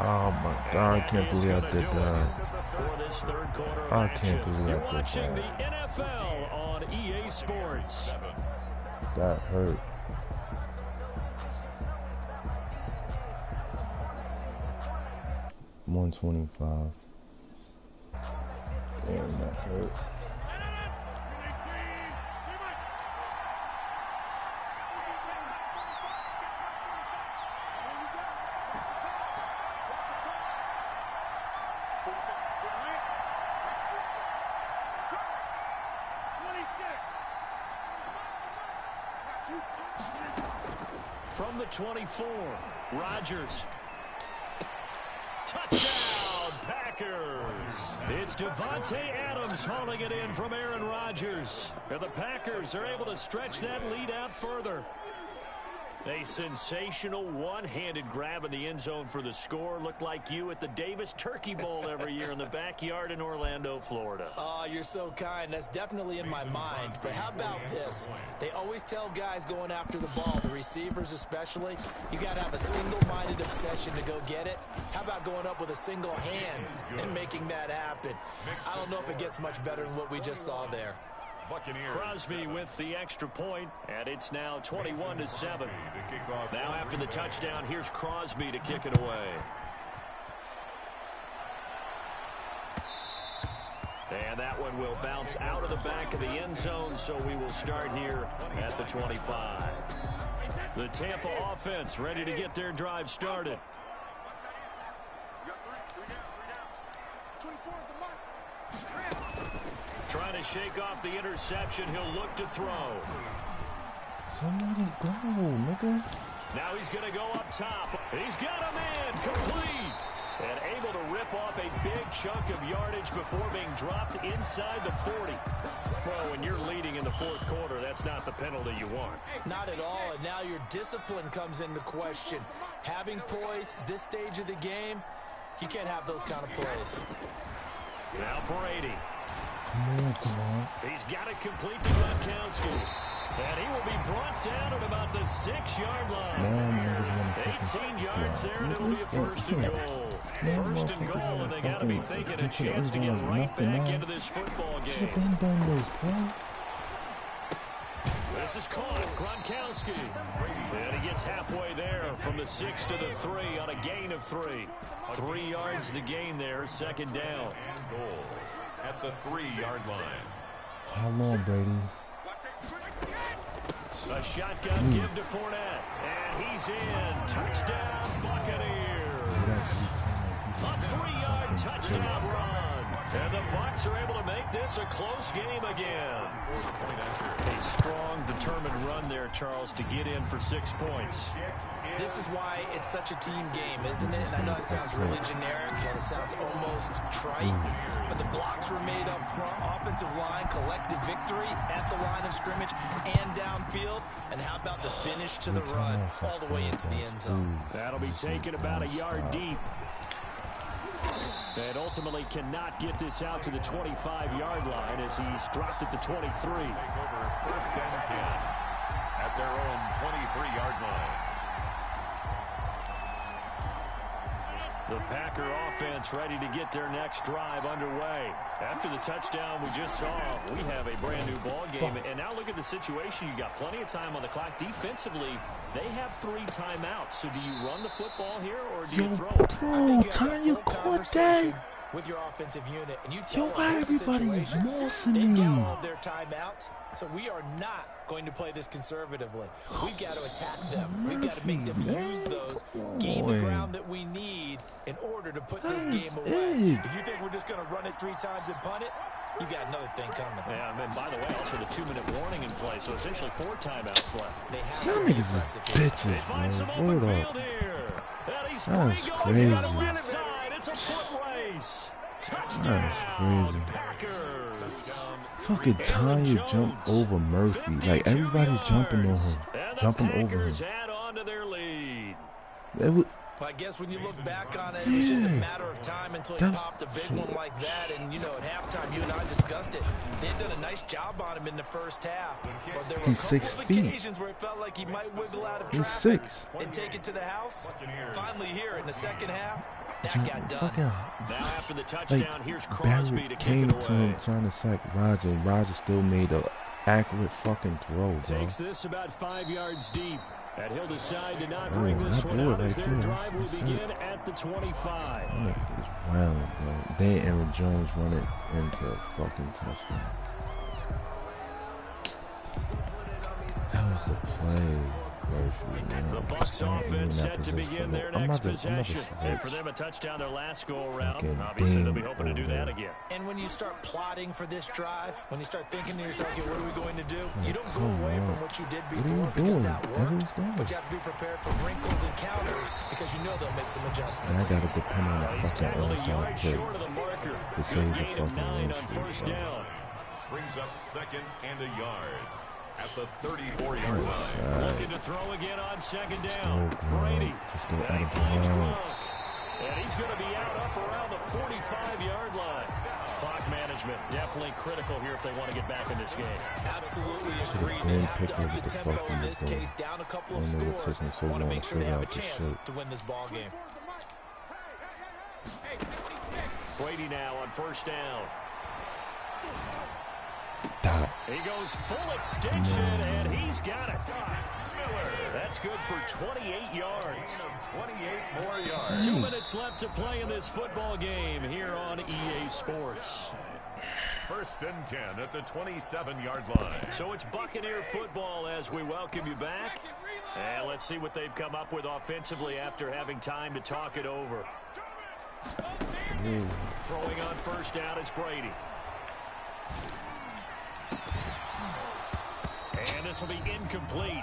Oh my God, I can't believe I did that. I can't believe I did that. The NFL on EA Sports. That hurt. $125. Damn, that hurt. From the 24, Rodgers. Touchdown, Packers. It's Devontae Adams hauling it in from Aaron Rodgers. And the Packers are able to stretch that lead out further. A sensational one-handed grab in the end zone for the score. Looked like you at the Davis Turkey Bowl every year in the backyard in Orlando, Florida. Oh, you're so kind. That's definitely in my mind. But how about this? They always tell guys going after the ball, the receivers especially, you got to have a single-minded obsession to go get it. How about going up with a single hand and making that happen? I don't know if it gets much better than what we just saw there. Crosby with the extra point, and it's now 21-7. Now after the touchdown, here's Crosby to kick it away. And that one will bounce out of the back of the end zone, so we will start here at the 25. The Tampa offense ready to get their drive started. Trying to shake off the interception. He'll look to throw. Somebody go, nigga. Now he's going to go up top. He's got a man complete. And able to rip off a big chunk of yardage before being dropped inside the 40. Well, when you're leading in the fourth quarter, that's not the penalty you want. Not at all, and now your discipline comes into question. Having poise this stage of the game, you can't have those kind of plays. Now Brady. Come on. He's got it complete to Gronkowski. And he will be brought down at about the 6-yard line. 18 yards there, and it'll be a first and goal. First and goal, and they got to be thinking a chance to get right back into this football game. This is caught, Gronkowski. And he gets halfway there from the 6 to the 3 on a gain of 3. 3 yards the gain there, second down. Goal at the 3-yard line. How long, Brady? A shotgun give to Fournette. And he's in. Touchdown, Buccaneers. A 3-yard touchdown run. And the Bucs are able to make this a close game again. A strong, determined run there, Charles, to get in for 6 points. This is why it's such a team game, isn't it? And I know it sounds really generic and it sounds almost trite, but the blocks were made up front, offensive line, collective victory at the line of scrimmage and downfield. And how about the finish to the run all the way into the end zone? That'll be taken about a yard deep. And ultimately cannot get this out to the 25-yard line as he's dropped at the 23. Take over first and 10 at their own 23-yard line. The Packer offense ready to get their next drive underway. After the touchdown we just saw, we have a brand new ball game. And now look at the situation. You got plenty of time on the clock. Defensively, they have 3 timeouts. So do you run the football here or do you throw it? Bro, time you caught that? With your offensive unit, and you tell why everybody is mossing they me? get all of their timeouts, so we are not going to play this conservatively. We've got to attack them. We've got to make them use those, gain the ground that we need in order to put this game away. If you think we're just going to run it 3 times and punt it, you got another thing coming. Yeah, and by the way, also the 2-minute warning in play, so essentially 4 timeouts left. They have Y'all to be niggas is aggressive. bitches, They find some man. open Word field up. here. And he's That's free going down the crazy. left side. It's a foot race. Touchdown, That's crazy. Packers. Fucking Tanya jumped over Murphy. Like, everybody's jumping on him. Jumping over him. Packers add on to their lead. That was, Well, I guess when you look back on it, it was just a matter of time until he popped a big one like that. And, you know, at halftime, you and I discussed it. They had done a nice job on him in the first half. But there were a He's couple 6 of feet. occasions where it felt like he might wiggle out of He's traffic 6. and take it to the house. Finally here in the second half, that got done. Fucking, Now after the touchdown, here's Barrett Crosby to kick came it to away. him trying to sack Roger, and Roger still made an accurate fucking throw, bro. Takes this about 5 yards deep. And he'll decide to not Oh, bring this that one boy out as right their there. drive will That's begin at the 25. That nigga is wild, bro. Then Aaron Jones run it into a fucking touchdown. That was the play. The Bucs offense set to begin their next possession. And for them, a touchdown their last go-around. Obviously, they'll be hoping to do that again. And when you start plotting for this drive, when you start thinking to yourself, okay, what are we going to do? You don't go away from what you did before because that worked. But you have to be prepared for wrinkles and counters because you know they'll make some adjustments. I got to depend on the He's fucking tackled a inside yard kick short of the marker. to save the Gain of 9 fucking on first down. Brings up 2nd and a yard at the 34-yard line. Looking to throw again on 2nd down. Brady. Just go And out he of finds bounds. Gronk. And he's going to be out up around the 45-yard line. Clock management definitely critical here if they want to get back in this game. Absolutely agree. They have to up the tempo in this case, down a couple of scores. Want to make sure they have a chance to win this ball game. Brady now on first down. He goes full extension, and he's got it. That's good for 28 yards. 28 more yards. 2 minutes left to play in this football game here on EA Sports. 1st and 10 at the 27-yard line. So it's Buccaneer football as we welcome you back. And let's see what they've come up with offensively after having time to talk it over. Throwing on first down is Brady. And this will be incomplete.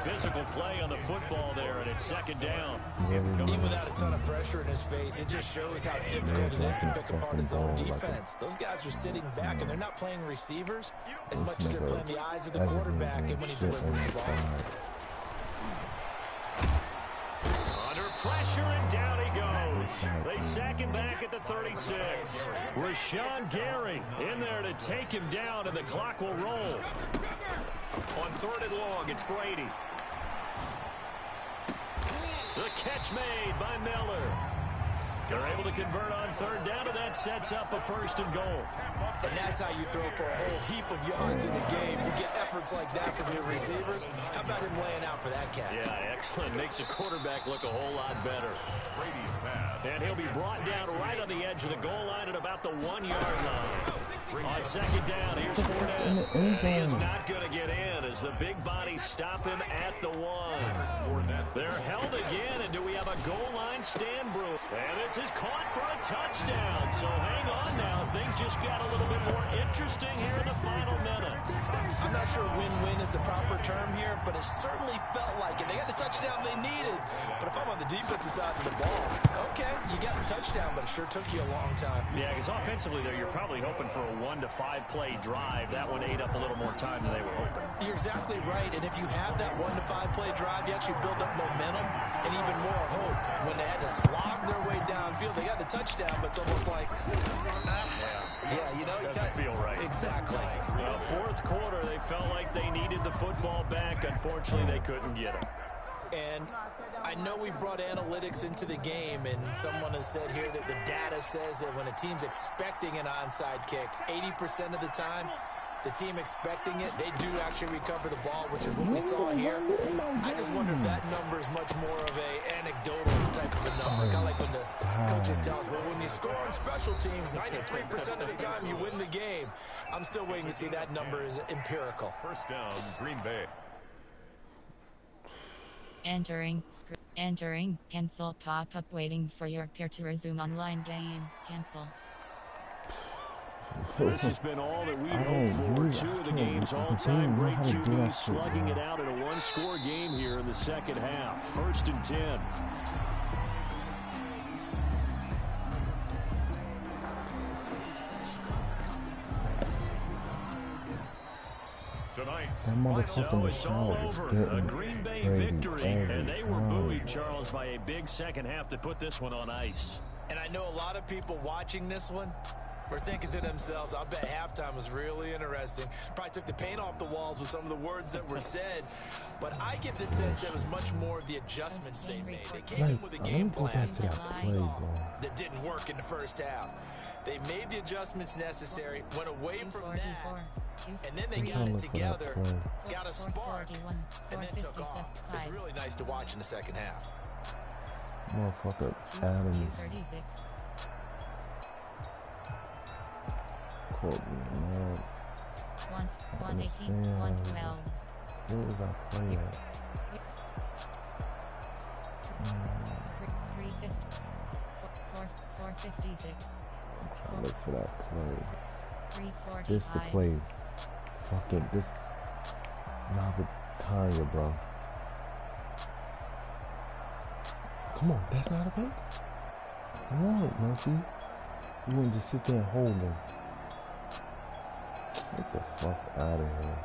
Physical play on the football there, and it's 2nd down. Even without a ton of pressure in his face, it just shows how difficult it is to pick apart his own defense. Those guys are sitting back, and they're not playing receivers as much as they're playing the eyes of the quarterback and when he delivers the ball. Under pressure, and down he goes. They sack him back at the 36. Rashawn Gary in there to take him down, and the clock will roll. On 3rd and long, it's Brady. The catch made by Miller. They're able to convert on 3rd down, and that sets up a 1st and goal. And that's how you throw for a whole heap of yards in a game. You get efforts like that from your receivers. How about him laying out for that cat? Yeah, excellent. Makes the quarterback look a whole lot better. Brady's pass. And he'll be brought down right on the edge of the goal line at about the 1-yard line. On 2nd down, here's Fournette. And he is not going to get in as the big bodies stop him at the 1. They're held again, and do we have a goal line stand, Brew? And this is caught for a touchdown. So hang on now. Things just got a little bit more interesting here in the final minute. I'm not sure win-win is the proper term here, but it certainly felt like it. They got the touchdown they needed. But if I'm on the defensive side of the ball, okay, you got the touchdown, but it sure took you a long time. Yeah, because offensively there, you're probably hoping for a 1 to 5 play drive. That one ate up a little more time than they were hoping. You're exactly right. And if you have that 1 to 5 play drive, you actually build up momentum and even more hope. When they had to slog their way downfield, they got the touchdown, but it's almost like, yeah, you know, doesn't feel right. Exactly. 4th quarter, they felt like they needed the football back. Unfortunately, they couldn't get it. And I know we brought analytics into the game, and someone has said here that the data says that when a team's expecting an onside kick, 80% of the time, the team expecting it, they do actually recover the ball, which is what we saw here. I just wonder if that number is much more of a anecdotal type of a number. Kind of like when the coaches tell us, well, when you score on special teams, 93% of the time you win the game. I'm still waiting to see that number is empirical. 1st down, Green Bay. Entering, cancel pop-up waiting for your peer to resume online game, cancel. This has been all that we've hoped for. 2 of the game's all-time great QBs slugging it out in a 1-score game here in the 2nd half. 1st and 10. So it's all over. A Green Bay victory, and they were buoyed, Charles, by a big 2nd half to put this one on ice. And I know a lot of people watching this one were thinking to themselves, I bet halftime was really interesting. Probably took the paint off the walls with some of the words that were said. But I get the sense it was much more of the adjustments they made. They came in with a game plan that didn't work in the 1st half. They made the adjustments necessary, went away from that, and then they got it together, got a spark, and then took off. It's really nice to watch in the 2nd half. Motherfucker, Adam. 236. Quote me, man. 118, 112. Where was that play at? 456. I'm trying to look for that play. 345. This the play. Fucking this. Nah, but Tanya, bro. Come on, that's not a play. Come on, Murphy. You wouldn't just sit there and hold them. Get the fuck out of here.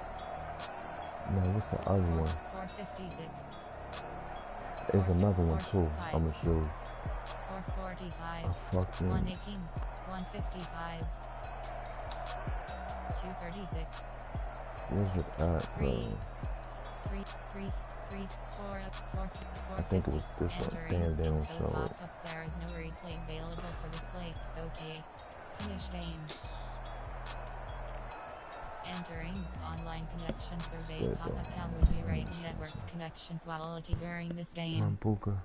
No, what's the other one? 456. There's another one too. I'ma show you. 445. A fucking 118. 155. 236. where's it at, bro? 4. I think it was this one. Damn, they don't show it. There is no replay available for this play. Okay. Finish game. Entering online connection survey. PoPuPw would be right network connection quality during this game. Buka.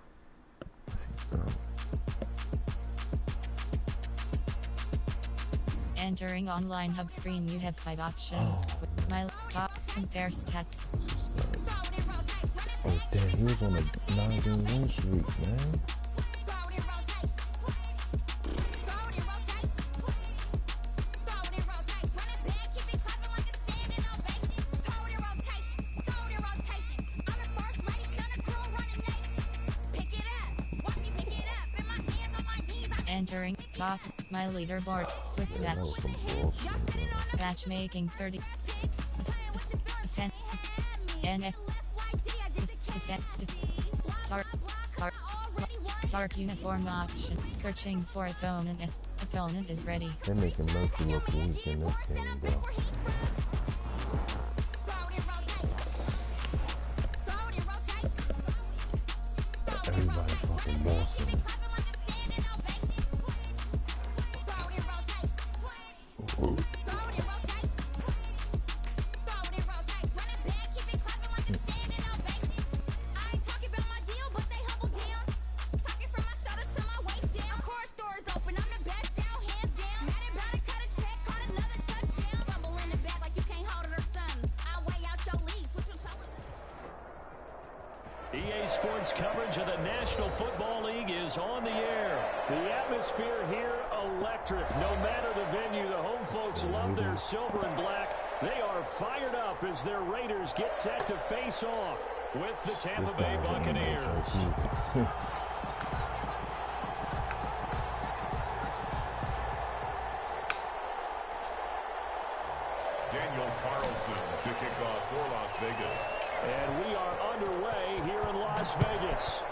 Entering online hub screen, you have 5 options. My laptop, compare stats. Oh damn, he was on a 9-game win streak, man. Entering top my leaderboard. Quick match. Matchmaking 30. Start uniform option. Searching for opponent. Opponent is ready. They're making Murphy look weak in this game, bro. Everybody fucking Boston. EA Sports coverage of the National Football League is on the air. The atmosphere here, electric. No matter the venue, the home folks love their silver and black. They are fired up as their Raiders get set to face off with the Tampa Bay Buccaneers. Daniel Carlson to kick off for Las Vegas. And we are underway here in Las Vegas.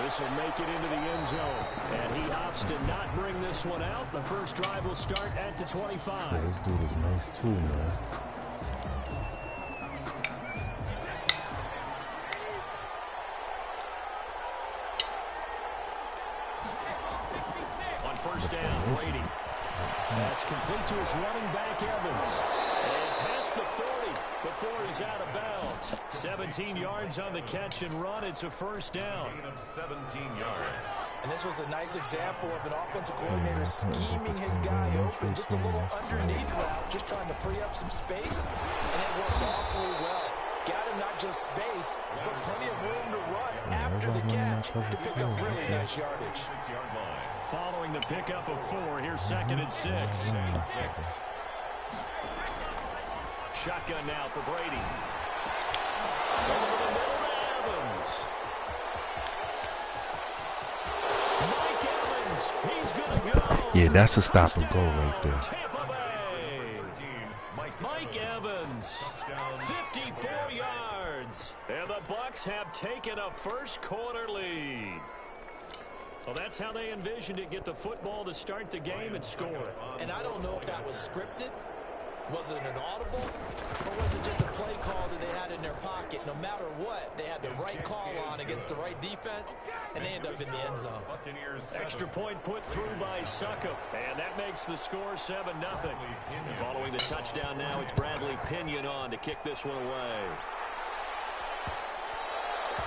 This will make it into the end zone. And he opts to not bring this one out. The first drive will start at the 25. Yeah, this dude is nice too, man. On first down, Brady. That's complete to his running back, Evans. And past the 40 before he's out of bounds. 17 yards on the catch and run. It's a first down. Gain of 17 yards. And this was a nice example of an offensive coordinator scheming his guy open. Just a little underneath route, just trying to free up some space. And it worked awfully well. Got him not just space, but plenty of room to run after the catch to pick up really nice yardage. 6-yard line. Following the pickup of 4, here's 2nd and 6. Shotgun now for Brady. Over the middle to Evans. Mike Evans, he's going to go. Yeah, that's a stop and go right there. Tampa Bay. Mike Evans, 54 yards. And the Bucs have taken a first quarter lead. Well, that's how they envisioned it. Get the football to start the game and score. And I don't know if that was scripted. Was it an audible? Or was it just a play call that they had in their pocket? No matter what, they had the right call on against the right defense, and they end up in the end zone. Extra point put through by Succop. And that makes the score 7-0. Following the touchdown now, it's Bradley Pinion on to kick this one away.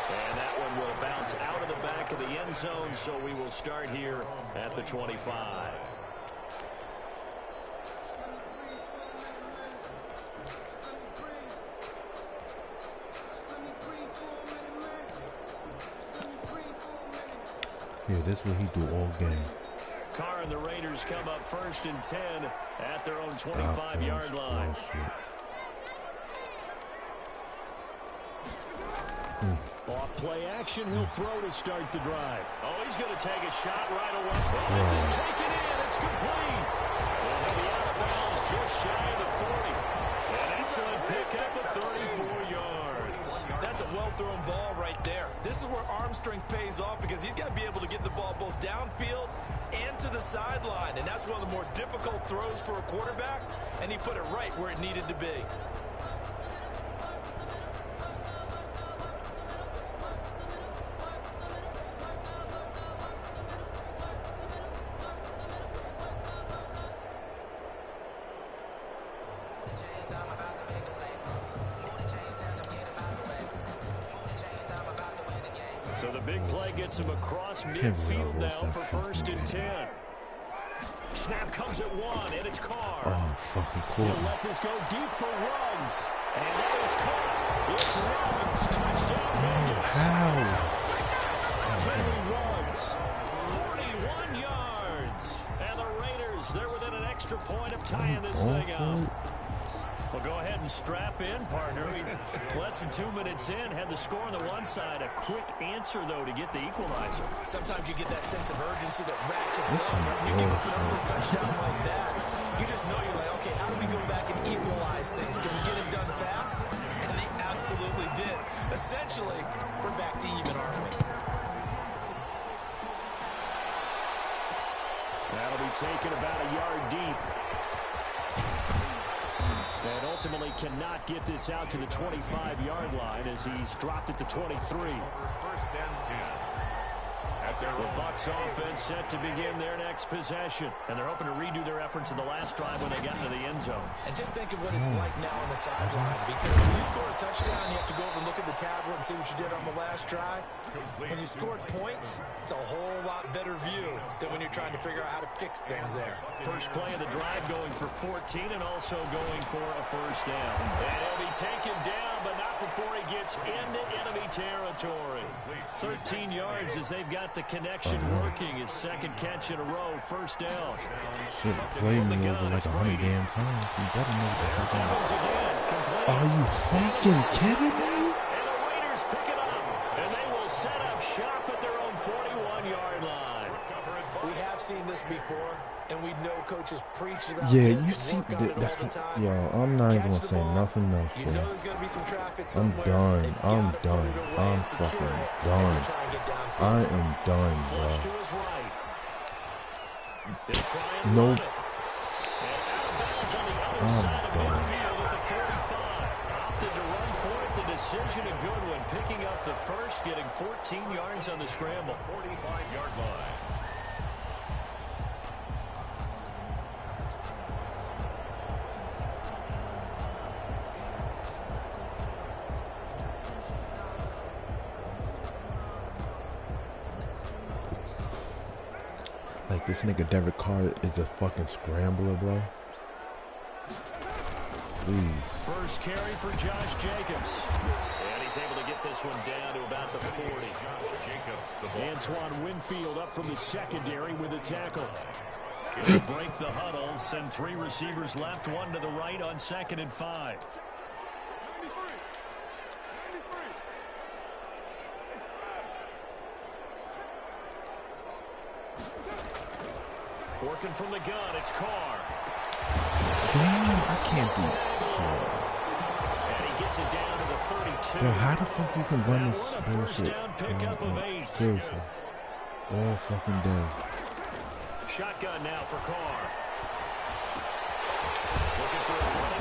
And that one will bounce out of the back of the end zone, so we will start here at the 25. Yeah, that's what he do all game. Carr and the Raiders come up 1st and 10 at their own 25-yard line. Off play action, he'll throw to start the drive. Oh, he's going to take a shot right away. Oh, this is taken in. It's complete. And he'll be out of bounds just shy of the 40. An excellent pickup of 34 yards. That's a well-thrown ball right there. This is where arm strength pays off because he's got to be able to get the ball both downfield and to the sideline. And that's one of the more difficult throws for a quarterback. And he put it right where it needed to be. So the big play gets him across midfield now for 1st and 10. Snap comes at 1, and it's Carr. Oh, fucking cool. He'll let this go deep for Ruggs. And that is caught. It's Ruggs. Touchdown, Vegas. How? Henry Ruggs, 41 yards. And the Raiders, they're within an extra point of tying this thing up. Well, go ahead and strap in, partner. Less than 2 minutes in, had the score on the one side. A quick answer, though, to get the equalizer. Sometimes you get that sense of urgency that ratchets up. You give up an early touchdown like that. You just know you're like, okay, how do we go back and equalize things? Can we get it done fast? And they absolutely did. Essentially, we're back to even, aren't we? That'll be taken about a yard deep. And ultimately cannot get this out to the 25-yard line as he's dropped it to 23. 1st and 10. The Bucs offense set to begin their next possession. And they're hoping to redo their efforts in the last drive when they got into the end zone. And just think of what it's like now on the sideline. Because when you score a touchdown, you have to go over and look at the tablet and see what you did on the last drive. When you scored points, it's a whole lot better view than when you're trying to figure out how to fix things there. First play of the drive going for 14 and also going for a 1st down. And he'll be taken down, but not before he gets into enemy territory. 13 yards as they've got the connection working. His 2nd catch in a row, 1st down. Shit, played me over like 100 damn times. You better know what's happening. Are you fucking kidding me? And the Raiders pick it up. And they will set up shop at their own 41-yard line. We have seen this before, and we know coaches preach about yeah, this you see, that's all the time. Yo, I'm not even gonna say nothing else, you bro. know there's gonna be some traffic I'm somewhere. done. I'm done. I'm fucking done. I am done, bro. Nope. I'm done. Opted to run for it. The decision a good one. Picking up the 1st, getting 14 yards on the scramble. 45-yard line. Like, this nigga Derek Carr is a fucking scrambler, bro. Please. First carry for Josh Jacobs. And he's able to get this one down to about the 40. Antoine Winfield up from the secondary with a tackle. He'll break the huddle, send 3 receivers left, 1 to the right on 2nd and 5. Working from the gun, it's Carr. Damn, I can't do it. And he gets it down to the 32. Bro, how the fuck you can run this bullshit? Seriously. All fucking day. Shotgun now for Carr.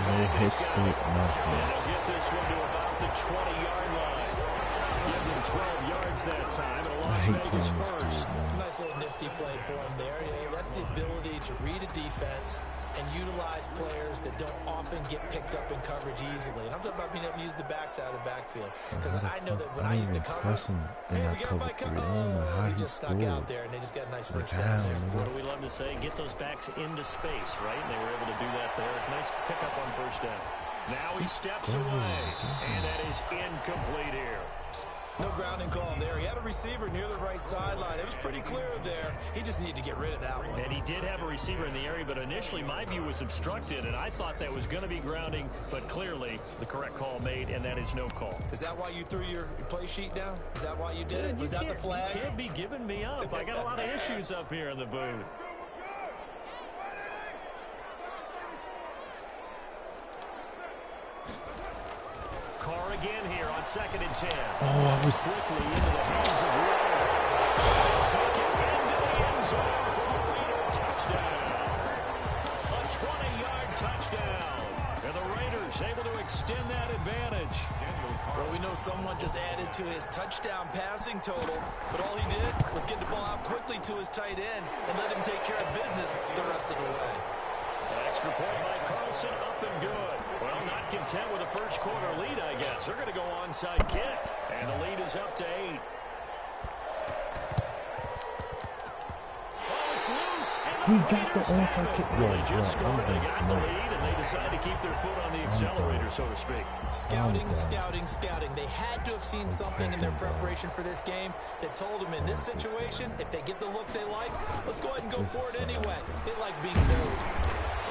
No hit stick, nothing. And he'll get this one to about the 20-yard line. Give them 12 yards that time, and a Las Vegas first. Nice little nifty play for him there. Yeah, that's the ability to read a defense and utilize players that don't often get picked up in coverage easily. And I'm talking about being able to use the backside of the backfield. Because I know that when I used to cover, hey, we got a bike cover. Oh, he just snuck out there, and they just got a nice first down there. What do we love to say? Get those backs into space, right? And they were able to do that there. Nice pickup on 1st down. Now he steps away, and that is incomplete here. No grounding call there. He had a receiver near the right sideline. It was pretty clear there. He just needed to get rid of that one. And he did have a receiver in the area, but initially my view was obstructed, and I thought that was going to be grounding, but clearly the correct call made, and that is no call. Is that why you threw your play sheet down? Is that why you did it? Was that the flag? You can't be giving me up. I got a lot of issues up here in the booth. Carr again here on 2nd and 10. Oh, I was Quickly into the hands of Rowe. Take it into the end zone for a Raider touchdown. A 20-yard touchdown. And the Raiders able to extend that advantage. Well, we know someone just added to his touchdown passing total, but all he did was get the ball out quickly to his tight end and let him take care of business the rest of the way. An extra point by Carlson, up and good. Well, not content with a first quarter lead, I guess. They're going to go onside kick, and the lead is up to 8. Oh, it's loose, and the Raiders have it. They just scored, they got the lead, and they decide to keep their foot on the accelerator, so to speak. Scouting. They had to have seen something in their preparation for this game that told them in this situation, if they get the look they like, let's go ahead and go for it anyway. They like being nosed.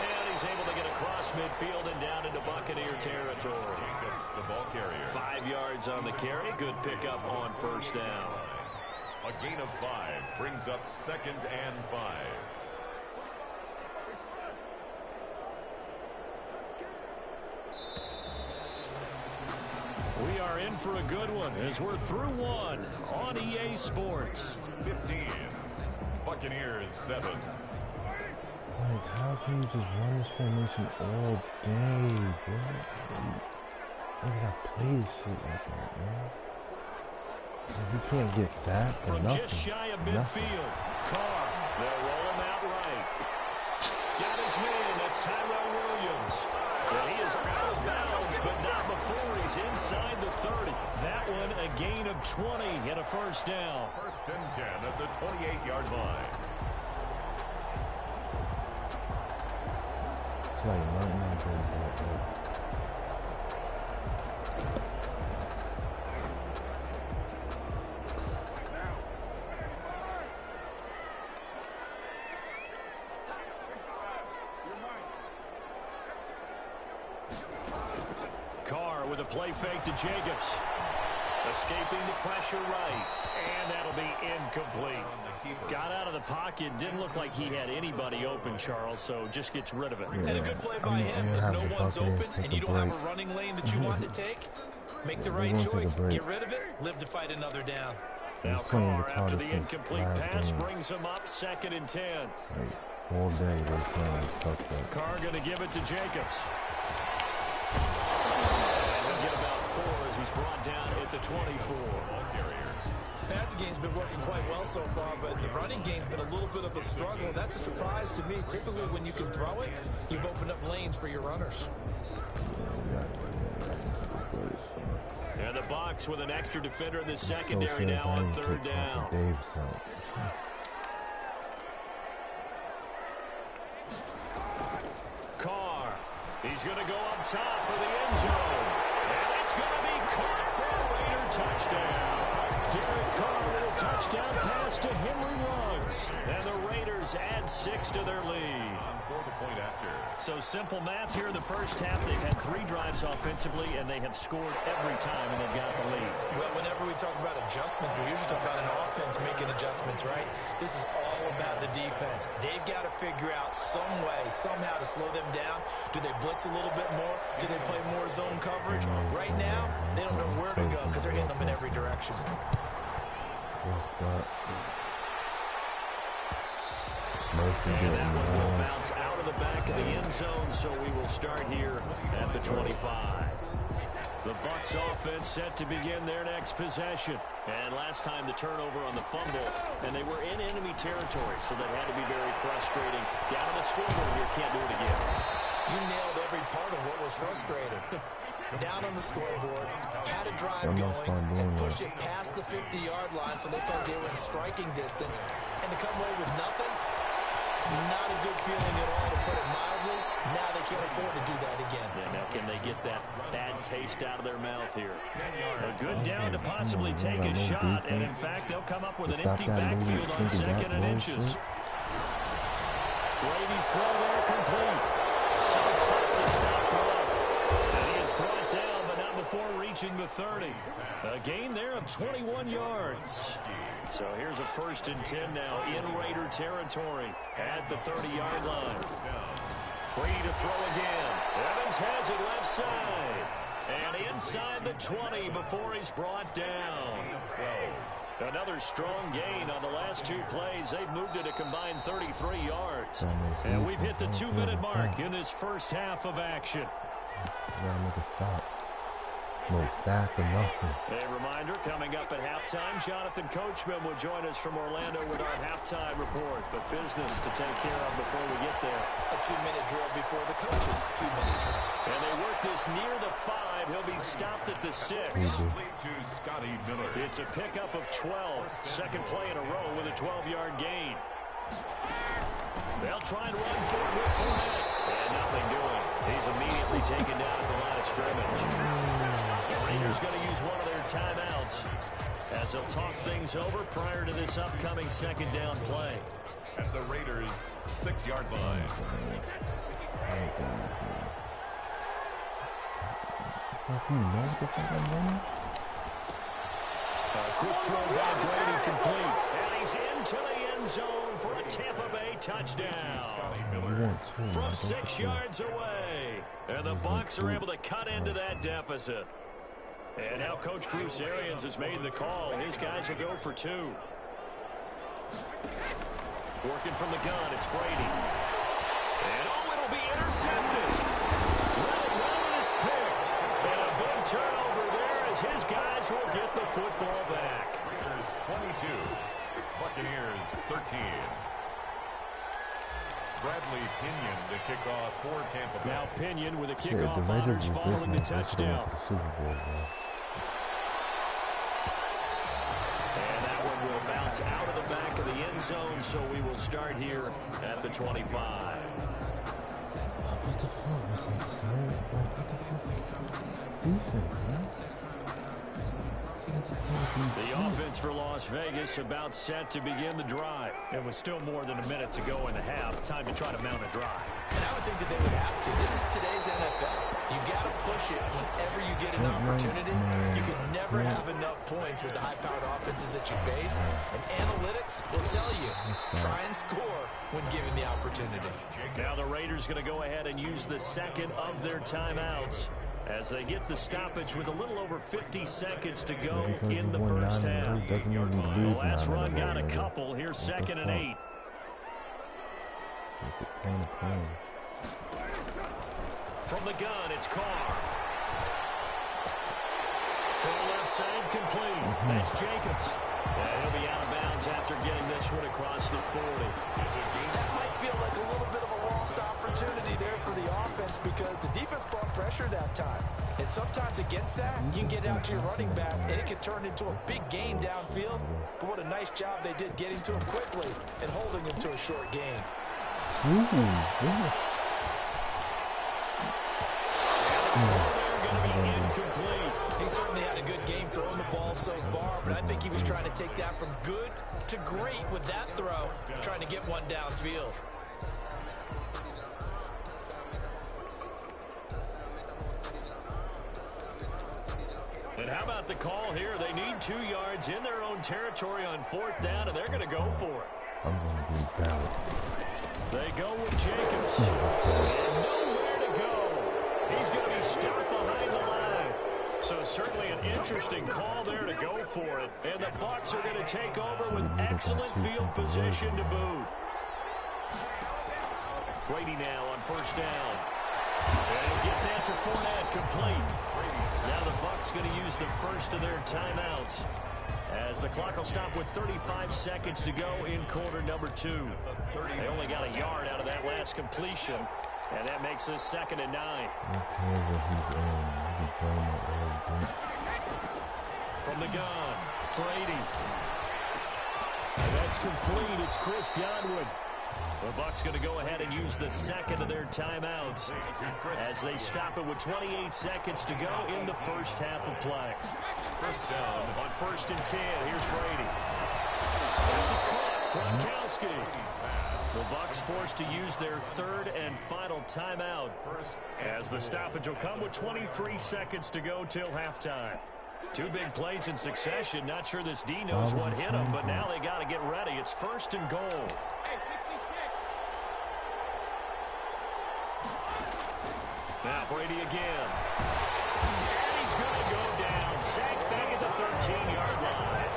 And he's able to get across midfield and down into Buccaneer territory. Jacobs, the ball carrier. 5 yards on the carry. Good pickup on first down. A gain of 5 brings up 2nd and 5. We are in for a good one as we're through one on EA Sports. 15. Buccaneers 7. like, how can you just run this formation all day, bro? Niggas that play this shit like that, man. Like, you can't get sacked or from nothing. Just shy of midfield. Carr, they'll roll him out right. Got his man, that's Tyrell Williams. And he is out of bounds, but not before he's inside the 30. That one a gain of 20 and a first down. 1st and 10 at the 28-yard line. It's like nothing good. Carr with a play fake to Jacobs. Escaping the pressure right. And that'll be incomplete. Got out of the pocket. Didn't look like he had anybody open, Charles, so just gets rid of it. Yeah, And a good play by him. If no one's open and you don't have a running lane that you want to take, make the right choice. Get rid of it. Live to fight another down. Now Carr, after the incomplete pass, brings him up 2nd and 10. Like, all day they're playing suspect. Carr going to give it to Jacobs. And he'll get about 4 as he's brought down at the 24. The passing game's been working quite well so far, but the running game's been a little bit of a struggle. That's a surprise to me. Typically, when you can throw it, you've opened up lanes for your runners. And the Bucs with an extra defender in the secondary now on 3rd down. Carr, he's going to go up top for the end zone. And it's going to be caught for a Raider touchdown. Derek Carr with a touchdown pass to Henry Ruggs. And the Raiders add 6 to their lead. So simple math here in the first half. They've had 3 drives offensively, and they have scored every time, and they've got the lead. Well, whenever we talk about adjustments, we usually talk about an offense making adjustments, right? This is all about the defense. They've got to figure out some way, somehow to slow them down. Do they blitz a little bit more? Do they play more zone coverage? Right now, they don't know where to go because they're hitting them in every direction. And that one will bounce out of the back of the end zone, so we will start here at the 25. The Bucs offense set to begin their next possession. And last time the turnover on the fumble, and they were in enemy territory, so that had to be very frustrating. Down on the scoreboard here, can't do it again. You nailed every part of what was frustrating. Down on the scoreboard, had a drive going, and pushed it past the 50-yard line so they thought they were in striking distance. And to come away with nothing, not a good feeling at all, to put it mildly. Now they can't afford to do that again. Yeah, now can they get that bad taste out of their mouth here? A good down to possibly take a shot, and in fact, they'll come up with an empty backfield on 2nd and inches. Brady's throw there complete. So tough to stop run. And he is brought down, but not before reaching the 30. A gain there of 21 yards. So here's a 1st and 10 now in Raider territory at the 30-yard line. Brady to throw again. Evans has it left side. And inside the 20 before he's brought down. Another strong gain on the last 2 plays. They've moved it a combined 33 yards. And we've hit the 2-minute mark in this first half of action. Gotta make a stop. No sack or nothing. A reminder, coming up at halftime, Jonathan Coachman will join us from Orlando with our halftime report. But business to take care of before we get there. A 2-minute drill before the coaches' 2-minute drill. And they work this near the 5. He'll be stopped at the 6. It's a pickup of 12. Second play in a row with a 12-yard gain. They'll try and run for it with Fournette. And nothing doing. He's immediately taken down at the line of scrimmage. The Raiders going to use one of their timeouts as they'll talk things over prior to this upcoming 2nd down play. At the Raiders' 6-yard line. It's like you know what the fuck I'm running. A quick throw by Brady complete. And he's into the end zone for a Tampa Bay touchdown. From 6 yards away. And the Bucs are able to cut into that deficit. And now Coach Bruce Arians has made the call. His guys will go for 2. Working from the gun, it's Brady. And it'll be intercepted. Let it run and it's picked. And a big turnover there as his guys will get the football back. Raiders 22, Buccaneers 13. Bradley Pinion to kick off for Tampa Bay. Now Pinion with a kickoff honors following the touchdown. And that one will bounce out of the back of the end zone, so we will start here at the 25. What the fuck? What the fuck? Defense, man. The offense for Las Vegas about set to begin the drive. And with still more than a minute to go in the half, time to try to mount a drive. And I would think that they would have to. This is today's NFL. You got to push it whenever you get an opportunity. You can never have enough points with the high-powered offenses that you face. And analytics will tell you, try and score when given the opportunity. Now the Raiders going to go ahead and use the second of their timeouts as they get the stoppage with a little over 50 seconds to go in the first half. The last run got a couple. Here's 2nd and 8. From the gun, it's Carr. From the left side, complete. That's Jacobs. And he'll be out of bounds after getting this one across the 40. That might feel like a little bit of a lost opportunity there for the offense because the defense brought pressure that time. And sometimes against that, you can get out to your running back, and it can turn into a big gain downfield. But what a nice job they did getting to him quickly and holding him to a short gain. He certainly had a good game throwing the ball so far, but I think he was trying to take that from good to great with that throw, trying to get one downfield. And how about the call here? They need 2 yards in their own territory on 4th down, and they're going to go for it. I'm going to be down. They go with Jacobs. And nowhere to go. He's going to be stopped behind the line. So certainly an interesting call there to go for it. And the Bucs are going to take over with excellent field position to boot. Brady now on 1st down. And he'll get that to Fournette, complete. Now the Bucs going to use the first of their timeouts as the clock will stop with 35 seconds to go in quarter number 2. They only got a yard out of that last completion, and that makes this 2nd and 9. From the gun, Brady. And that's complete. It's Chris Godwin. The Bucs going to go ahead and use the second of their timeouts as they stop it with 28 seconds to go in the first half of play. First down on 1st and 10. Here's Brady. This is caught. Gronkowski. The Bucs forced to use their third and final timeout as the stoppage will come with 23 seconds to go till halftime. Two big plays in succession. Not sure this D knows what hit him, but now they got to get ready. It's 1st and goal. Now Brady again. And he's going to go down. Sacked back at the 13-yard line.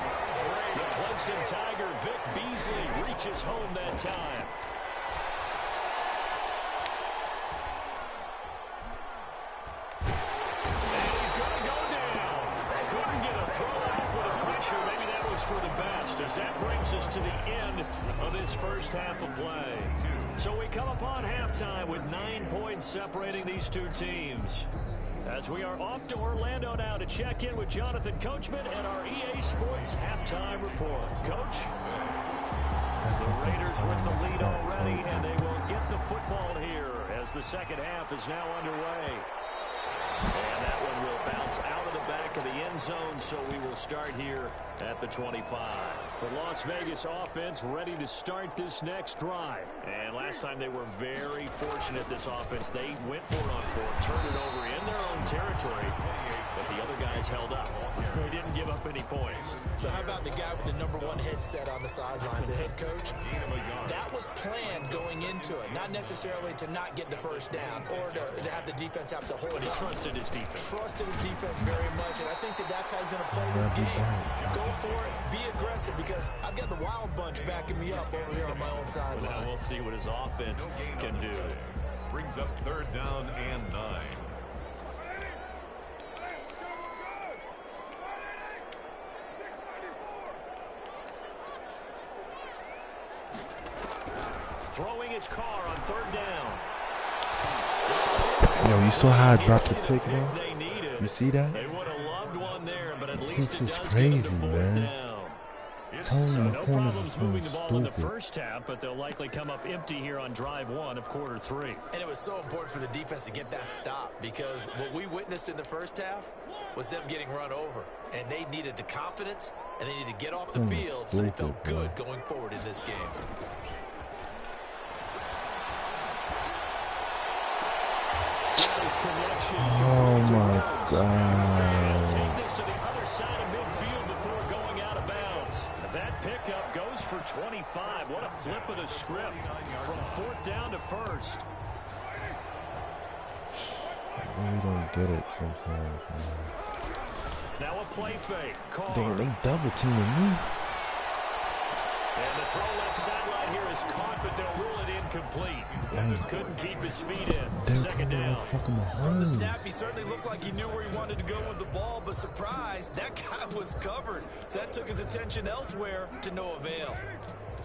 The Clemson Tiger, Vic Beasley, reaches home that time. And he's going to go down. Couldn't get a throw off with the pressure. Maybe that was for the best, as that brings us to the end of this first half of play. So we come upon halftime with 9 points separating these two teams. As we are off to Orlando now to check in with Jonathan Coachman and our EA Sports halftime report. Coach? The Raiders with the lead already, and they will get the football here as the second half is now underway. And that one will bounce out of the back of the end zone, so we will start here at the 25. The Las Vegas offense ready to start this next drive. And last time they were very fortunate, this offense. They went for it on 4, turned it over in their own territory, but the other guys held up. They didn't give up any points. So how about the guy with the #1 headset on the sidelines, the head coach? That was planned going into it, not necessarily to not get the first down or to have the defense have to hold it. He trusted his defense. Trusted his defense very much, and I think that's how he's going to play this game. Go for it, be aggressive, because I've got the Wild Bunch backing me up over here on my own sideline. Now we'll see what his offense can do. Brings up 3rd down and 9. Throwing his car on 3rd down. Yo, you saw how I dropped the pick, bro? You see that? They would have loved one there, but at least This is crazy, man. So no problems moving the ball in the first half, but they'll likely come up empty here on drive 1 of quarter 3. And it was so important for the defense to get that stop, because what we witnessed in the first half was them getting run over. And they needed the confidence, and they needed to get off the field so they felt good going forward in this game. Oh my God. Take this to the other side of midfield before going out of bounds. That pickup goes for 25. What a flip of the script from 4th down to 1st. I really don't get it sometimes, man. Now a play fake. Damn, they double teaming me. And the throw left sideline here is caught, but they'll rule it incomplete. Couldn't keep his feet in. Second down. From the snap, he certainly looked like he knew where he wanted to go with the ball, but surprise, that guy was covered. So that took his attention elsewhere to no avail.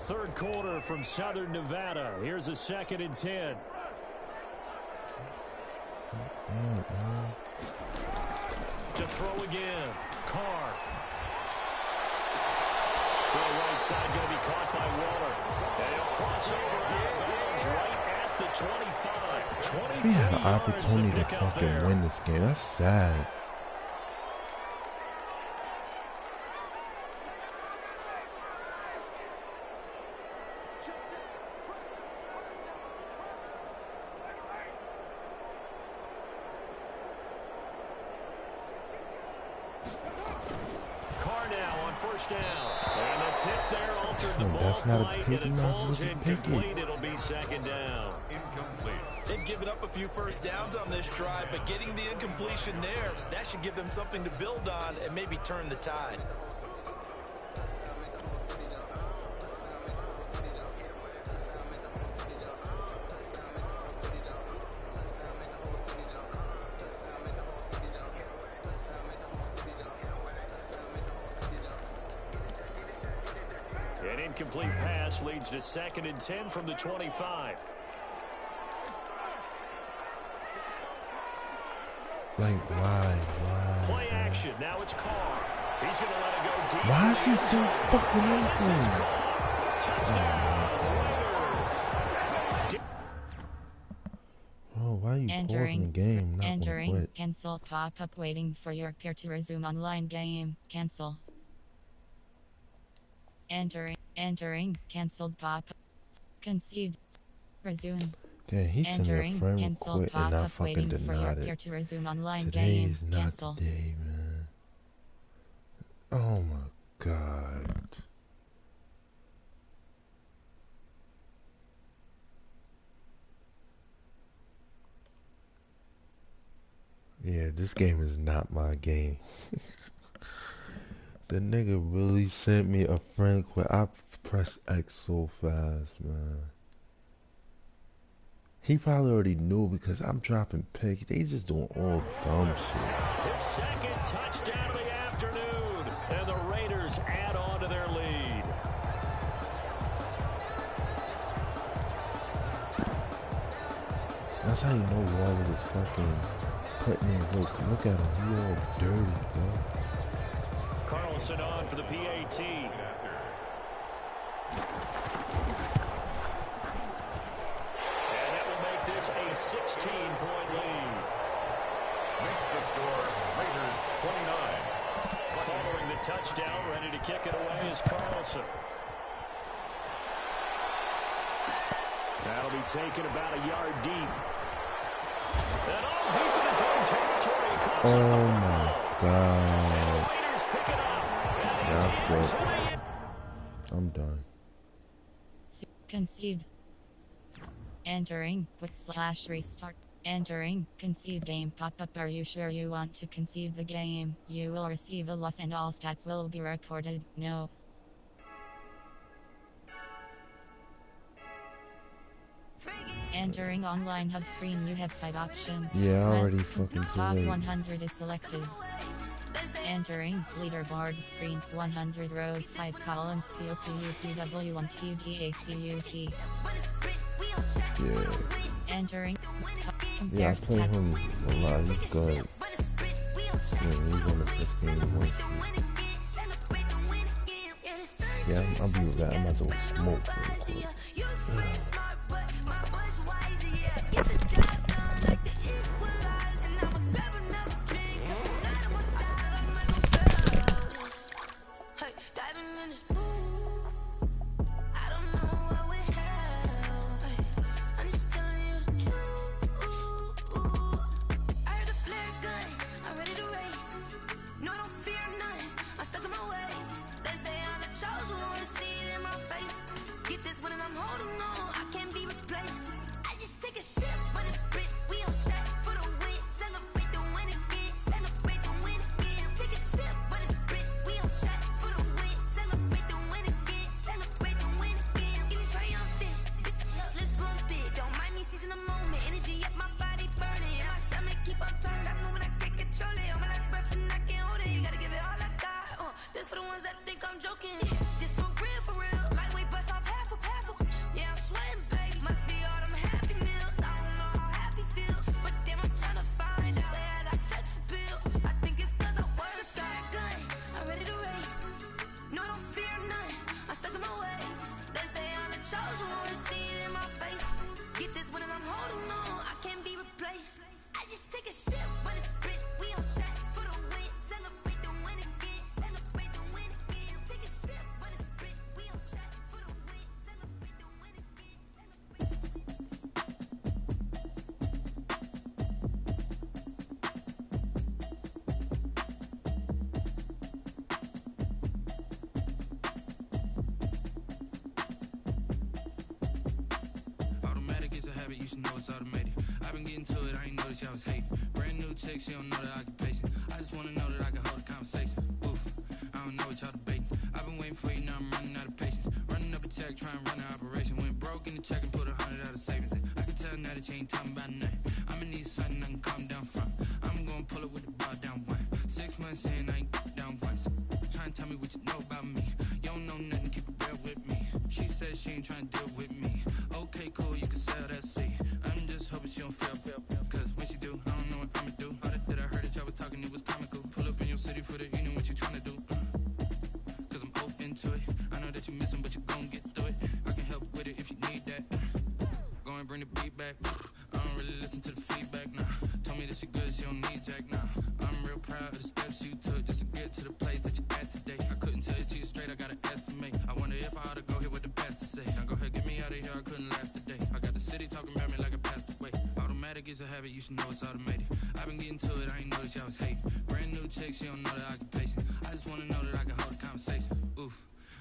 3rd quarter from Southern Nevada. Here's a 2nd and 10. To throw again. Carr. For the right side, going to be caught by Waller. And he'll cross over out of bounds right at the 25. We had an opportunity to fucking win this game. That's sad. That's not a pick, and it falls incomplete. It'll be 2nd down. Incomplete. They've given up a few first downs on this drive, but getting the incompletion there, that should give them something to build on and maybe turn the tide. An incomplete pass leads to 2nd and 10 from the 25. Like, why? Play action. Now it's Carr. He's going to let it go deep. Why is he so fucking open? Touchdown, Raiders. pausing the game. I'm not gonna quit. Cancel pop-up waiting for your peer to resume online game. Cancel. Entering canceled pop-up. Concede. Resume. Damn, he sent me a friend request and I fucking denied it. To resume online Today's game. not Cancel. the day, man. Oh my god. Yeah, this game is not my game. The nigga really sent me a friend request. I pressed X so fast, man. He probably already knew because I'm dropping pick. They just doing all dumb shit. His second touchdown of the afternoon, and the Raiders add on to their lead. That's how you know Waller was fucking putting in work. Look at him, he all dirty, bro. Carlson on for the PAT. A 16-point lead. Makes the score Raiders 29. Following the touchdown, ready to kick it away is Carlson. That'll be taken about a yard deep. And all deep in his own territory. Oh my god. Raiders pick it up. That's it. I'm done. Concede. Entering, /restart. Entering, concede game pop-up. Are you sure you want to concede the game? You will receive a loss and all stats will be recorded. No. Entering online hub screen, you have 5 options. Yeah, I already fucking Top 100 is selected. Entering leaderboard screen, 100 rows, 5 columns. PoPuPw1tDaCuT's. Yeah. Entering. Yeah, I play him a lot. He's good. Yeah, he's on the first game. Yeah, I'll be with that. I'm about to smoke real quick. She don't know the occupation. I just wanna know that I can hold a conversation. Oof, I don't know what y'all debating. I've been waiting for you, now I'm running out of patience. Running up a check, trying to run an operation. Went broke in the check and put 100 out of savings in. I can tell now that you ain't talking about nothing. I'ma need something I can calm down from. I'm gonna pull it with the bar down one. 6 months in, I ain't down once. Trying to tell me what you know about me. You don't know nothing, keep it real with me. She said she ain't trying to deal with me. Okay, cool, you can sell that seat. I'm just hoping she don't feel. Cause when she do, I don't know what I'ma do. All that I heard that y'all was talking, it was comical. Pull up in your city for the evening, what you tryna do? Cause I'm open to it. I know that you missing, but you gon' get through it. I can help with it if you need that. Go and bring the beat back. I don't really listen to the feedback now. Told me that she good, she don't need Jack now. I'm real proud of the steps you took just to get to the place that you at today. I couldn't tell it to you straight, I gotta estimate. I wonder if I ought to go here with the pastor say. Now go ahead, get me out of here, I couldn't last a day. I got the city talking about me like I passed away. Automatic is a habit, you should know it's automated. I've been getting to it, I ain't noticed y'all was hating. Brand new chick, she don't know the occupation. I just wanna know that I can hold a conversation. Ooh,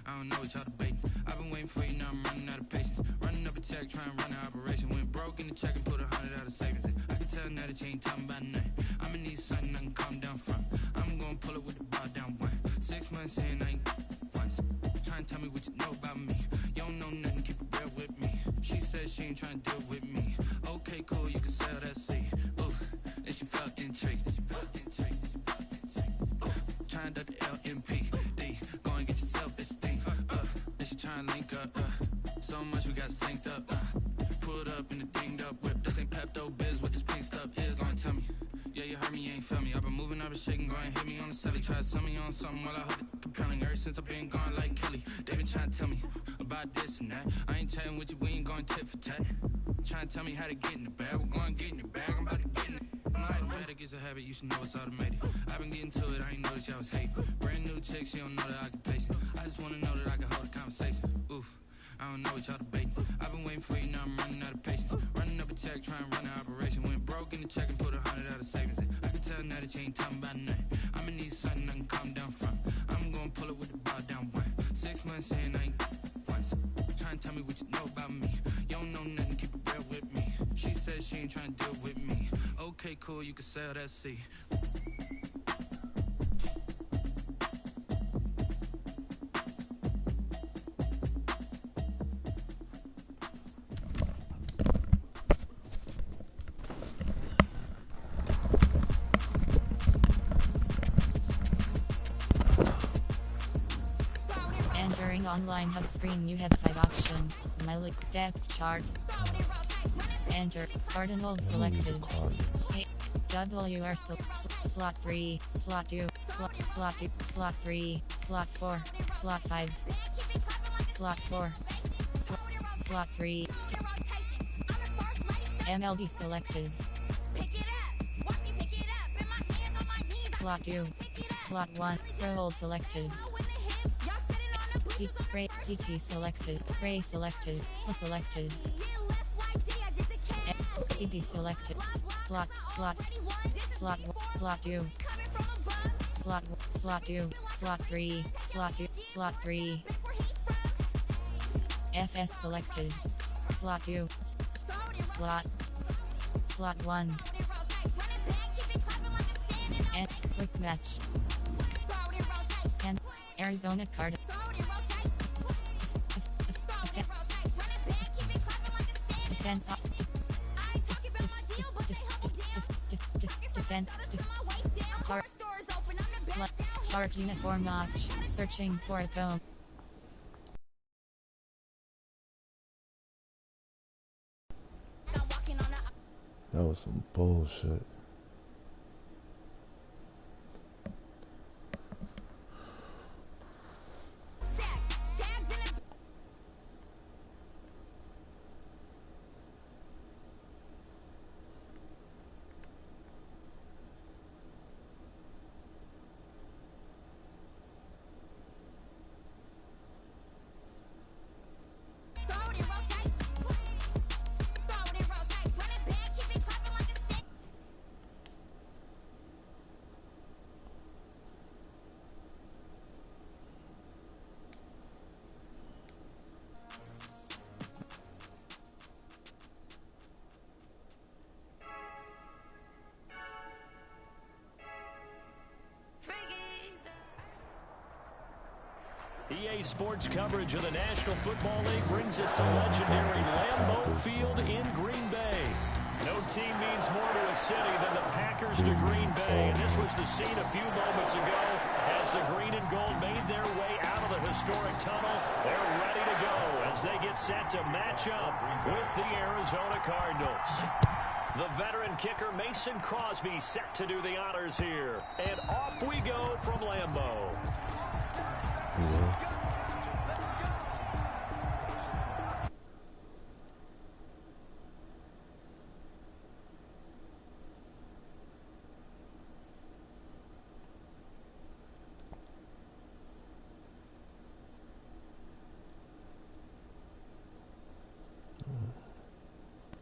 I don't know what y'all debating. I've been waiting for you, now I'm running out of patience. Running up a check, trying to run an operation. Went broke in the check and put 100 out of savings in. I can tell now that you ain't talking about nothing. I'ma need something I can calm down from. I'm gonna pull it with the bar down one. 6 months in, I ain't once. Trying to tell me what you know about me. You don't know nothing, keep it real with me. She said she ain't trying to deal with me. Okay, cool, you can sell that seed. Ooh, and she felt intrigued. Trying to duck the LMPD. Go and get your self-esteem. And she trying to link up. So much we got synced up. Pulled up in the dinged up whip. This ain't Pepto-Biz, what this pink stuff is. Gonna tell me. Yeah, you heard me, you ain't felt me. I've been moving, I've been shaking, go and hit me on the celly. Try to sell me on something while I hold it compelling. Ever since I've been gone like Kelly, they been trying to tell me about this and that. I ain't chatting with you, we ain't going tit for tat. Trying to tell me how to get in the bag. We're going to get in the bag, I'm about to get in it. Automatic is a habit, you should know it's automated. I've been getting to it, I ain't noticed y'all was hating. Brand new chick, she don't know the occupation. I just wanna know that I can hold a conversation. Ooh, I don't know what y'all debating. I've been waiting for you, now I'm running out of patience. Running up a check, trying to run an operation. Went broke in the check and put 100 out of savings in. I can tell now that you ain't talking about nothing. I'ma need something I can calm down from. I'm gonna pull it with the bar down one. 6 months in, I ain't once. Trying to tell me what you know about me. You don't know nothing, keep it real with me. She said she ain't trying to deal with me. Okay, cool, you can sell that seed. Entering online hub screen, you have 5 options. Mileage, depth chart. Enter. Cardinal selected. WR slot 3, slot 2, slot 2, slot 3, slot 4, slot 5, slot 4, slot 3. MLB selected. Slot 2, slot 1, pro hold selected. DT selected, Ray selected, selected. CD selected, slot 2, slot 2, slot 3, slot 3. FS selected, slot 2, slot 1. And quick match. And Arizona card. Defense. Defense. Park uniform match. Searching for a phone. That was some bullshit. EA Sports coverage of the National Football League brings us to legendary Lambeau Field in Green Bay. No team means more to a city than the Packers to Green Bay. And this was the scene a few moments ago as the green and gold made their way out of the historic tunnel. They're ready to go as they get set to match up with the Arizona Cardinals. The veteran kicker Mason Crosby set to do the honors here. And off we go from Lambeau. Yeah.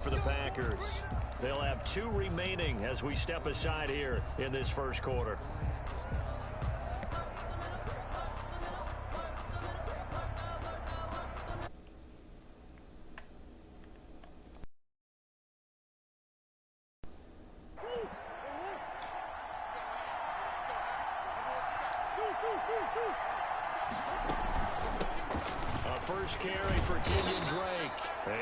for the Packers. They'll have 2 remaining as we step aside here in this first quarter. First carry for Kenyon Drake.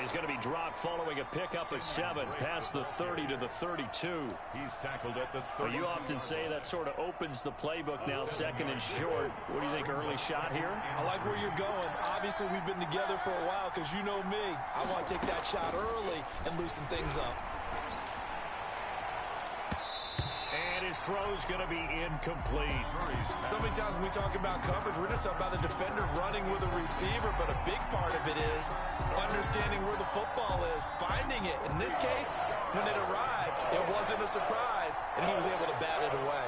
He's going to be dropped following a pickup of 7 past the 30 to the 32. He's tackled at the 30. You often say that sort of opens the playbook now, 2nd and short. What do you think, early shot here? I like where you're going. Obviously, we've been together for a while because you know me. I want to take that shot early and loosen things up. His throw's going to be incomplete. So many times when we talk about coverage, we're just about a defender running with a receiver, but a big part of it is understanding where the football is, finding it. In this case, when it arrived, it wasn't a surprise, and he was able to bat it away.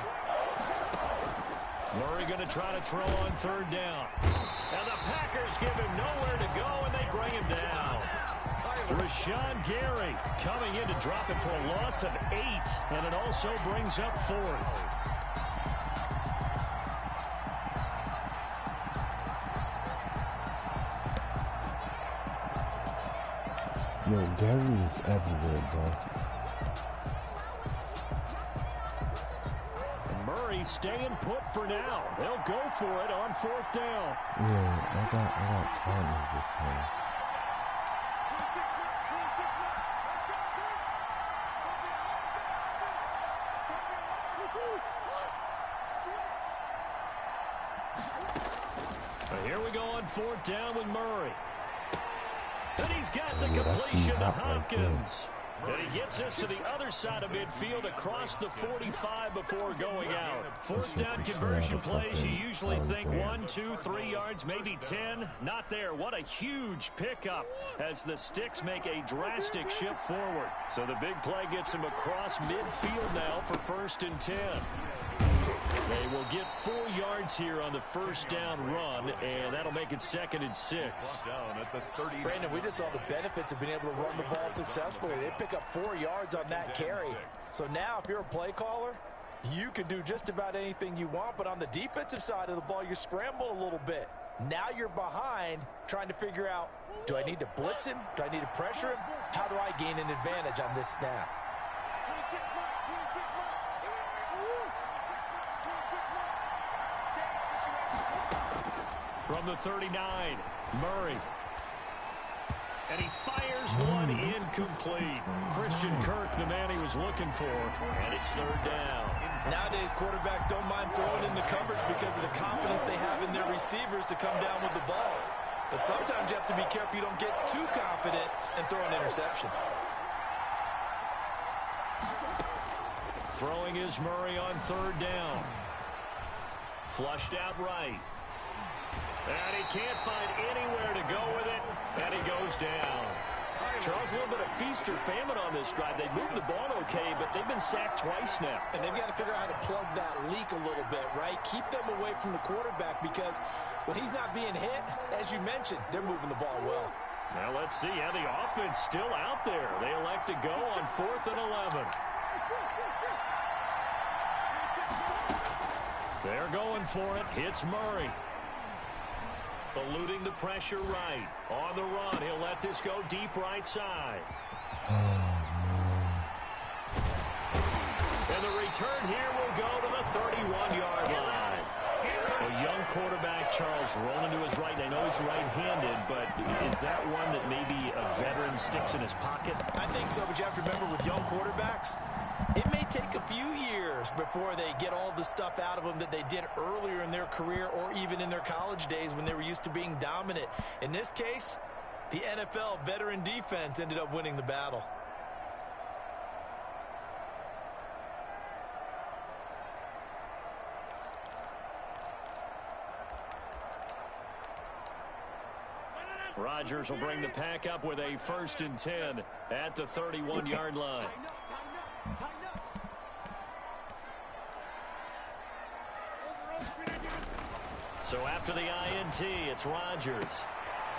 Murray going to try to throw on 3rd down. And the Packers give him nowhere to go, and they bring him down. Rashawn Gary coming in to drop it for a loss of 8, and it also brings up 4th. Yo, Gary is everywhere, bro. Murray staying put for now. They'll go for it on 4th down. Yeah, I got partners this time. Here we go on 4th down with Murray. And he's got the completion to Hopkins. And he gets us to the other side of midfield across the 45 before going out. 4th down conversion plays, you usually think 1, 2, 3 yards, maybe 10. Not there. What a huge pickup as the Sticks make a drastic shift forward. So the big play gets him across midfield now for 1st and 10. They will get 4 yards here on the 1st down run, and that'll make it 2nd and 6. Brandon, we just saw the benefits of being able to run the ball successfully. They pick up 4 yards on that carry. So now if you're a play caller, you can do just about anything you want, but on the defensive side of the ball, you're scrambling a little bit. Now you're behind trying to figure out, do I need to blitz him? Do I need to pressure him? How do I gain an advantage on this snap? From the 39, Murray. And he fires one incomplete. Christian Kirk, the man he was looking for, and it's 3rd down. Nowadays, quarterbacks don't mind throwing into coverage because of the confidence they have in their receivers to come down with the ball. But sometimes you have to be careful you don't get too confident and throw an interception. Throwing is Murray on 3rd down. Flushed out right. And he can't find anywhere to go with it, and he goes down. Charles, a little bit of feast or famine on this drive. They moved the ball okay, but they've been sacked twice now. And they've got to figure out how to plug that leak a little bit, right? Keep them away from the quarterback because when he's not being hit, as you mentioned, they're moving the ball well. Now let's see how the offense still out there. They elect to go on 4th and 11. They're going for it. Hits Murray. Eluding the pressure right. On the run, he'll let this go deep right side. And the return here will go to the 31-yard line. A young quarterback, Charles, rolling to his right. I know he's right-handed, but is that one that maybe a veteran sticks in his pocket? I think so, but you have to remember with young quarterbacks, it may take a few years before they get all the stuff out of them that they did earlier in their career or even in their college days when they were used to being dominant. In this case, the NFL veteran defense ended up winning the battle. Rodgers will bring the pack up with a 1st and 10 at the 31-yard line. So after the INT, it's Rodgers.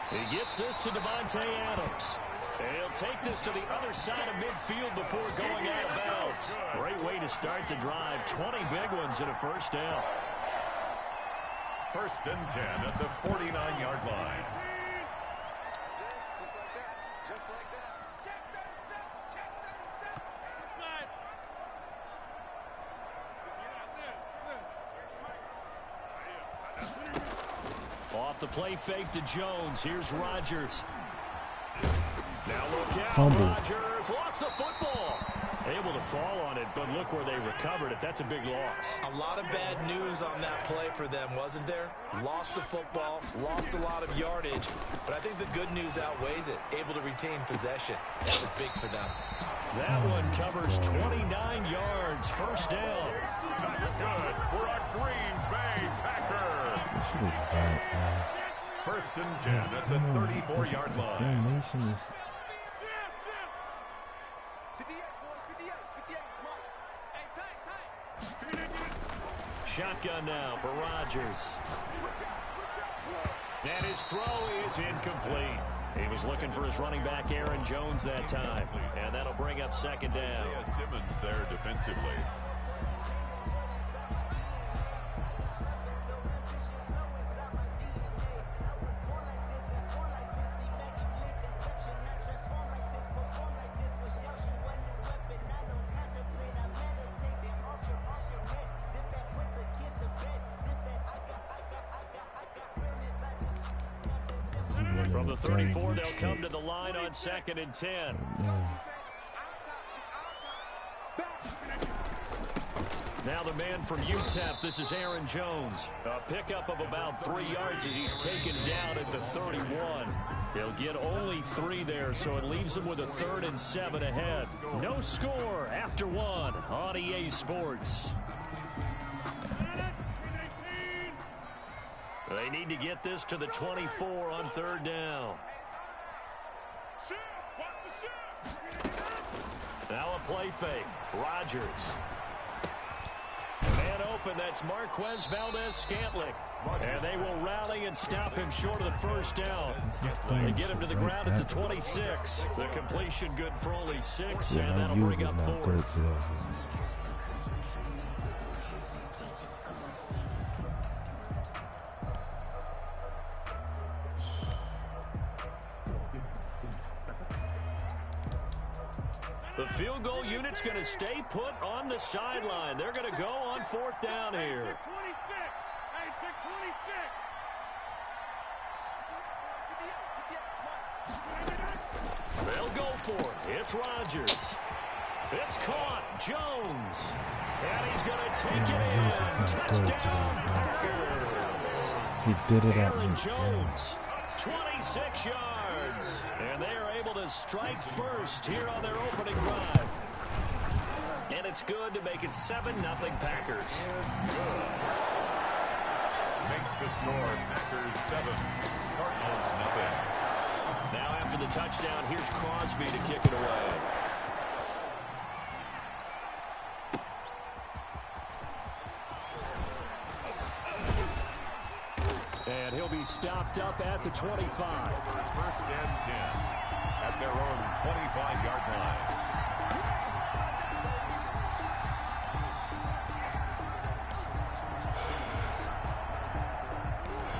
He gets this to Devontae Adams. He'll take this to the other side of midfield before going out of bounds. Great way to start the drive. 20 big ones and a first down. 1st and 10 at the 49-yard line. Just like that. Just like that. Check 37. Check 37. Off the play fake to Jones. Here's Rodgers. Now look out. Fumble. Rodgers lost the football. Able to fall on it, but look where they recovered it. That's a big loss. A lot of bad news on that play for them, wasn't there? Lost the football, lost a lot of yardage, but I think the good news outweighs it. Able to retain possession. That was big for them. That one covers 29 yards. First down. That's good for a Green Bay Packer. This shit is bad, man. 1st and 10 at the 34-yard line. Formation is... Shotgun now for Rodgers. And his throw is incomplete. He was looking for his running back, Aaron Jones, that time. And that'll bring up 2nd down. Isaiah Simmons there defensively. From the 34, they'll come to the line on 2nd and 10. Now the man from UTEP, this is Aaron Jones. A pickup of about 3 yards as he's taken down at the 31. He'll get only 3 there, so it leaves him with a 3rd and 7 ahead. No score after 1 on EA Sports. They need to get this to the 24 on 3rd down. Now a play fake. Rodgers. Man open, that's Marquez Valdez-Scantling. And they will rally and stop him short of the 1st down. They get him to the ground at the 26. The completion good for only 6, and that'll bring up 4th. The field goal unit's going to stay put on the sideline. They're going to go on 4th down here. They'll go for it. It's Rodgers. It's caught. Jones. And he's going to take it in. Touchdown, Packers. He did it Aaron Jones, 26 yards. And they are able to strike first here on their opening drive. And it's good to make it 7-0 Packers. Makes the score Packers 7, Cardinals 0. Now after the touchdown, here's Crosby to kick it away. And he'll be stopped up at the 25. 1st and 10 at their own 25-yard line.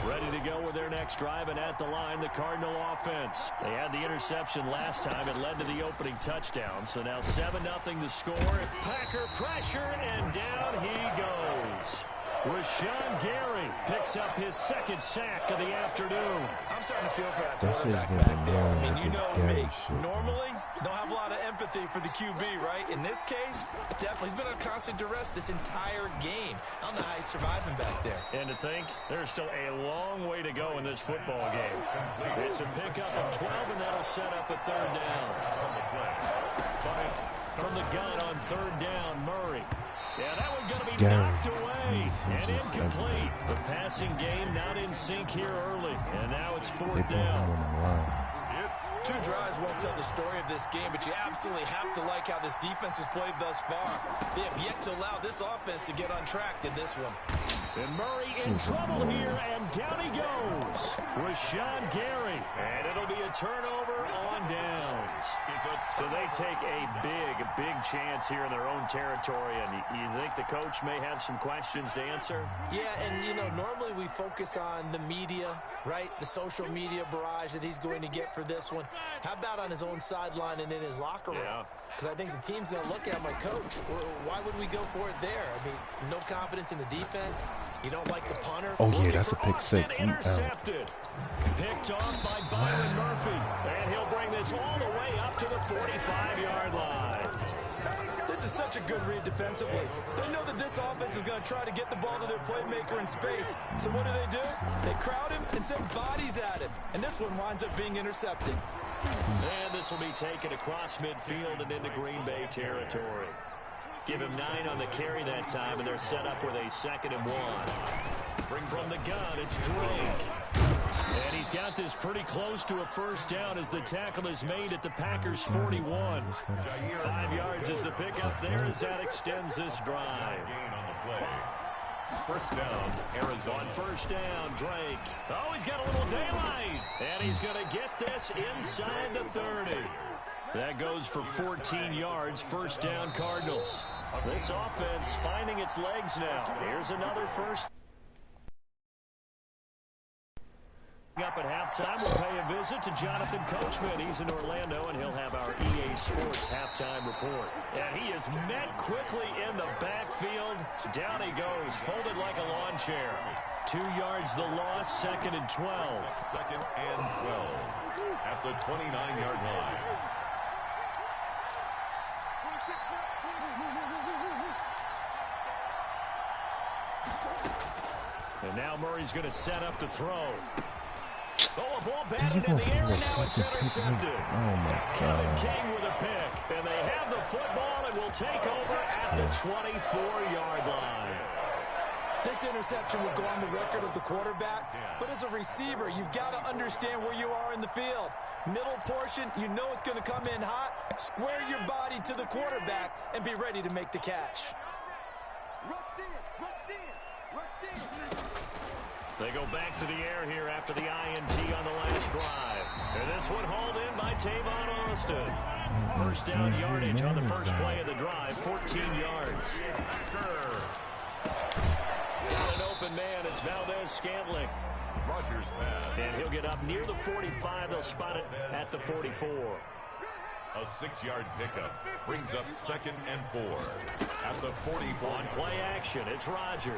Ready to go with their next drive, and at the line, the Cardinal offense. They had the interception last time. It led to the opening touchdown. So now 7-0 to score. Packer pressure, and down he goes. Rashawn Gary picks up his 2nd sack of the afternoon. I'm starting to feel for that quarterback back there. I mean, you know me. Normally, don't have a lot of empathy for the QB, right? In this case, definitely. He's been on constant duress this entire game. I don't know how he's surviving back there. And to think, there's still a long way to go in this football game. It's a pickup of 12, and that'll set up a 3rd down. From the gun on 3rd down, Murray. Yeah, that one's going to be knocked away and incomplete. The passing game not in sync here early, and now it's 4th down. 2 drives won't tell the story of this game, but you absolutely have to like how this defense has played thus far. They have yet to allow this offense to get untracked in this one. And Murray in trouble here, and down he goes. Rashawn Gary, and it'll be a turnover on on downs. So they take a big chance here in their own territory, and you think the coach may have some questions to answer? Yeah, and, you know, normally we focus on the media, right? The social media barrage that he's going to get for this one. How about on his own sideline and in his locker room? Yeah. Because I think the team's going to look at him like, Coach, why would we go for it there? I mean, no confidence in the defense. You don't like the punter. Oh, yeah, that's a pick six. Intercepted. Picked off by Byron Murphy. And he'll bring this all the way up to the 45-yard line. This is such a good read defensively. They know that this offense is going to try to get the ball to their playmaker in space. So what do? They crowd him and send bodies at him. And this one winds up being intercepted. And this will be taken across midfield and into Green Bay territory. Give him 9 on the carry that time, and they're set up with a 2nd and 1. From the gun, it's Drake. And he's got this pretty close to a first down as the tackle is made at the Packers' 41. 5 yards is the pickup there as that extends this drive. First down, Arizona. On first down, Drake. Oh, he's got a little daylight. And he's going to get this inside the 30. That goes for 14 yards, first down Cardinals. This offense finding its legs now. Here's another first. Up at halftime, we'll pay a visit to Jonathan Coachman. He's in Orlando, and he'll have our EA Sports halftime report. And he is met quickly in the backfield. Down he goes, folded like a lawn chair. 2 yards the loss, 2nd and 12. 2nd and 12 at the 29-yard line. And now Murray's going to set up the throw. Oh, a ball batted in the air, and now it's intercepted. Oh, my God. Kevin King with a pick. And they have the football and will take over at the 24-yard line. This interception will go on the record of the quarterback, but as a receiver, you've got to understand where you are in the field. Middle portion, you know it's going to come in hot. Square your body to the quarterback and be ready to make the catch. They go back to the air here after the INT on the last drive. And this one hauled in by Tavon Austin. First down yardage on the first play of the drive, 14 yards. Got an open man, it's Valdez-Scantling. Rodgers pass. And he'll get up near the 45. They'll spot it at the 44. A 6-yard pickup brings up 2nd and 4 at the 44. On play action, it's Rodgers.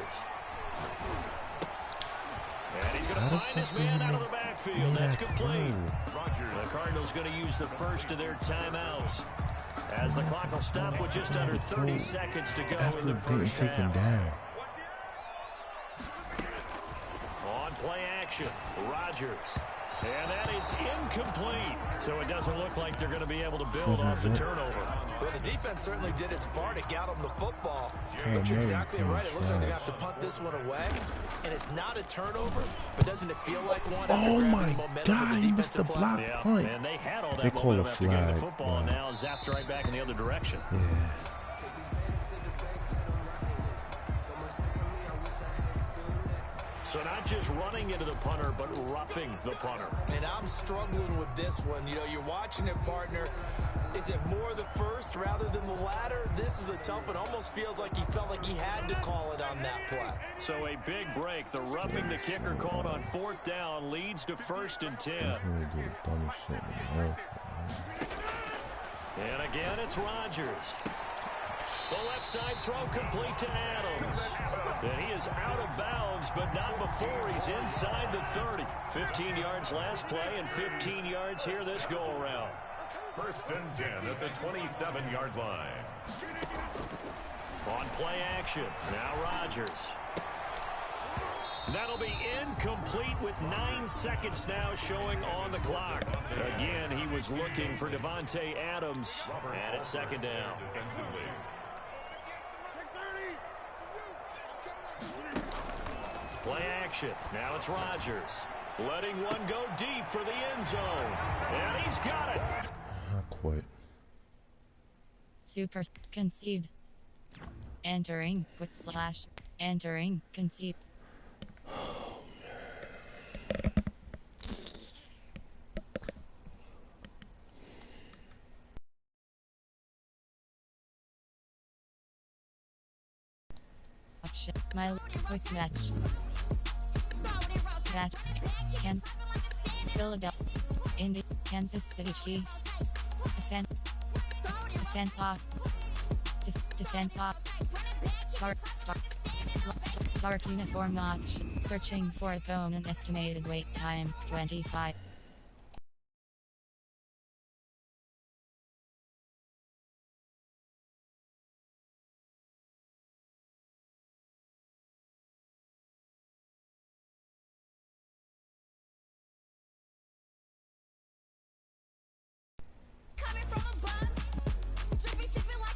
And he's going to find his man out of the backfield. That's complete. The Cardinals going to use the first of their timeouts, as the clock will stop with just under 30 seconds to go in the first half. On play action, Rodgers. And that is incomplete. So it doesn't look like they're going to be able to build off the turnover. Well, the defense certainly did its part. It got them the football. But you're exactly right. It looks like they're going to have to punt this one away. And it's not a turnover, but doesn't it feel like one? Oh, my God. He missed the block punt. And they had all that momentum after getting the football, and now zapped right back in the other direction. Yeah. So not just running into the punter, but roughing the punter. And I'm struggling with this one. You know, you're watching it, partner. Is it more the first rather than the latter? This is a tough one. Almost feels like he felt like he had to call it on that play. So a big break. The roughing the kicker called on 4th down leads to 1st and 10. And again, it's Rodgers. The left side throw complete to Adams. And he is out of bounds, but not before he's inside the 30. 15 yards last play and 15 yards here this go-around. 1st and 10 at the 27-yard line. On play action, now Rodgers. That'll be incomplete with 9 seconds now showing on the clock. Again, he was looking for Devontae Adams, and it's 2nd down. Defensively. Play action. Now it's Rodgers. Letting one go deep for the end zone. And he's got it. Not quite. Super concede. Entering /. Entering concede. My quick match. Match. Kansas. Philadelphia. Indy. Kansas City Chiefs. Defense off. Defense off. Start uniform option. Searching for opponent. Estimated wait time 25.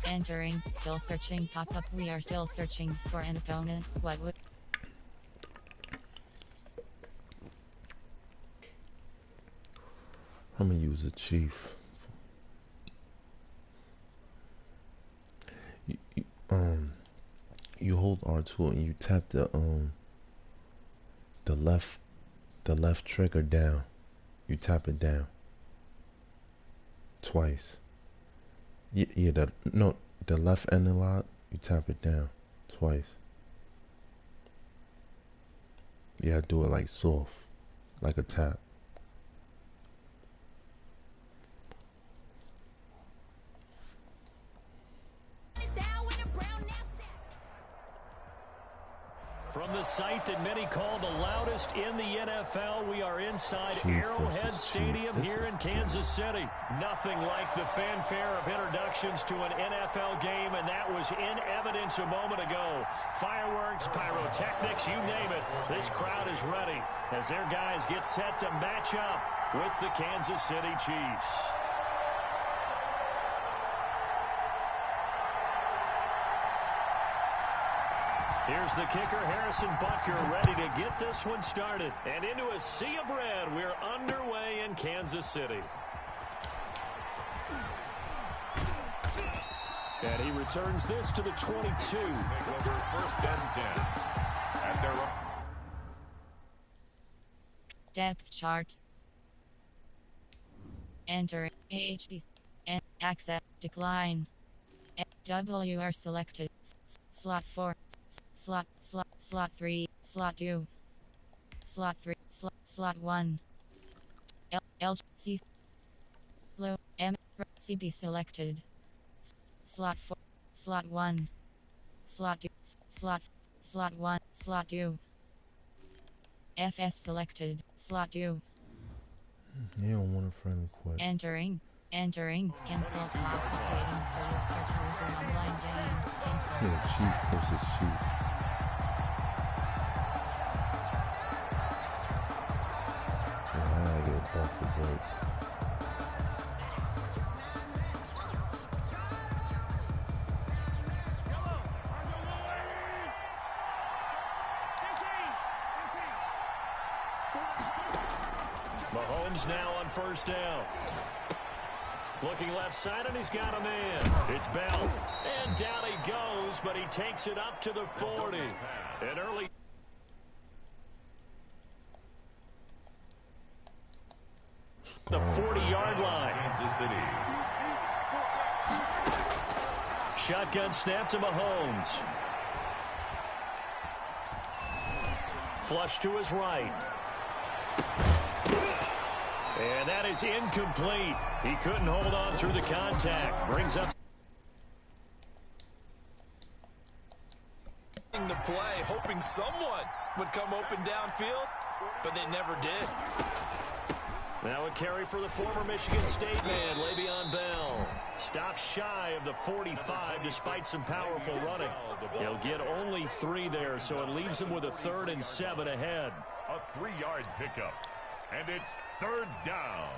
Entering, still searching pop-up. We are still searching for an opponent. What would... I'm gonna use a chief. You hold R2 and you tap the left trigger down. You tap it down twice. Yeah, the left analog, you tap it down twice. Yeah, do it like soft, like a tap. From the site that many call the loudest in the NFL, we are inside Arrowhead Stadium here in Kansas City. Nothing like the fanfare of introductions to an NFL game, and that was in evidence a moment ago. Fireworks, pyrotechnics, you name it. This crowd is ready as their guys get set to match up with the Kansas City Chiefs. Here's the kicker, Harrison Butker, ready to get this one started. And into a sea of red, we're underway in Kansas City. And he returns this to the 22. Take over 1st and 10. At their own. Depth chart. Enter. AHP. Accept. Decline. WR selected. Slot 4. Slot 3, slot 2, slot 3, slot 1, L, C, low, M, CB selected, slot 4, slot 1, slot 2, slot 1, slot 2, FS selected, slot 2. You don't want a friendly quick. Entering, cancel pop-up, waiting for your cartoon online game, cancel. Yeah, chief versus chief. Yeah, I gotta get a box of breaks. Mahomes now on 1st down. Looking left side, and he's got a man. It's Bell. And down he goes, but he takes it up to the 40. An early... The 40-yard line. Kansas City. Shotgun snap to Mahomes. Flush to his right. And that is incomplete. He couldn't hold on through the contact. Brings up the play, hoping someone would come open downfield, but they never did. Now a carry for the former Michigan State man, Le'Veon Bell. Stops shy of the 45 despite some powerful running. He'll get only 3 there, so it leaves him with a 3rd and 7 ahead. A 3-yard pickup. And it's 3rd down.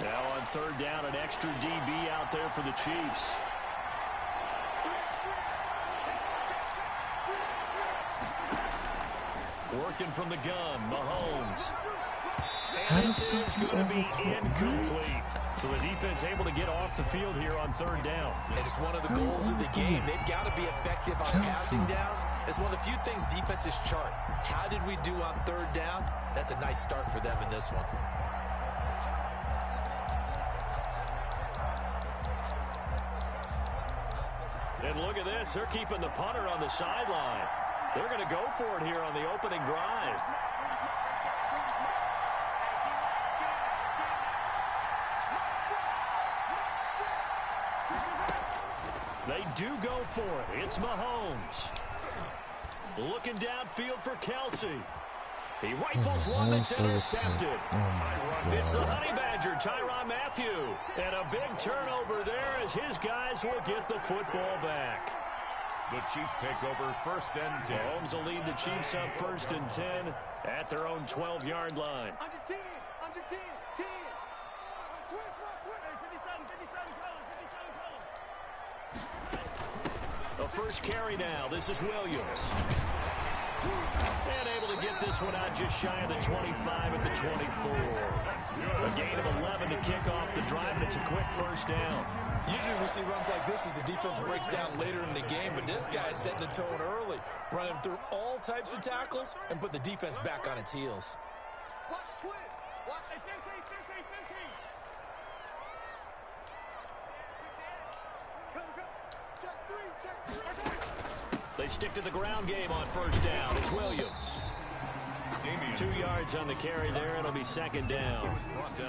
Now on 3rd down, an extra DB out there for the Chiefs. Working from the gun, Mahomes. And this is going to be incomplete. So the defense able to get off the field here on 3rd down. And it's one of the goals of the game. They've got to be effective on passing downs. It's one of the few things defenses chart. How did we do on 3rd down? That's a nice start for them in this one. And look at this. They're keeping the punter on the sideline. They're going to go for it here on the opening drive. They do go for it. It's Mahomes. Looking downfield for Kelsey. He rifles one that's intercepted. It's the Honey Badger, Tyrann Mathieu. And a big turnover there as his guys will get the football back. The Chiefs take over 1st and 10. Mahomes will lead the Chiefs up 1st and 10 at their own 12-yard line. Under 10, under 10, 10. Switch, switch. 57, The first carry now. This is Williams. And able to get this one out just shy of the 25 at the 24. A gain of 11 to kick off the drive, and it's a quick first down. Usually we see runs like this as the defense breaks down later in the game, but this guy's setting the tone early, running through all types of tackles and put the defense back on its heels. Watch twins. Watch 15, 15, 15. Come. Check 3. They stick to the ground game on first down. It's Williams. 2 yards on the carry there. It'll be 2nd down.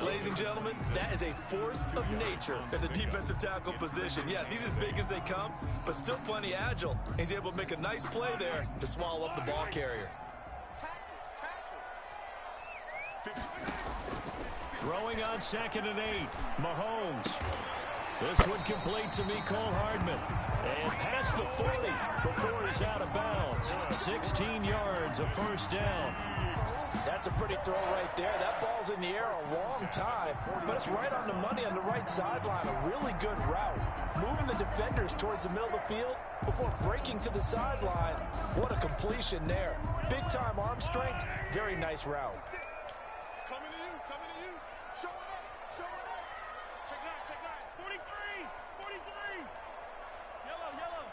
Ladies and gentlemen, that is a force of nature in the defensive tackle position. Yes, he's as big as they come, but still plenty agile. He's able to make a nice play there to swallow up the ball carrier. Throwing on 2nd and 8. Mahomes. This one complete to Mecole Hardman. And past the 40 before he's out of bounds. 16 yards, a first down. That's a pretty throw right there. That ball's in the air a long time, but it's right on the money on the right sideline. A really good route. Moving the defenders towards the middle of the field before breaking to the sideline. What a completion there. Big-time arm strength. Very nice route. Coming to you. Show it up. Check 9. 43. Yellow.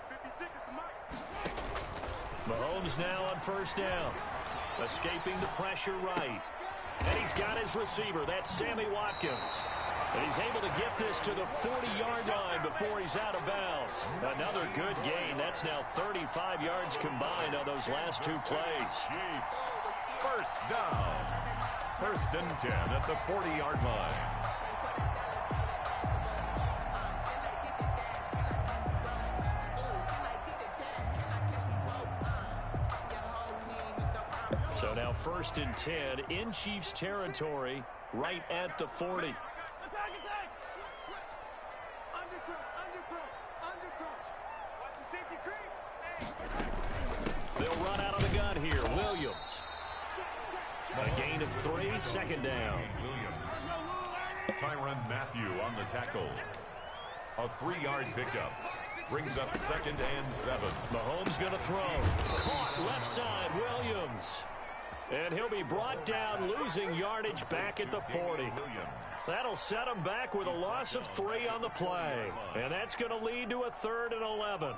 56 is the mic. Mahomes now on first down. Escaping the pressure right. And he's got his receiver. That's Sammy Watkins. And he's able to get this to the 40-yard line before he's out of bounds. Another good gain. That's now 35 yards combined on those last 2 plays. Chiefs, first down. 1st and 10 at the 40-yard line. So now 1st and 10 in Chiefs territory right at the 40. Attack. Switch. Undercross. Watch the safety creep. They'll run out of the gun here. Williams. A gain of 3, 2nd down. Williams. Tyrann Mathieu on the tackle. A 3-yard pickup. Brings up 2nd and 7. Mahomes going to throw. Caught left side, Williams. And he'll be brought down, losing yardage back at the 40. That'll set him back with a loss of 3 on the play. And that's going to lead to a 3rd and 11.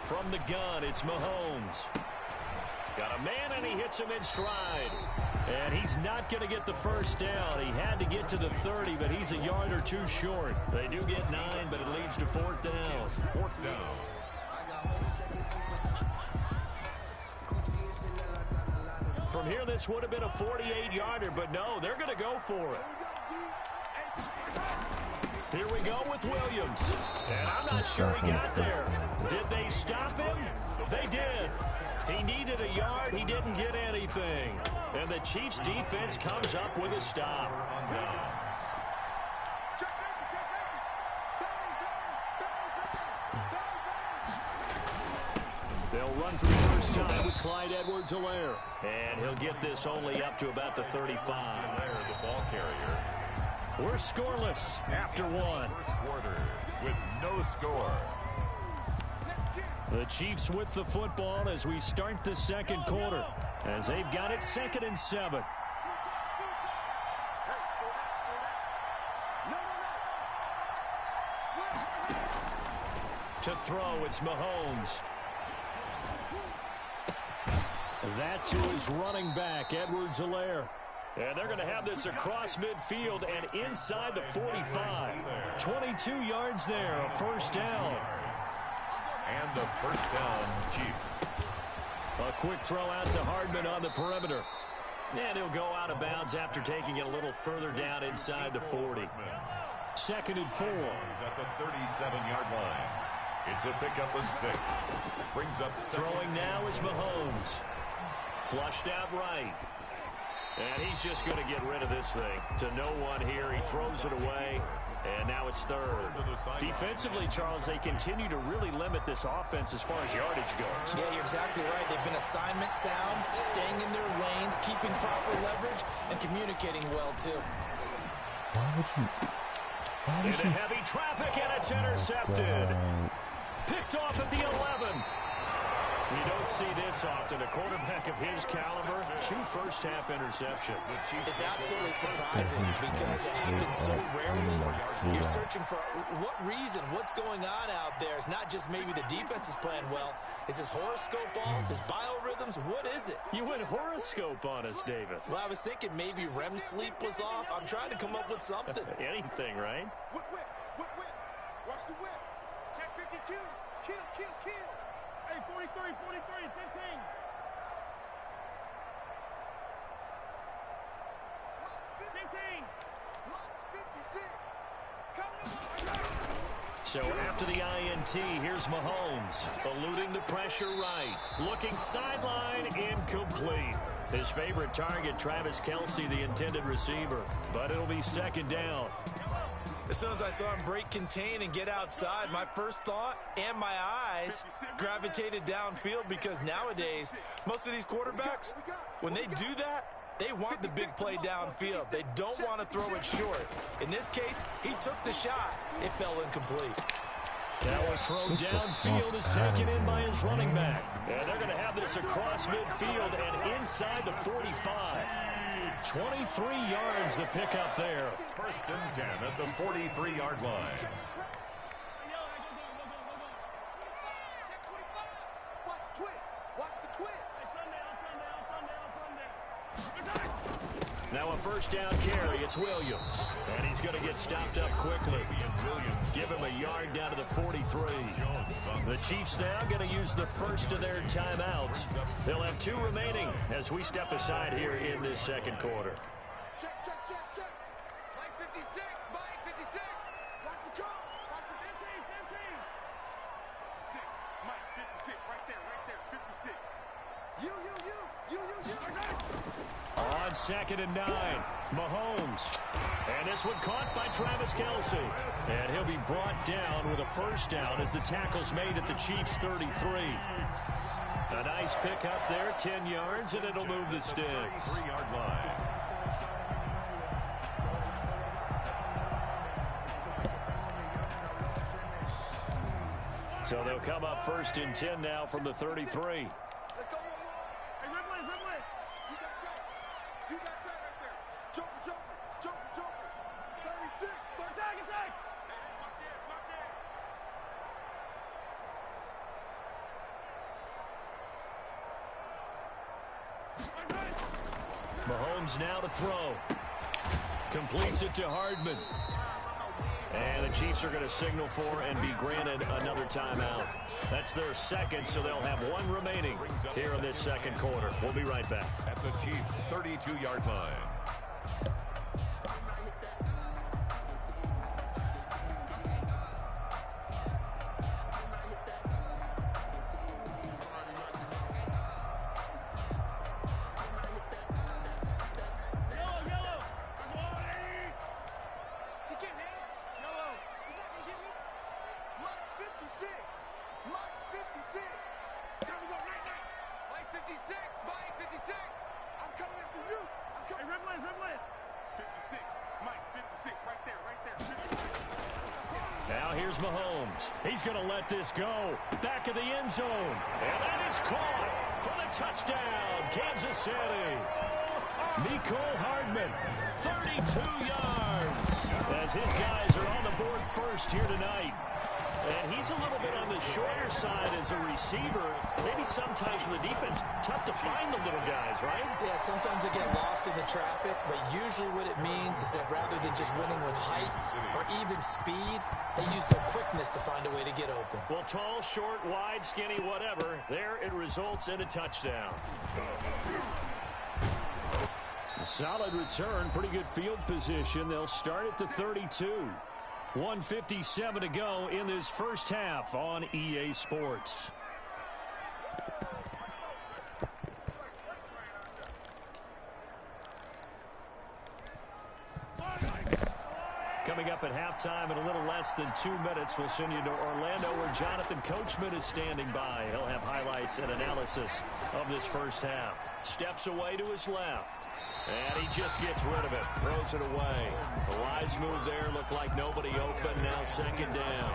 From the gun, it's Mahomes. Got a man, and he hits him in stride. And he's not going to get the first down. He had to get to the 30, but he's a yard or 2 short. They do get 9, but it leads to 4th down. 4th down. From here, this would have been a 48-yarder, but no, they're going to go for it. Here we go with Williams. And I'm not sure he got there. Did they stop him? They did. He needed a yard. He didn't get anything. And the Chiefs defense comes up with a stop. They'll run for the first time with Clyde Edwards-Helaire. And he'll get this only up to about the 35. The ball carrier. We're scoreless after one. First quarter with no score. The Chiefs with the football as we start the second quarter, as they've got it 2nd and 7. To throw, it's Mahomes. That's to his running back, Edwards-Helaire. And they're going to have this across midfield and inside the 45. 22 yards there, a first down. And the first down, Chiefs. A quick throw out to Hardman on the perimeter. And he'll go out of bounds after taking it a little further down inside the 40. 2nd and 4. At the 37-yard line. It's a pickup of 6. Brings up throwing now is Mahomes. Flushed out right. And he's just going to get rid of this thing. To no one here. He throws it away. And now it's 3rd. Defensively, Charles, they continue to really limit this offense as far as yardage goes. Yeah, you're exactly right. They've been assignment sound, staying in their lanes, keeping proper leverage, and communicating well, too. Into heavy traffic, and it's intercepted. Picked off at the 11. You don't see this often. A quarterback of his caliber, 2 first-half interceptions. It's absolutely surprising because it happens so rarely. You're searching for what reason, what's going on out there. It's not just maybe the defense is playing well. Is his horoscope off? His biorhythms? What is it? You went horoscope on us, David. Well, I was thinking maybe REM sleep was off. I'm trying to come up with something. Anything, right? Whip. Watch the whip. Check 52. Kill. Hey, 43, 15. So after the INT, here's Mahomes, eluding the pressure right. Looking sideline, incomplete. His favorite target, Travis Kelce, the intended receiver. But it'll be 2nd down. As soon as I saw him break contain and get outside, my first thought and my eyes gravitated downfield because nowadays, most of these quarterbacks, when they do that, they want the big play downfield. They don't want to throw it short. In this case, he took the shot. It fell incomplete. That one thrown downfield is taken in by his running back. And they're going to have this across midfield and inside the 45. 23 yards the pickup there. 1st and 10 at the 43-yard line. Now a first down carry, it's Williams. And he's going to get stopped up quickly. Give him a yard down to the 43. The Chiefs now going to use the first of their timeouts. They'll have 2 remaining as we step aside here in this second quarter. Check. Mike 56. Watch the call. Watch the 15. 6. Mike 56. Right there. 56. You. On 2nd and 9, Mahomes. And this one caught by Travis Kelce. And he'll be brought down with a first down as the tackle's made at the Chiefs' 33. A nice pick up there, 10 yards, and it'll move the sticks. 3-yard line. So they'll come up 1st and 10 now from the 33. Let's go one more. Hey, Ripley. You got that right there. Joker. 36. Attack. Watch it. Mahomes now to throw. Completes it to Hardman. And the Chiefs are going to signal for and be granted another timeout. That's their 2nd, so they'll have 1 remaining here in this second quarter. We'll be right back. At the Chiefs' 32-yard line. Now here's Mahomes. He's going to let this go. Back of the end zone. And that is caught for the touchdown, Kansas City. Mecole Hardman, 32 yards. As his guys are on the board first here tonight. And he's a little bit on the shorter side as a receiver. Maybe sometimes for the defense, tough to find the little guys, right? Yeah, sometimes they get lost in the traffic, but usually what it means is that rather than just winning with height or even speed, they use their quickness to find a way to get open. Well, tall, short, wide, skinny, whatever, there it results in a touchdown. A solid return, pretty good field position. They'll start at the 32. 1:57 to go in this first half on EA Sports. Coming up at halftime in a little less than 2 minutes, we'll send you to Orlando where Jonathan Coachman is standing by. He'll have highlights and analysis of this first half. Steps away to his left. And he just gets rid of it, throws it away. The wise move there, looked like nobody open, now second down.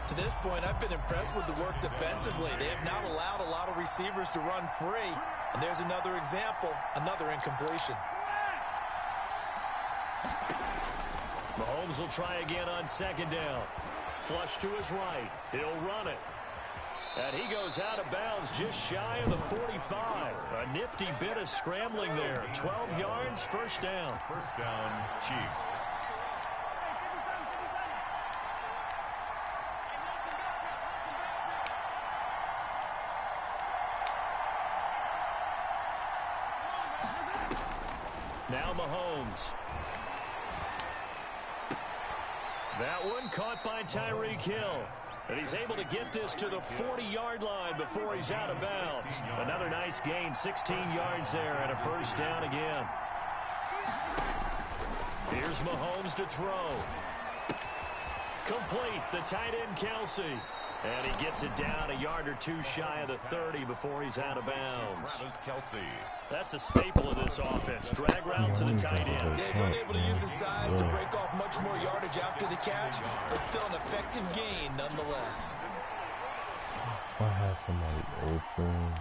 To this point, I've been impressed with the work defensively. They have not allowed a lot of receivers to run free. And there's another example, another incompletion. Mahomes will try again on second down. Flush to his right. He'll run it. And he goes out of bounds just shy of the 45. A nifty bit of scrambling there. 12 yards, first down. First down, Chiefs. Now Mahomes. That one caught by Tyreek Hill. And he's able to get this to the 40-yard line before he's out of bounds. Another nice gain, 16 yards there, and a first down again. Here's Mahomes to throw. Complete, the tight end Kelsey. And he gets it down a yard or two shy of the 30 before he's out of bounds. Kelsey. That's a staple of this offense. Drag route to the tight end. Yeah, he's unable to use his size to break off much more yardage after the catch, but still an effective gain nonetheless. I have somebody open.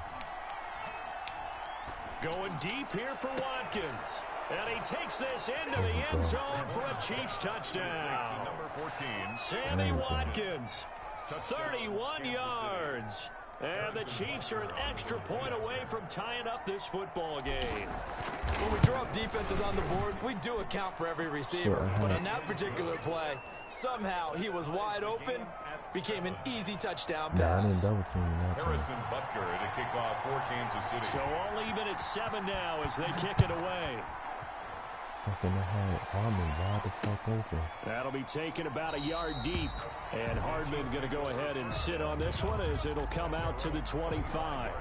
Going deep here for Watkins. And he takes this into the end zone for a Chiefs touchdown. Number 14, Sammy Watkins. 31 yards. And the Chiefs are an extra point away from tying up this football game. When we draw up defenses on the board, we do account for every receiver. But on that particular play, somehow he was wide open, became an easy touchdown pass. Harrison Butker to kick off for Kansas City. So all even at 7 now as they kick it away. That'll be taken about a yard deep. And Hardman going to go ahead and sit on this one as it'll come out to the 25.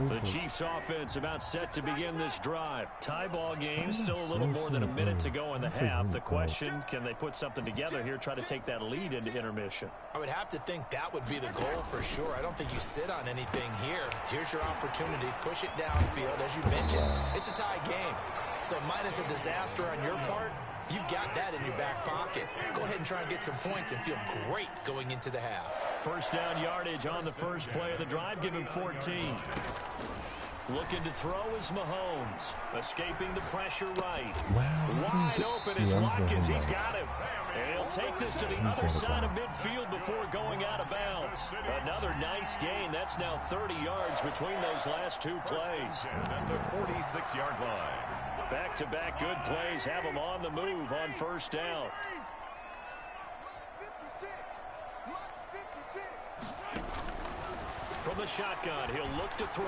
The Chiefs offense about set to begin this drive. Tie ball game, still a little more than a minute to go in the half. The question, can they put something together here, try to take that lead into intermission? I would have to think that would be the goal for sure. I don't think you sit on anything here. Here's your opportunity. Push it downfield. As you mentioned, it's a tie game. So minus a disaster on your part, you've got that in your back pocket. Go ahead and try and get some points and feel great going into the half. First down yardage on the first play of the drive. Give him 14. Looking to throw is Mahomes. Escaping the pressure right. Wide open is Watkins. He's got him. And he'll take this to the other side of midfield before going out of bounds. Another nice gain. That's now 30 yards between those last two plays. At the 46-yard line. Back-to-back good plays have him on the move on first down. From the shotgun, he'll look to throw.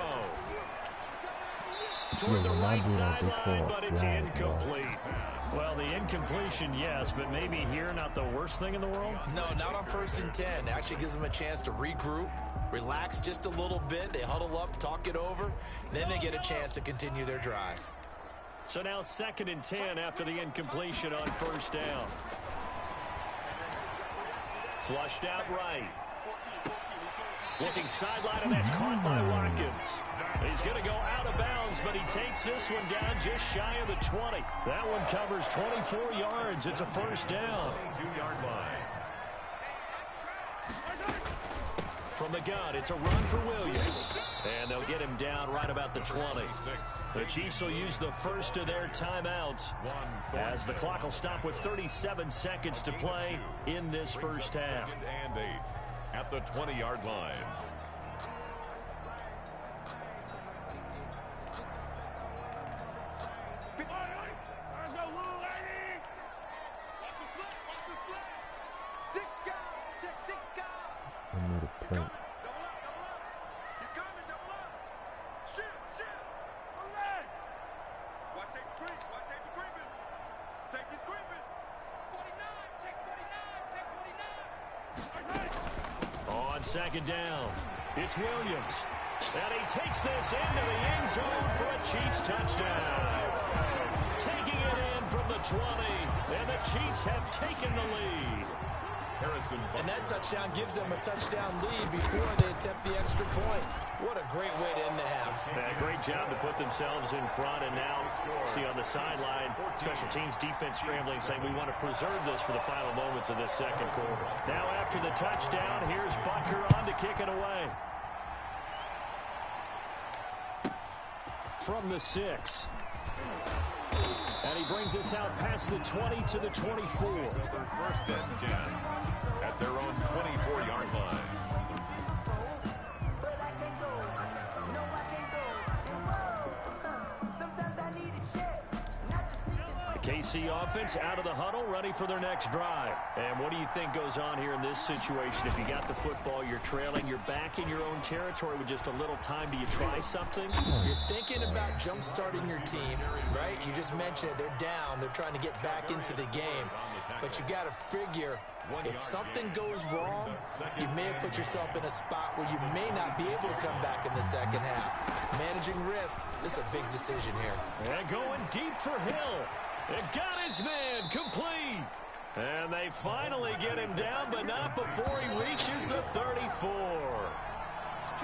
Toward the right sideline, but it's incomplete. Well, the incompletion, yes, but maybe here not the worst thing in the world? No, not on 1st and 10. Actually gives them a chance to regroup, relax just a little bit. They huddle up, talk it over, then they get a chance to continue their drive. So now 2nd and 10 after the incompletion on first down. Flushed out right. Looking sideline, and that's caught by Watkins. He's going to go out of bounds, but he takes this one down just shy of the 20. That one covers 24 yards. It's a first down. 22-yard line. From the gun, it's a run for Williams. And they'll get him down right about the 20. The Chiefs will use the first of their timeouts as the clock will stop with 37 seconds to play in this first half. 2nd and 8 at the 20-yard line. I need a plate. On second down, it's Williams. And he takes this into the end zone for a Chiefs touchdown. Taking it in from the 20, and the Chiefs have taken the lead. And that touchdown gives them a touchdown lead before they attempt the extra point. What a great way to end the half. Great job to put themselves in front, and now see on the sideline, special teams defense scrambling, saying we want to preserve this for the final moments of this second quarter. Now after the touchdown, here's Butker on to kick it away. From the 6. And he brings us out past the 20 to the 24. First and 10 at their own 24-yard line. The KC offense out of the huddle, ready for their next drive. And what do you think goes on here in this situation? If you got the football, you're trailing, you're back in your own territory with just a little time. Do you try something? You're thinking about jump-starting your team, right? You just mentioned it. They're down. They're trying to get back into the game. But you got to figure, if something goes wrong, you may have put yourself in a spot where you may not be able to come back in the second half. Managing risk, this is a big decision here. And going deep for Hill. It got his man complete. And they finally get him down, but not before he reaches the 34.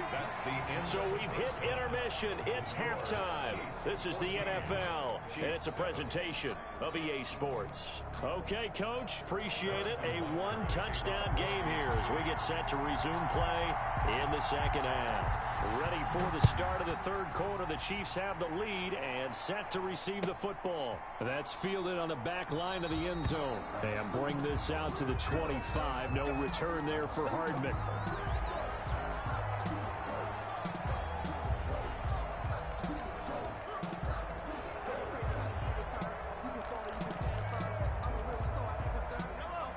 That's the end. So we've hit intermission. It's halftime. This is the NFL, and it's a presentation of EA Sports. Okay, Coach, appreciate it. A one-touchdown game here as we get set to resume play in the second half. Ready for the start of the third quarter. The Chiefs have the lead and set to receive the football. That's fielded on the back line of the end zone. And bring this out to the 25. No return there for Hardman.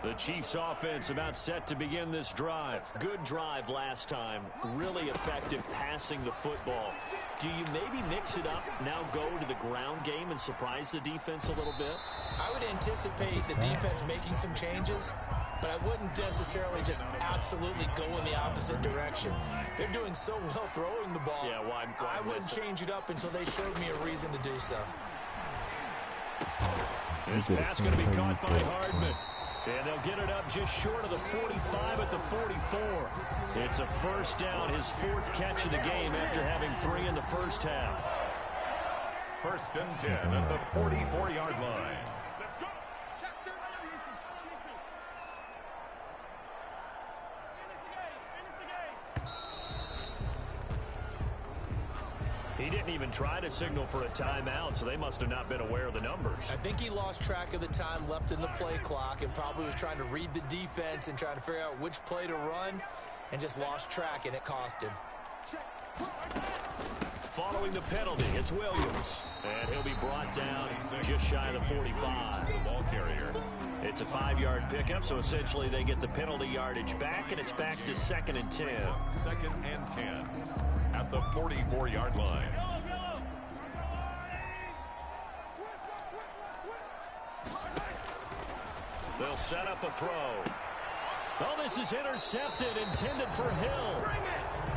The Chiefs offense about set to begin this drive. Good drive last time. Really effective passing the football. Do you maybe mix it up, now go to the ground game and surprise the defense a little bit? I would anticipate the defense making some changes, but I wouldn't necessarily just absolutely go in the opposite direction. They're doing so well throwing the ball. Yeah, why I wouldn't change it up until they showed me a reason to do so. This pass going to be caught by Hardman. And they'll get it up just short of the 45 at the 44. It's a first down, his fourth catch of the game after having 3 in the first half. First and 10 at the 44-yard line. He didn't even try to signal for a timeout, so they must have not been aware of the numbers. I think he lost track of the time left in the play clock and probably was trying to read the defense and trying to figure out which play to run and just lost track, and it cost him. Following the penalty, it's Williams. And he'll be brought down just shy of the 45. Ball carrier. It's a 5-yard pickup, so essentially they get the penalty yardage back, and it's back to 2nd and 10. 2nd and 10 at the 44-yard line. They'll set up a throw. Oh, this is intercepted, intended for Hill.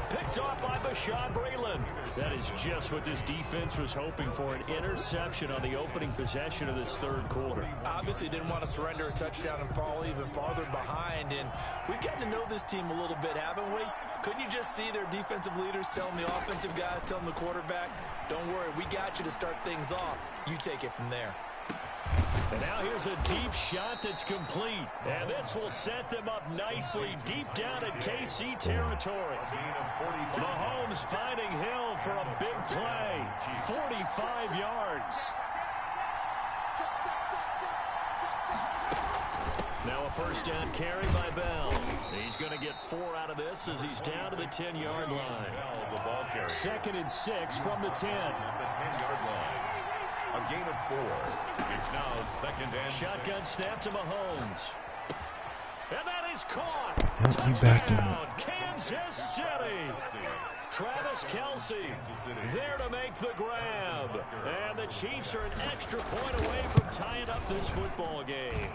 Picked off by Bashaud Breeland. That is just what this defense was hoping for, an interception on the opening possession of this third quarter. Obviously didn't want to surrender a touchdown and fall even farther behind, and we've gotten to know this team a little bit, haven't we? Couldn't you just see their defensive leaders telling the offensive guys, telling the quarterback, don't worry, we got you to start things off. You take it from there. And now here's a deep shot that's complete. And this will set them up nicely deep down in KC territory. Mahomes finding Hill for a big play. 45 yards. Now a first down carry by Bell. He's going to get 4 out of this as he's down to the 10-yard line. 2nd and 6 from the 10. The 10-yard line. A gain of 4. It's now 2nd and shotgun snap to Mahomes. And that is caught. Touchdown, Kansas City. Travis Kelce there to make the grab. And the Chiefs are an extra point away from tying up this football game.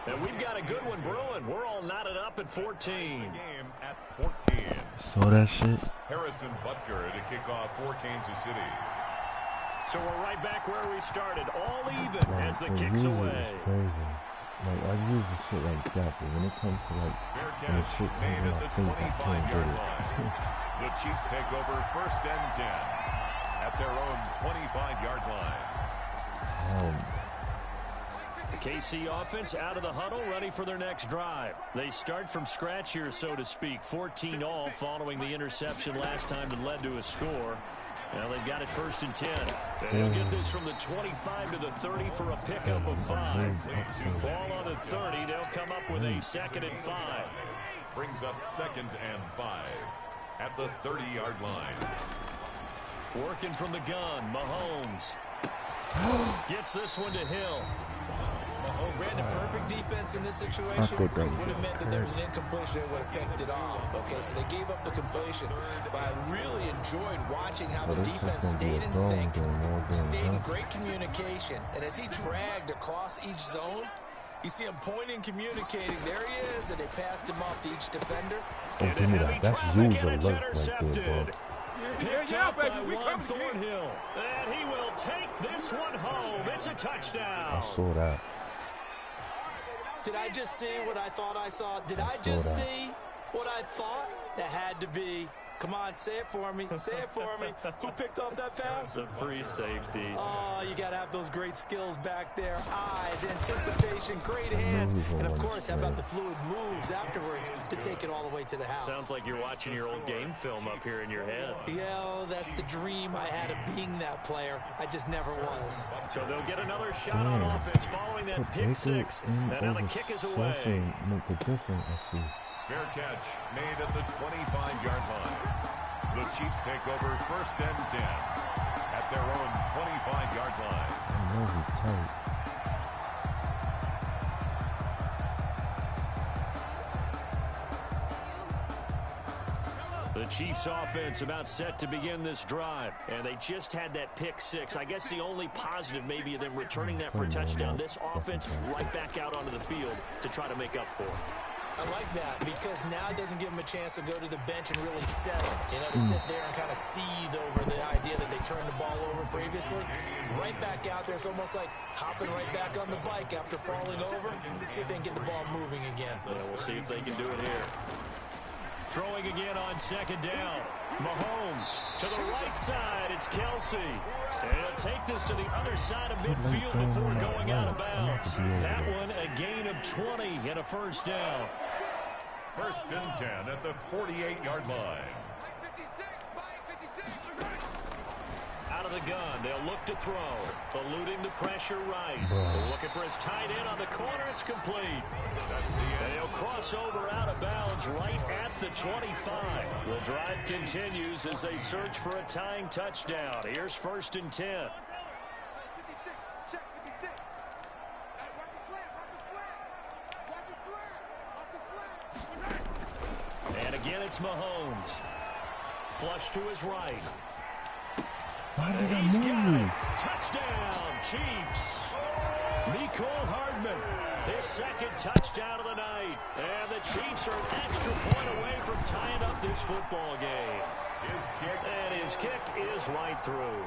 And we've got a good one brewing. We're all knotted up at 14. Game at 14. Saw that shit. Harrison Butker to kick off for Kansas City. So we're right back where we started, all even Like, as the kick's away. It's crazy. Like, I use the shit like that, but when it comes to like when the shit comes in my face, I can't get it. The Chiefs take over 1st and 10 at their own 25-yard line. The KC offense out of the huddle, ready for their next drive. They start from scratch here, so to speak. 14 all following the interception last time that led to a score. Now they've got it 1st and 10. And they'll get this from the 25 to the 30 for a pickup of 5. Ball on the 30. They'll come up with a 2nd and 5. Brings up 2nd and 5 at the 30-yard line. Working from the gun, Mahomes. Gets this one to Hill. Oh, Brandon, perfect defense in this situation would have meant that there was an incompletion and would have picked it off. Okay, so they gave up the completion. But I really enjoyed watching how the defense stayed in sync, stayed in great communication. And as he dragged across each zone, you see him pointing, communicating. There he is, and they passed him off to each defender. Oh, give me that. That's usual look right there, bro. Picked up by Juan Thornhill. And he will take this one home. It's a touchdown. I saw that. Did I just see what I thought I saw? Did I just see what I thought? That had to be. Come on, say it for me. Say it for me. Who picked up that pass? The free safety. Oh, you got to have those great skills back there. Eyes, anticipation, great hands. And, of course, how about the fluid moves afterwards to take it all the way to the house? Sounds like you're watching your old game film up here in your head. Yeah, that's the dream I had of being that player. I just never was. So they'll get another shot on offense following that pick 6. And now the kick is away. Make a difference, I see. Fair catch made at the 25-yard line. The Chiefs take over 1st and 10 at their own 25-yard line. I know he's tight. The Chiefs offense about set to begin this drive, and they just had that pick 6. I guess the only positive maybe of them returning that for a touchdown. This offense right back out onto the field to try to make up for it. I like that because now it doesn't give them a chance to go to the bench and really settle. You know, to sit there and kind of seethe over the idea that they turned the ball over previously. Right back out there. It's almost like hopping right back on the bike after falling over. See if they can get the ball moving again. Yeah, we'll see if they can do it here. Throwing again on 2nd down. Mahomes to the right side. It's Kelce. And he'll take this to the other side of midfield before going out of bounds. That one a gain of 20 and a 1st down. 1st and 10 at the 48-yard line. Out of the gun, they'll look to throw. Eluding the pressure right. Looking for his tight end on the corner. It's complete. And he'll cross over out of bounds right at the 25. The drive continues as they search for a tying touchdown. Here's 1st and 10. And again, it's Mahomes. Flush to his right. Why did I move? Touchdown, Chiefs. Mecole Hardman, his 2nd touchdown of the night. And the Chiefs are an extra point away from tying up this football game. His kick is right through.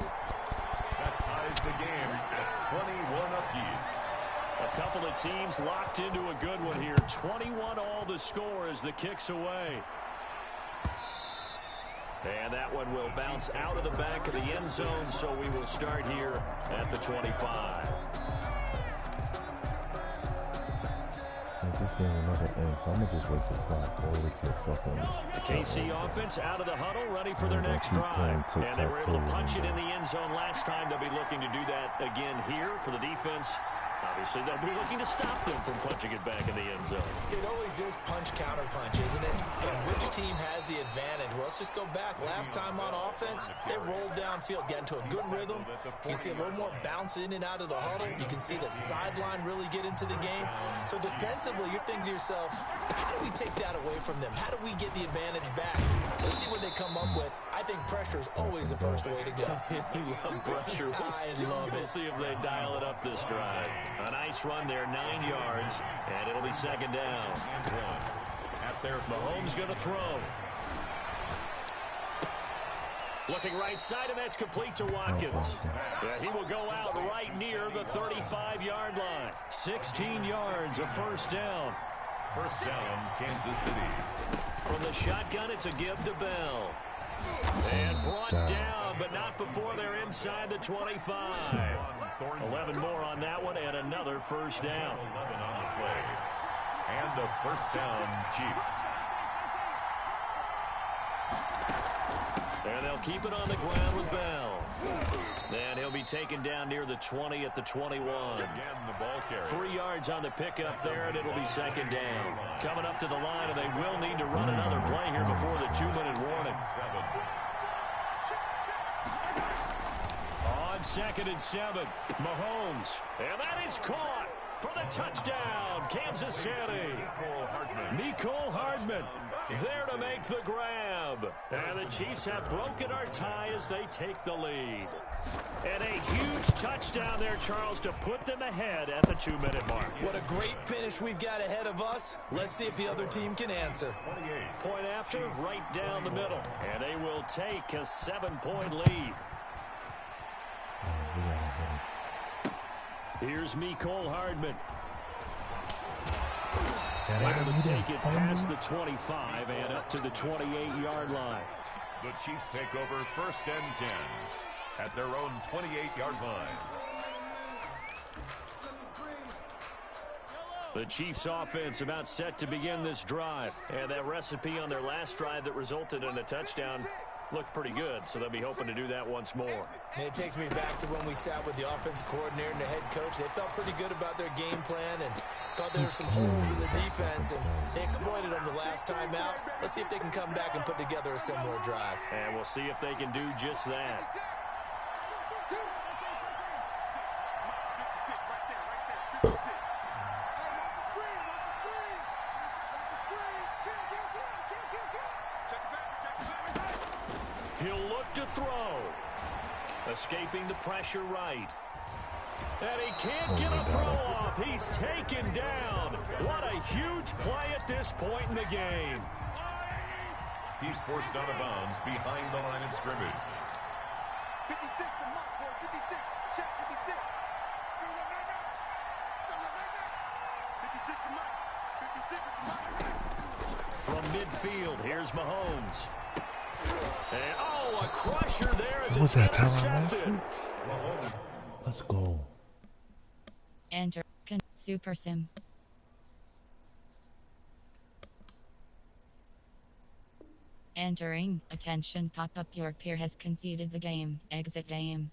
That ties the game at 21 apiece. A couple of teams locked into a good one here. 21 all the score as the kick's away. And that one will bounce out of the back of the end zone, so we will start here at the 25. So this game will never end, so I'm going to just waste the clock all the way to the fucking... The KC offense out of the huddle, ready for their next drive. And they were able to punch it in the end zone last time. They'll be looking to do that again here for the defense. Obviously, they'll be looking to stop them from punching it back in the end zone. It always is punch-counter-punch, isn't it? And which team has the advantage? Well, let's just go back. Last time on offense, they rolled downfield, got into a good rhythm. You can see a little more bounce in and out of the huddle. You can see the sideline really get into the game. So defensively, you're thinking to yourself, how do we take that away from them? How do we get the advantage back? Let's see what they come up with. I think pressure is always the first way to go. You love pressure. We'll see if they dial it up this drive. A nice run there, 9 yards, and it'll be second down. Mahomes going to throw. Looking right side, and that's complete to Watkins. He will go out right near the 35-yard line. 16 yards, a first down. First down, Kansas City. From the shotgun, it's a give to Bell. And brought down, but not before they're inside the 25. 11 more on that one, and another first down. 11 on the play. And the first down, Chiefs. And they'll keep it on the ground with Bell. And he'll be taken down near the 20 at the 21. Again, the ball carrier. 3 yards on the pickup there, and it'll be second down. Coming up to the line, and they will need to run another play here before the 2-minute warning. On 2nd and 7, Mahomes. And that is caught for the touchdown, Kansas City. Mecole Hardman there to make the grab. And the Chiefs have broken our tie as they take the lead. And a huge touchdown there, Charles, to put them ahead at the 2-minute mark. What a great finish we've got ahead of us. Let's see if the other team can answer. Point after, right down the middle. And they will take a 7-point lead. Here's Mecole Hardman. Able to take it past the 25 and up to the 28-yard line. The Chiefs take over 1st and 10 at their own 28-yard line. The Chiefs offense about set to begin this drive. And that recipe on their last drive that resulted in a touchdown looked pretty good, so they'll be hoping to do that once more. And it takes me back to when we sat with the offensive coordinator and the head coach. They felt pretty good about their game plan and thought there were some holes in the defense, and they exploited them the last time out. Let's see if they can come back and put together a similar drive. And we'll see if they can do just that. He'll look to throw. Escaping the pressure right. And he can't get a throw off. He's taken down. What a huge play at this point in the game. He's forced out of bounds behind the line of scrimmage. 56 to Mike, boy. 56. Check 56. 56 to Mike. 56 to Mike. From midfield, here's Mahomes. And, oh, a crusher there as it's intercepted. Let's go. Enter. Super Sim. Entering. Attention, pop up. Your peer has conceded the game. Exit game.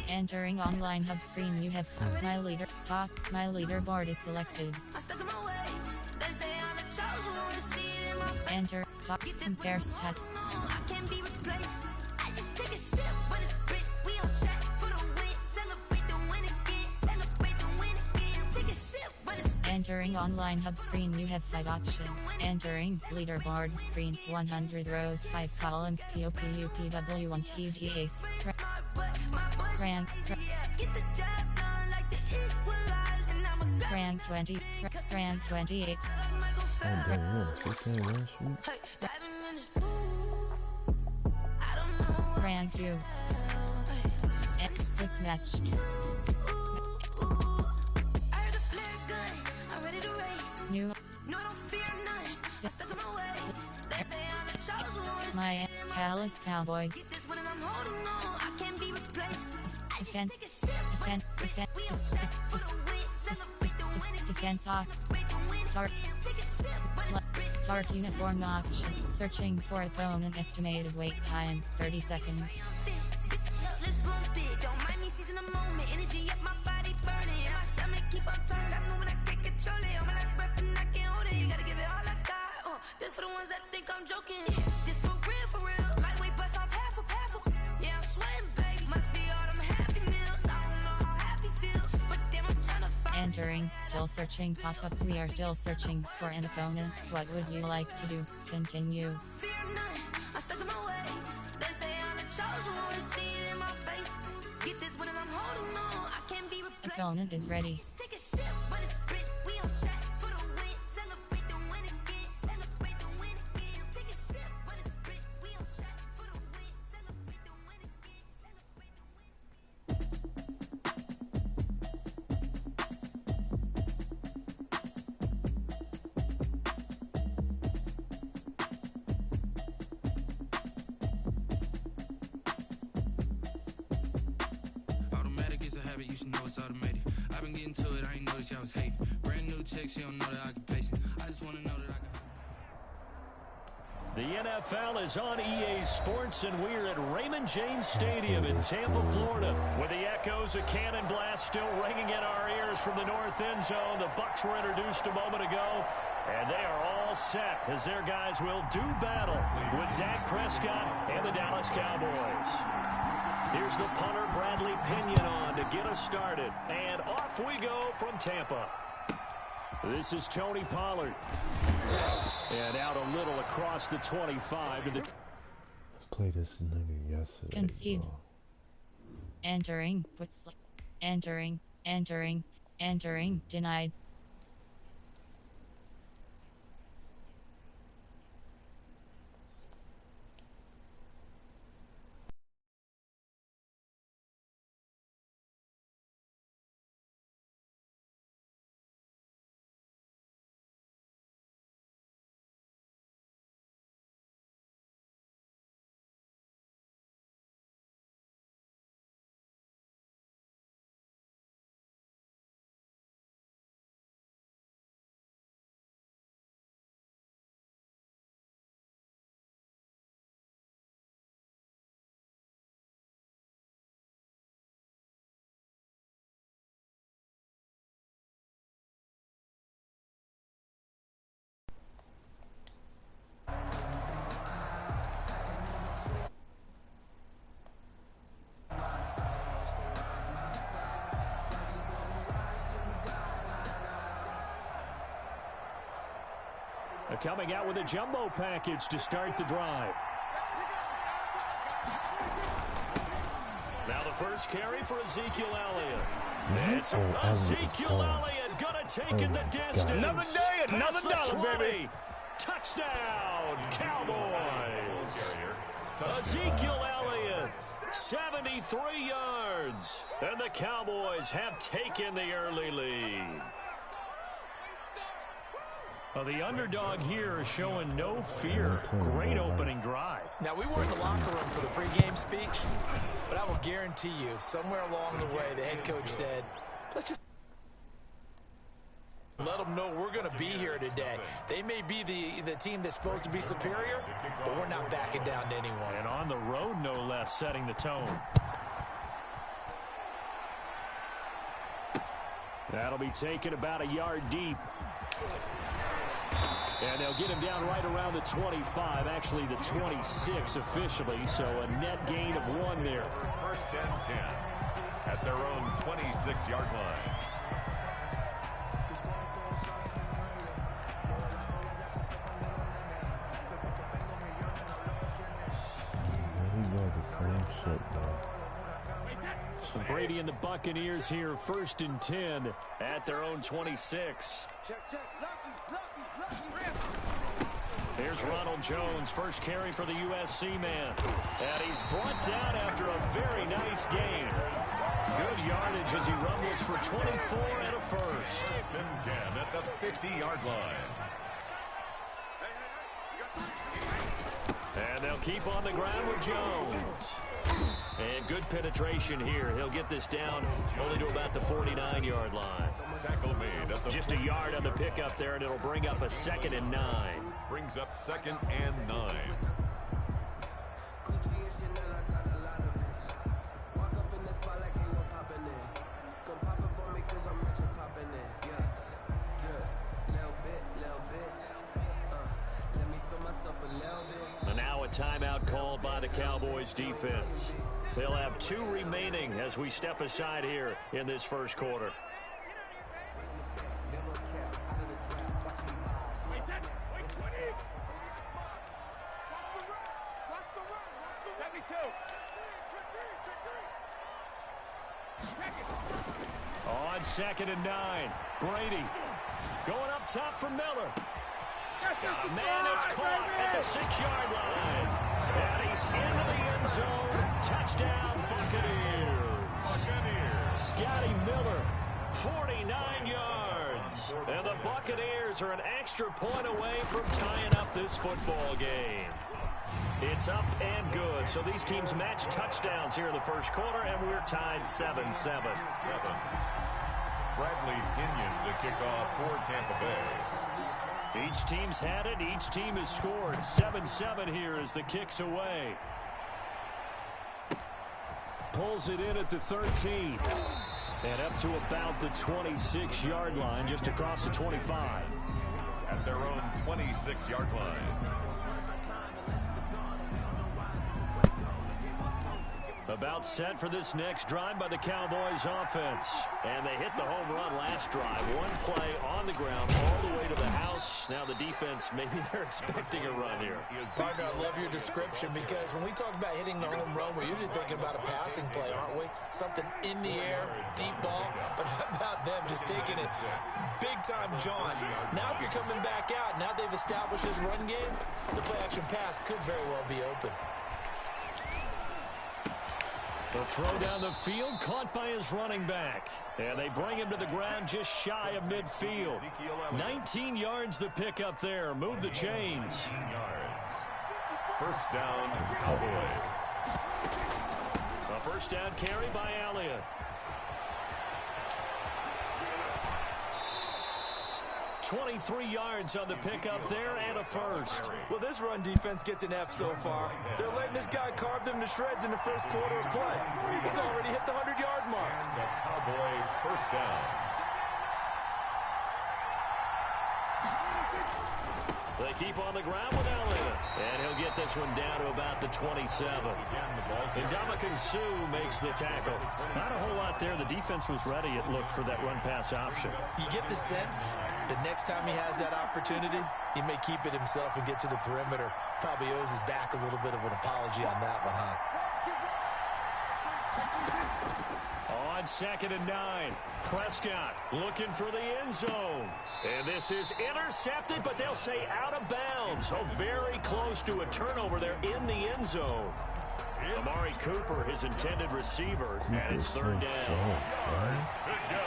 Entering online hub screen. You have my leader. Top. My leaderboard is selected. Enter. Top. Compare stats. Entering online hub screen. You have 5 options. Entering leaderboard screen. 100 rows, 5 columns. PoPuPw1tDaCuT's. Rank 20. Rank 28. Rank 2. Quick match. New. No, I don't fear none. I'm stuck in my ways. They say I'm the chosen one. My Dallas Cowboys. Get this one and I'm holding on. I can't be replaced. I just Defense. take a shit, but it's free. We on track for the win. Celebrate the winning. Defense off. Celebrate the winning. Dark. Take a shit, but it's free. Dark uniform option. Searching for opponent. Estimated wait time 30 seconds. Let's bump it. Don't mind me seizing a moment. Energy up my body burning. My stomach keep on turning. Stop moving, I can't control it. On my last breath and I can't hold it. You gotta give it all I got. This for the ones that think I'm joking. This for real, for real. Lightweight bust off half a. Yeah, I'm sweating, babe. Must be all them happy meals. I don't know how happy feels, but damn, I'm trying to find. Entering. Still searching. Pop up. We are still searching for an opponent. What would you like to do? Continue. Fear none. I'm stuck in my ways. They say I'm the chosen one. See it in my face. Get this one and I'm holding on. I can't be replaced. Opponent is ready. Take a shit, but it's free. We on track for the win. Celebrate the win again. Celebrate the win again. Take a shit, but it's free. We on track for the win. Celebrate the win again. Celebrate the win. Automatic is a habit, you should know it's automated. I've been getting to it, I ain't noticed y'all was hating. Brand new chick, she don't know the occupation. I just wanna know that I can. The NFL is on EA Sports, and we're at Raymond James Stadium in Tampa, Florida. With the echoes of cannon blast still ringing in our ears from the north end zone. The Bucs were introduced a moment ago, and they are all set as their guys will do battle with Dak Prescott and the Dallas Cowboys. Here's the punter, Bradley Pinion, on to get us started. And off we go from Tampa. This is Tony Pollard. And out a little across the 25 to the... Played this nigga yesterday. Concede. Bro. Entering. Entering. Denied. Coming out with a jumbo package to start the drive. Now the first carry for Ezekiel Elliott. It's Ezekiel Elliott gonna take it the distance. Another day, another dollar, baby. Touchdown, Cowboys. Ezekiel Elliott, 73 yards. And the Cowboys have taken the early lead. Well, the underdog here is showing no fear. Great opening drive. Now, we were in the locker room for the pregame speech, but I will guarantee you, somewhere along the way, the head coach said, let's just let them know we're going to be here today. They may be the team that's supposed to be superior, but we're not backing down to anyone. And on the road, no less, setting the tone. That'll be taken about a yard deep. And they'll get him down right around the 25, actually the 26 officially, so a net gain of 1 there. First and 10 at their own 26-yard line. We got the same shit, bro. Brady and the Buccaneers here, first and 10 at their own 26. Here's Ronald Jones, first carry for the USC man. And he's brought down after a very nice gain. Good yardage as he rumbles for 24 and a first. 10 at the 50-yard line. And they'll keep on the ground with Jones. And good penetration here. He'll get this down only to about the 49-yard line. Tackle made at the just a yard on the pickup there, and it'll bring up a 2nd and 9. Brings up 2nd and 9. And now a timeout called by the Cowboys defense. They'll have 2 remaining as we step aside here in this first quarter. On 2nd and 9, Brady going up top for Miller. Man, it's caught at the 6-yard line. And he's into the end zone. Touchdown, Buccaneers. Scotty Miller, 49 yards. And the Buccaneers are an extra point away from tying up this football game. It's up and good. So these teams match touchdowns here in the first quarter, and we're tied 7-7. Bradley Pinion to kick off for Tampa Bay. Each team's had it. Each team has scored. 7-7 here as the kick's away. Pulls it in at the 13. And up to about the 26-yard line, just across the 25. At their own 26-yard line. About set for this next drive by the Cowboys offense. And they hit the home run last drive. One play on the ground all the way to the house. Now the defense, maybe they're expecting a run here. Partner, I love your description because when we talk about hitting the home run, we're usually thinking about a passing play, aren't we? Something in the air, deep ball. But how about them just taking it big time, John? Now if you're coming back out, now they've established this run game, the play action pass could very well be open. The throw down the field, caught by his running back. And they bring him to the ground just shy of midfield. 19 yards the pick up there. Move the chains. 19 yards. First down, Cowboys. A first down carry by Elliott. 23 yards on the pickup there and a first. Well, this run defense gets an F so far. They're letting this guy carve them to shreds in the first quarter of play. He's already hit the 100-yard mark. The Cowboy first down. They keep on the ground with Elliott. And he'll get this one down to about the 27. And Ndamukong Suh makes the tackle. Not a whole lot there. The defense was ready, it looked, for that run-pass option. You get the sense that next time he has that opportunity, he may keep it himself and get to the perimeter. Probably owes his back a little bit of an apology on that one, huh? On 2nd and 9, Prescott looking for the end zone. And this is intercepted, but they'll say out of bounds. So very close to a turnover there in the end zone. Amari Cooper, his intended receiver, and it's 3rd down. Yards to go.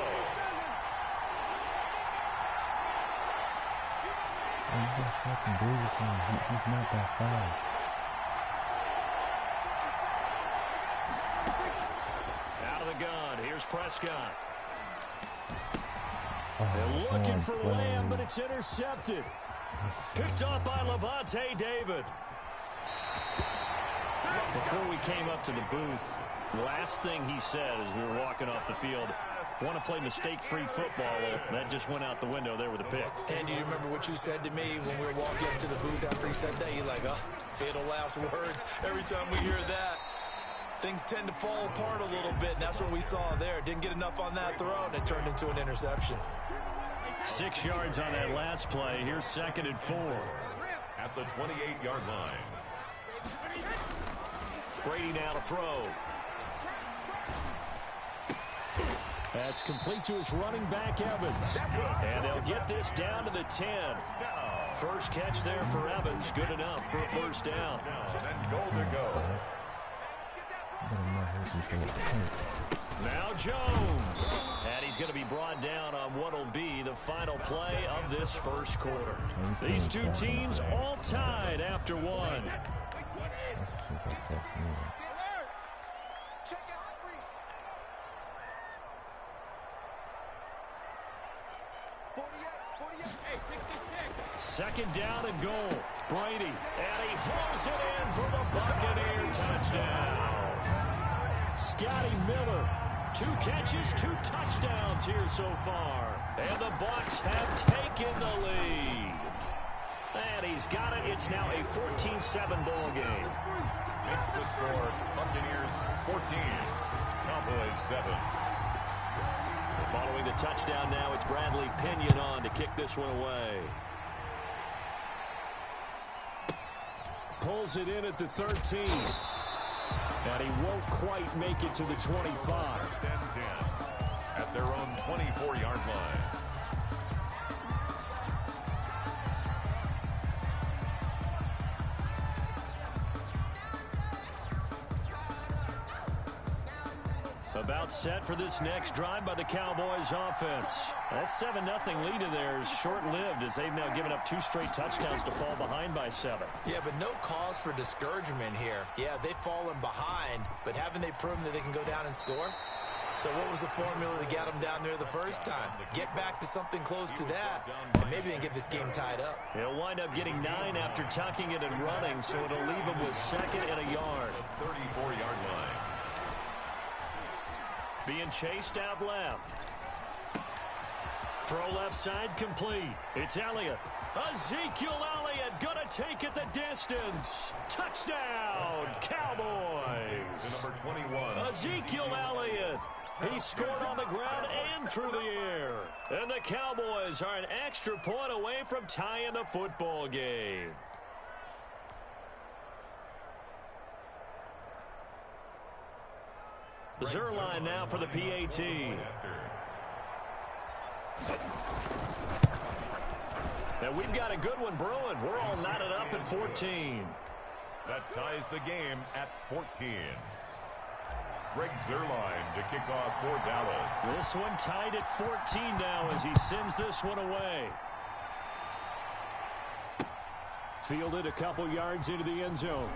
He's not that fast. Out of the gun, here's Prescott. Oh, They're looking for Lamb, but it's intercepted. Picked off by Levante David. Before we came up to the booth, last thing he said as we were walking off the field, want to play mistake-free football. Well, that just went out the window there with a pick. And do you remember what you said to me when we were walking up to the booth after he said that? You're like, oh, fatal last words. Every time we hear that, things tend to fall apart a little bit, and that's what we saw there. Didn't get enough on that throw, and it turned into an interception. 6 yards on that last play. Here's 2nd and 4. At the 28-yard line. Brady now to throw. That's complete to his running back, Evans. And they'll get this down to the 10. First catch there for Evans. Good enough for a first down. And goal to go. Now Jones. And he's going to be brought down on what will be the final play of this first quarter. These two teams all tied after one. Second down and goal. Brady, and he hauls it in for the Buccaneer touchdown. Scotty Miller, 2 catches, 2 touchdowns here so far. And the Bucs have taken the lead. And he's got it. It's now a 14-7 ball game. Makes the score Buccaneers 14, Cowboys 7. Following the touchdown now, it's Bradley Pinion on to kick this one away. Pulls it in at the 13. And he won't quite make it to the 25. First and 10 at their own 24-yard line. About set for this next drive by the Cowboys offense. That 7-0 lead of theirs short-lived as they've now given up 2 straight touchdowns to fall behind by 7. Yeah, but no cause for discouragement here. Yeah, they've fallen behind, but haven't they proven that they can go down and score? So what was the formula to get them down there the first time? Get back to something close to that, and maybe they can get this game tied up. He'll wind up getting 9 after tucking it and running, so it'll leave him with 2nd and a yard. 34-yard line. Being chased out left. Throw left side complete. It's Elliott. Ezekiel Elliott gonna take it the distance. Touchdown, Cowboys. The number 21. Ezekiel Elliott. He scored on the ground and through the air. And the Cowboys are an extra point away from tying the football game. Zerline now for the PAT. Now we've got a good one brewing. We're all knotted up at 14. That ties the game at 14. Greg Zerline to kick off for Dallas. This one tied at 14 now as he sends this one away. Fielded a couple yards into the end zone.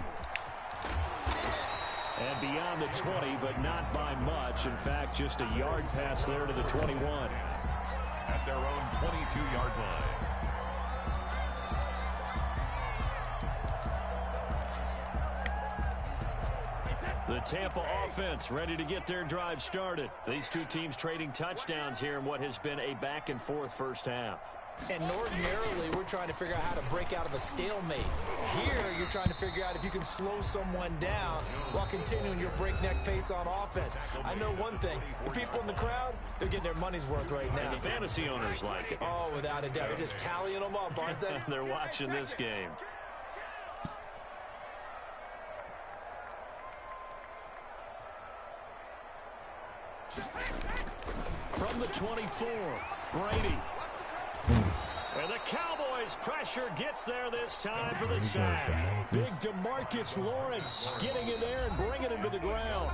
And beyond the 20, but not by much. In fact, just a yard pass there to the 21. At their own 22-yard line. The Tampa offense ready to get their drive started. These two teams trading touchdowns here in what has been a back-and-forth first half. And ordinarily, we're trying to figure out how to break out of a stalemate. Here, you're trying to figure out if you can slow someone down while continuing your breakneck pace on offense. I know one thing. The people in the crowd, they're getting their money's worth right now. And the fantasy owners like it. Oh, without a doubt. They're just tallying them up, aren't they? They're watching this game. From the 24, Brady. And the Cowboys pressure gets there this time for the sack. Big DeMarcus Lawrence getting in there and bringing him to the ground.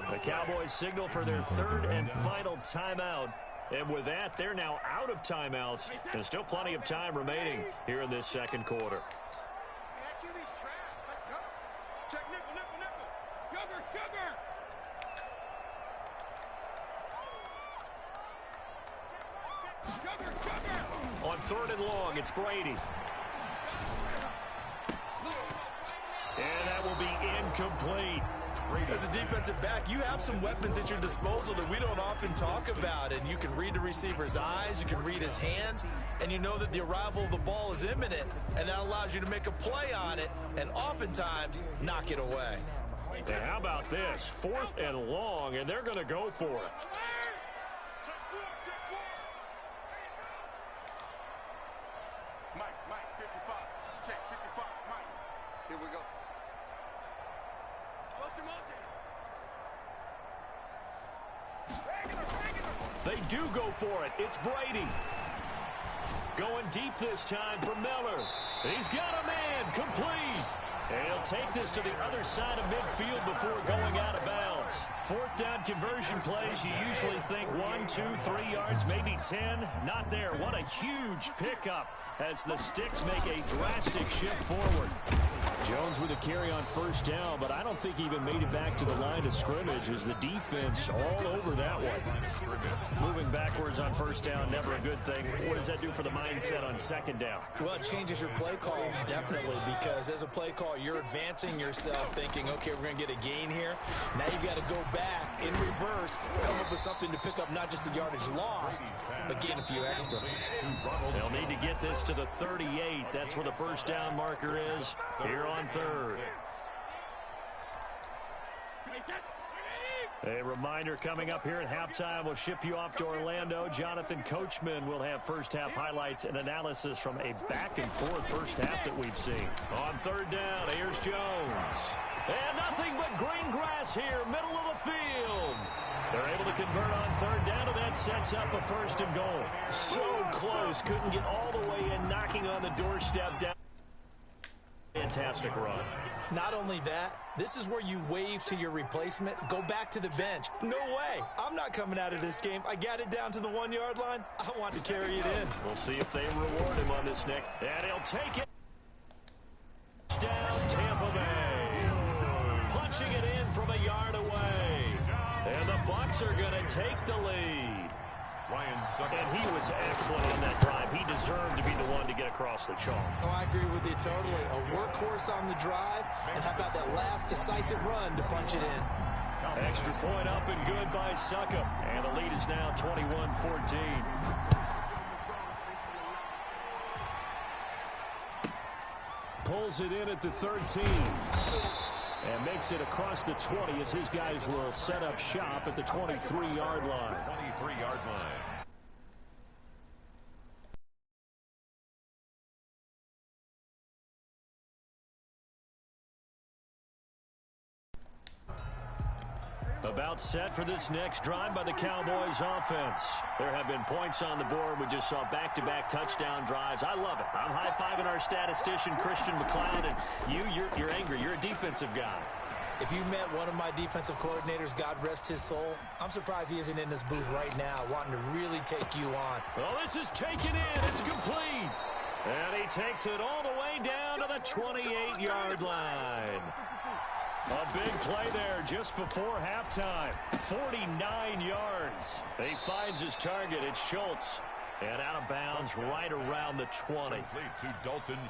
The Cowboys signal for their 3rd and final timeout. And with that, they're now out of timeouts. There's still plenty of time remaining here in this second quarter. On 3rd and long, it's Brady. And that will be incomplete. As a defensive back, you have some weapons at your disposal that we don't often talk about. And you can read the receiver's eyes, you can read his hands, and you know that the arrival of the ball is imminent. And that allows you to make a play on it and oftentimes knock it away. And how about this? 4th and long, and they're going to go for it. Mike, 55. Check, 55. Mike. Here we go. They do go for it. It's Brady. Going deep this time for Miller. He's got a man, complete. And he'll take this to the other side of midfield before going out of bounds. Fourth down conversion plays, you usually think 1, 2, 3 yards, maybe 10. Not there. What a huge pickup as the Sticks make a drastic shift forward. Jones with a carry on first down, but I don't think he even made it back to the line of scrimmage as the defense all over that one. Moving backwards on first down, never a good thing. What does that do for the mindset on second down? Well, it changes your play call, definitely, because as a play call, you're advancing yourself thinking, okay, we're going to get a gain here. Now you've got to go back in reverse, come up with something to pick up not just the yardage lost, but gain a few extra. They'll need to get this to the 38. That's where the first down marker is here on third. A reminder coming up here at halftime, we'll ship you off to Orlando. Jonathan Coachman will have first half highlights and analysis from a back and forth first half that we've seen. On third down, here's Jones. And nothing but green grass here, middle of the field. They're able to convert on third down, and that sets up a first and goal. So close, couldn't get all the way in, knocking on the doorstep down. Fantastic run. Not only that, this is where you wave to your replacement, go back to the bench. No way. I'm not coming out of this game. I got it down to the 1 yard line. I want to carry it in. We'll see if they reward him on this next. And he'll take it. Down Tampa Bay. Punching it in from a yard away. And the Bucs are going to take the lead. And he was excellent on that drive. He deserved to be the one to get across the chalk. Oh, I agree with you totally. A workhorse on the drive, and how about that last decisive run to punch it in? Extra point up and good by Succop. And the lead is now 21-14. Pulls it in at the 13. And makes it across the 20 as his guys will set up shop at the 23-yard line. 23-yard line. About set for this next drive by the Cowboys offense. There have been points on the board. We just saw back-to-back touchdown drives. I love it. I'm high-fiving our statistician, Christian McLeod, and you're angry. You're a defensive guy. If you met one of my defensive coordinators, God rest his soul, I'm surprised he isn't in this booth right now wanting to really take you on. Well, this is taken in. It's complete. And he takes it all the way down to the 28-yard line. A big play there just before halftime. 49 yards. He finds his target. It's Schultz. And out of bounds right around the 20.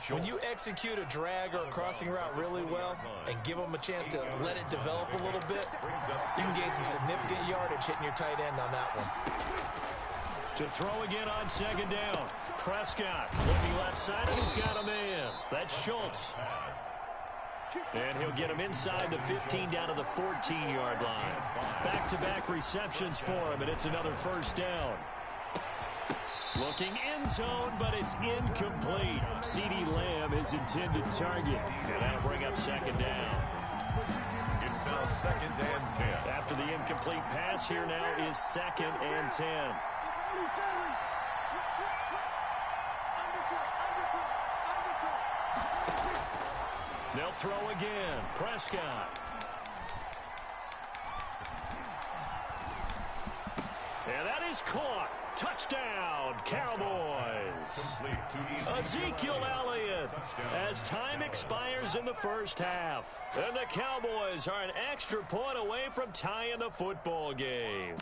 When you execute a drag or a crossing route really well and give them a chance to let it develop a little bit, you can gain some significant yardage hitting your tight end on that one. To throw again on second down. Prescott looking left side, and he's got a man. That's Schultz. And he'll get him inside the 15 down to the 14-yard line. Back-to-back receptions for him, and it's another first down. Looking end zone, but it's incomplete. CeeDee Lamb is intended target. And that'll bring up second down. It's now 2nd and 10. After the incomplete pass, here now is 2nd and 10. They'll throw again. Prescott. And that is caught. Touchdown, Cowboys. Ezekiel Elliott as time expires in the first half. And the Cowboys are an extra point away from tying the football game.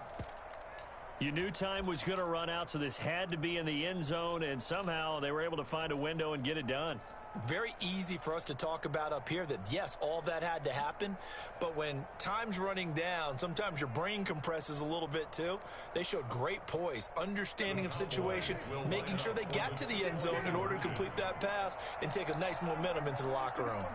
You knew time was going to run out, so this had to be in the end zone, and somehow they were able to find a window and get it done. Very easy for us to talk about up here that, yes, all that had to happen, but when time's running down, sometimes your brain compresses a little bit too. They showed great poise, understanding of situation, making sure they got to the end zone in order to complete that pass and take a nice momentum into the locker room.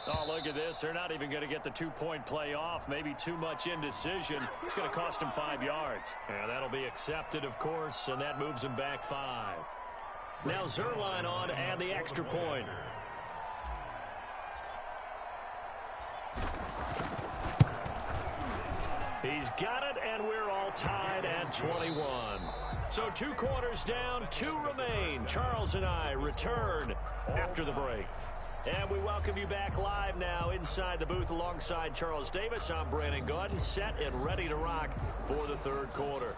Oh, look at this. They're not even going to get the two-point play off. Maybe too much indecision. It's going to cost them 5 yards. And that'll be accepted, of course, and that moves them back 5. Now Zerline on to add the extra point. He's got it, and we're all tied at 21. So 2 quarters down, 2 remain. Charles and I return after the break. And we welcome you back live now inside the booth alongside Charles Davis. I'm Brandon Gaudin, set and ready to rock for the third quarter.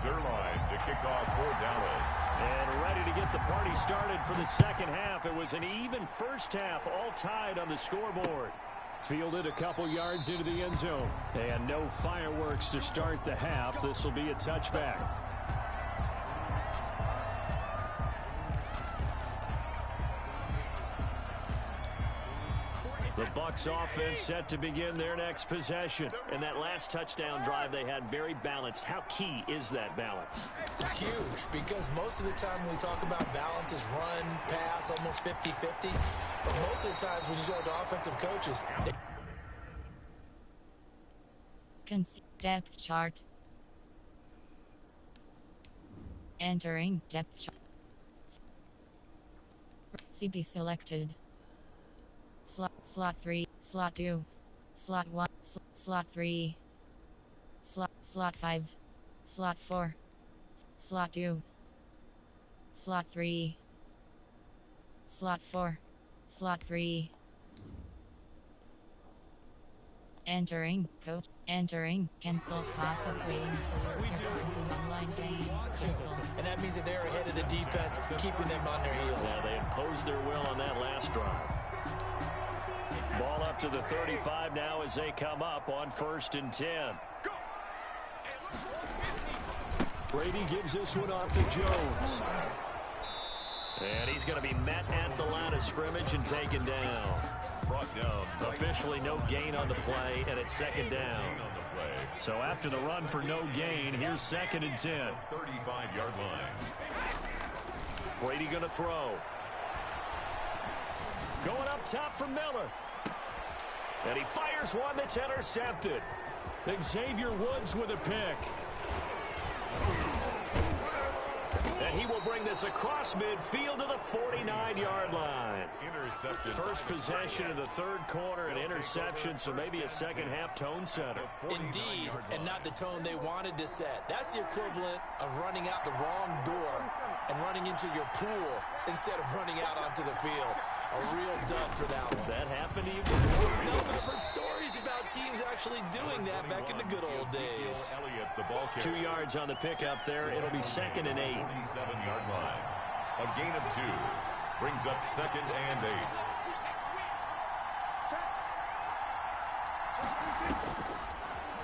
Zerline to kick off for Dallas. And ready to get the party started for the second half. It was an even first half, all tied on the scoreboard. Fielded a couple yards into the end zone. And no fireworks to start the half. This will be a touchback. The Bucs offense set to begin their next possession. And that last touchdown drive they had very balanced. How key is that balance? It's huge because most of the time when we talk about balance is run, pass, almost 50-50. But most of the times when you talk to offensive coaches... Depth chart. Entering depth chart. CB selected. Slot 3, slot 2, slot 1, slot 3, slot 5, slot 4, slot 2, slot 3, slot 4, slot 3. Entering coach. Entering cancel pop-up waiting for your online game. Cancel. And that means that they're ahead of the defense, keeping them on their heels. Yeah, they imposed their will on that last drive. Ball up to the 35 now as they come up on 1st and 10. Brady gives this one off to Jones. And he's going to be met at the line of scrimmage and taken down. Brought down. Officially no gain on the play, and it's 2nd down. So after the run for no gain, here's 2nd and 10. 35-yard line. Brady going to throw. Going up top for Miller. And he fires one that's intercepted. Xavier Woods with a pick. And he will bring this across midfield to the 49-yard line. Intercepted. First possession of the third quarter, an interception, so maybe a second-half tone setter. Indeed, and not the tone they wanted to set. That's the equivalent of running out the wrong door and running into your pool instead of running out onto the field. A real dud for that one. Does that happen to you before? No, but I've heard stories about teams actually doing that back in the good old days. Elliott, the ball 2 yards on the pickup there. It'll be 2nd and 8. 47-yard line. A gain of 2. Brings up 2nd and 8.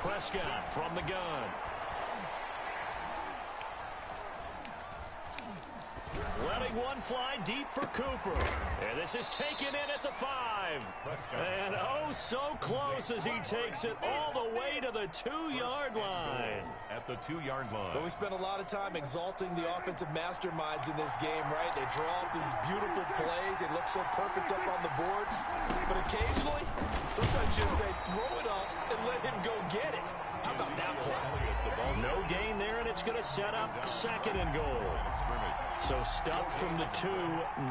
Prescott from the gun. Letting one fly deep for Cooper. And this is taken in at the 5. And oh, so close as he takes it all the way to the 2-yard line. At the 2-yard line. But we spent a lot of time exalting the offensive masterminds in this game, right? They draw up these beautiful plays. They look so perfect up on the board. But occasionally, sometimes you just say, throw it up and let him go get it. How about that play? No gain there, and it's going to set up 2nd and goal. So stuff from the 2,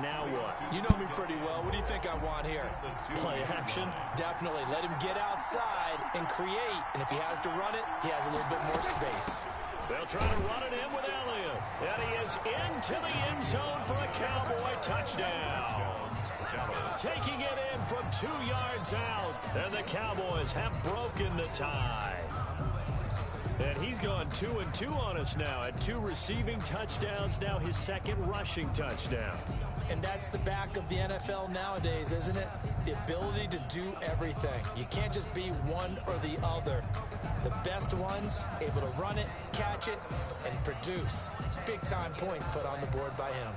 now what? You know me pretty well. What do you think I want here? Play action? Definitely. Let him get outside and create. And if he has to run it, he has a little bit more space. They'll try to run it in with Elliott. And he is into the end zone for a Cowboy touchdown. Taking it in from 2 yards out. And the Cowboys have broken the tie. And he's gone 2-2 on us now at 2 receiving touchdowns, now his 2nd rushing touchdown. And that's the back of the NFL nowadays, isn't it? The ability to do everything. You can't just be one or the other. The best ones, able to run it, catch it, and produce. Big-time points put on the board by him.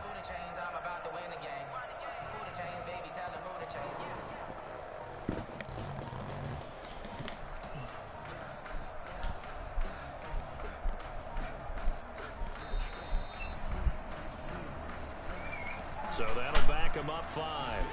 So that'll back him up 5.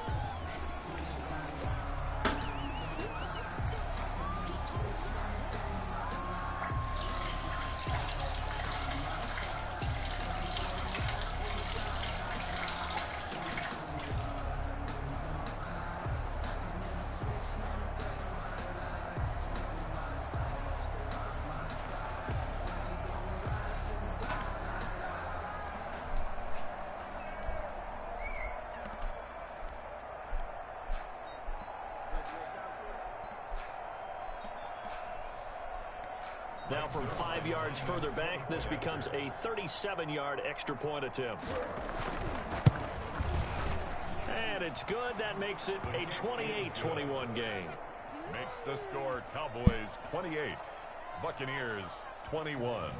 Now from 5 yards further back, this becomes a 37-yard extra point attempt. And it's good. That makes it a 28-21 game. Makes the score Cowboys 28, Buccaneers 21.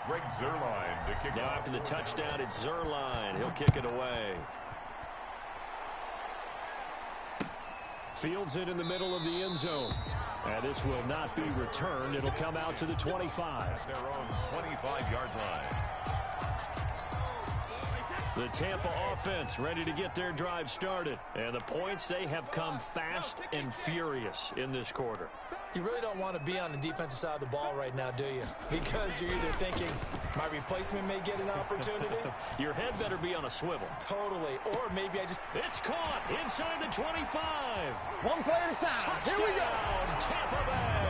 Greg Zuerlein to kick now off. After the touchdown, it's Zuerlein. He'll kick it away. Fields it in the middle of the end zone. And this will not be returned. It'll come out to the 25. Their own 25-yard line. The Tampa offense ready to get their drive started. And the points, they have come fast and furious in this quarter. You really don't want to be on the defensive side of the ball right now, do you? Because you're either thinking, my replacement may get an opportunity. Your head better be on a swivel. Totally. Or maybe I just... It's caught inside the 25. One play at a time. Touchdown, Here we go. Tampa Bay.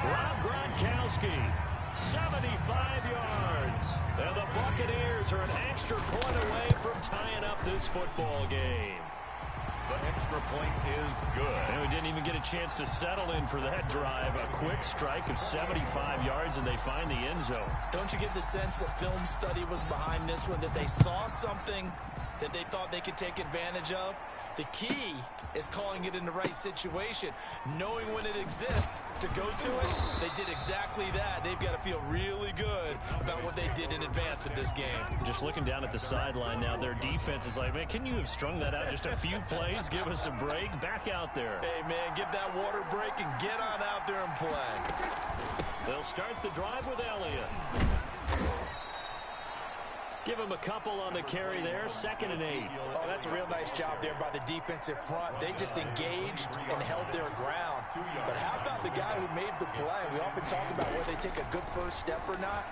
Rob Gronkowski, 75 yards. And the Buccaneers are an extra point away from tying up this football game. The extra point is good. And we didn't even get a chance to settle in for that drive. A quick strike of 75 yards, and they find the end zone. Don't you get the sense that film study was behind this one, that they saw something that they thought they could take advantage of? The key is calling it in the right situation, knowing when it exists to go to it. They did exactly that. They've got to feel really good about what they did in advance of this game. Just looking down at the sideline now, their defense is like, man, can you have strung that out just a few plays? Give us a break. Back out there. Hey, man, give that water break and get on out there and play. They'll start the drive with Elliott. Give him a couple on the carry there. 2nd and 8. Oh, that's a real nice job there by the defensive front. They just engaged and held their ground. But how about the guy who made the play? We often talk about whether they take a good first step or not.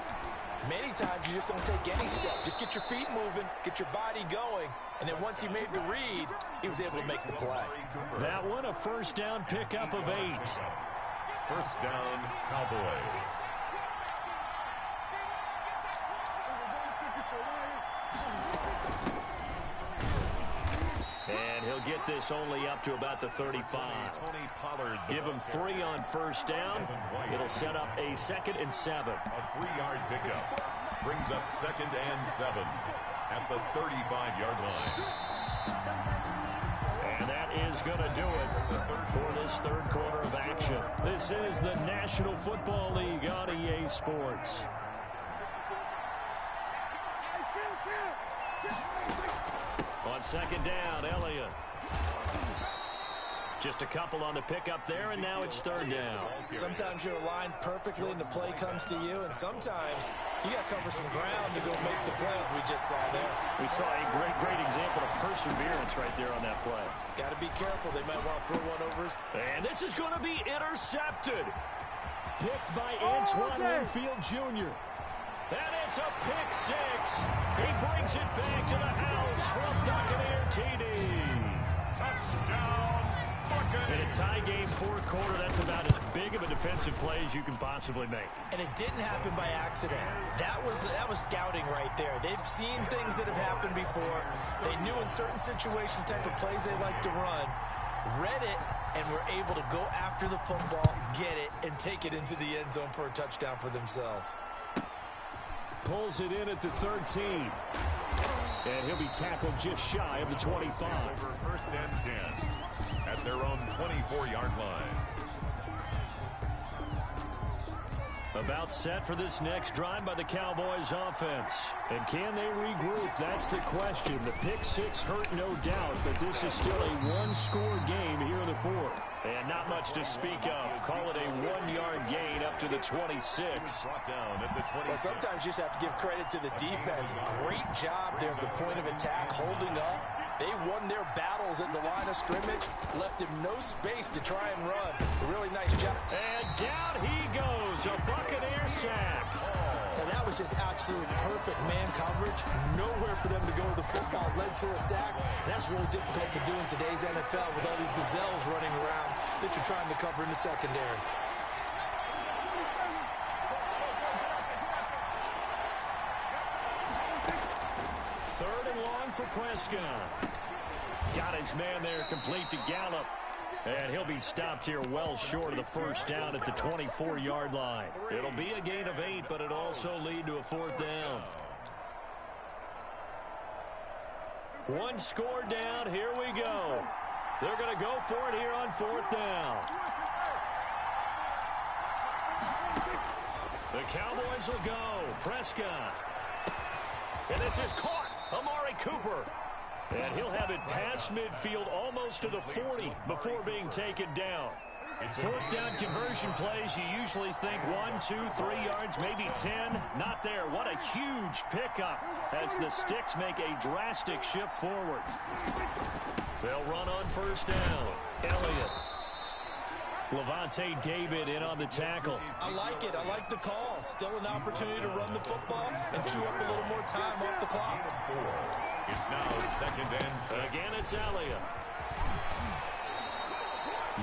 Many times you just don't take any step. Just get your feet moving, get your body going, and then once he made the read, he was able to make the play. That one, a first down pickup of 8. First down, Cowboys. And he'll get this only up to about the 35. Give him 3 on first down. It'll set up a 2nd and 7. A 3-yard pickup brings up 2nd and 7 at the 35-yard line. And that is going to do it for this third quarter of action. This is the National Football League on EA Sports. On 2nd down, Elliott. Just a couple on the pickup there, and now it's 3rd down. Sometimes you're aligned perfectly and the play comes to you, and sometimes you got to cover some ground to go make the plays we just saw there. We saw a great example of perseverance right there on that play. Got to be careful. They might want to throw one over his... And this is going to be intercepted. Picked by Antoine Winfield Jr. And it's a pick 6. He brings it back to the house from Buccaneer TD. Touchdown, Buccaneers. In a tie game, 4th quarter, that's about as big of a defensive play as you can possibly make. And it didn't happen by accident. That was scouting right there. They've seen things that have happened before. They knew in certain situations type of plays they like to run, read it, and were able to go after the football, get it, and take it into the end zone for a touchdown for themselves. Pulls it in at the 13. And he'll be tackled just shy of the 25. Over 1st and 10 at their own 24-yard line. About set for this next drive by the Cowboys offense. And can they regroup? That's the question. The pick six hurt, no doubt, but this is still a one-score game here in the fourth. And not much to speak of. Call it a one-yard gain up to the 26. Well, sometimes you just have to give credit to the defense. Great job there at the point of attack, holding up. They won their battles at the line of scrimmage, left him no space to try and run. A really nice job. And down he goes, a Buccaneer sack. And that was just absolute perfect man coverage. Nowhere for them to go with the football. Led to a sack. And that's really difficult to do in today's NFL with all these gazelles running around that you're trying to cover in the secondary. Third and long for Prescott. Got his man there, complete to Gallup. And he'll be stopped here well short of the first down at the 24-yard line. It'll be a gain of 8, but it'll also lead to a fourth down. One score down. Here we go. They're going to go for it here on fourth down. The Cowboys will go. Prescott. And this is caught. Amari Cooper. And he'll have it past midfield almost to the 40 before being taken down. Fourth down conversion plays, you usually think 1, 2, 3 yards, maybe 10. Not there. What a huge pickup as the Sticks make a drastic shift forward. They'll run on first down. Elliott. Levante David in on the tackle. I like it. I like the call. Still an opportunity to run the football and chew up a little more time off the clock. It's now second and 6. Again, it's Elliott.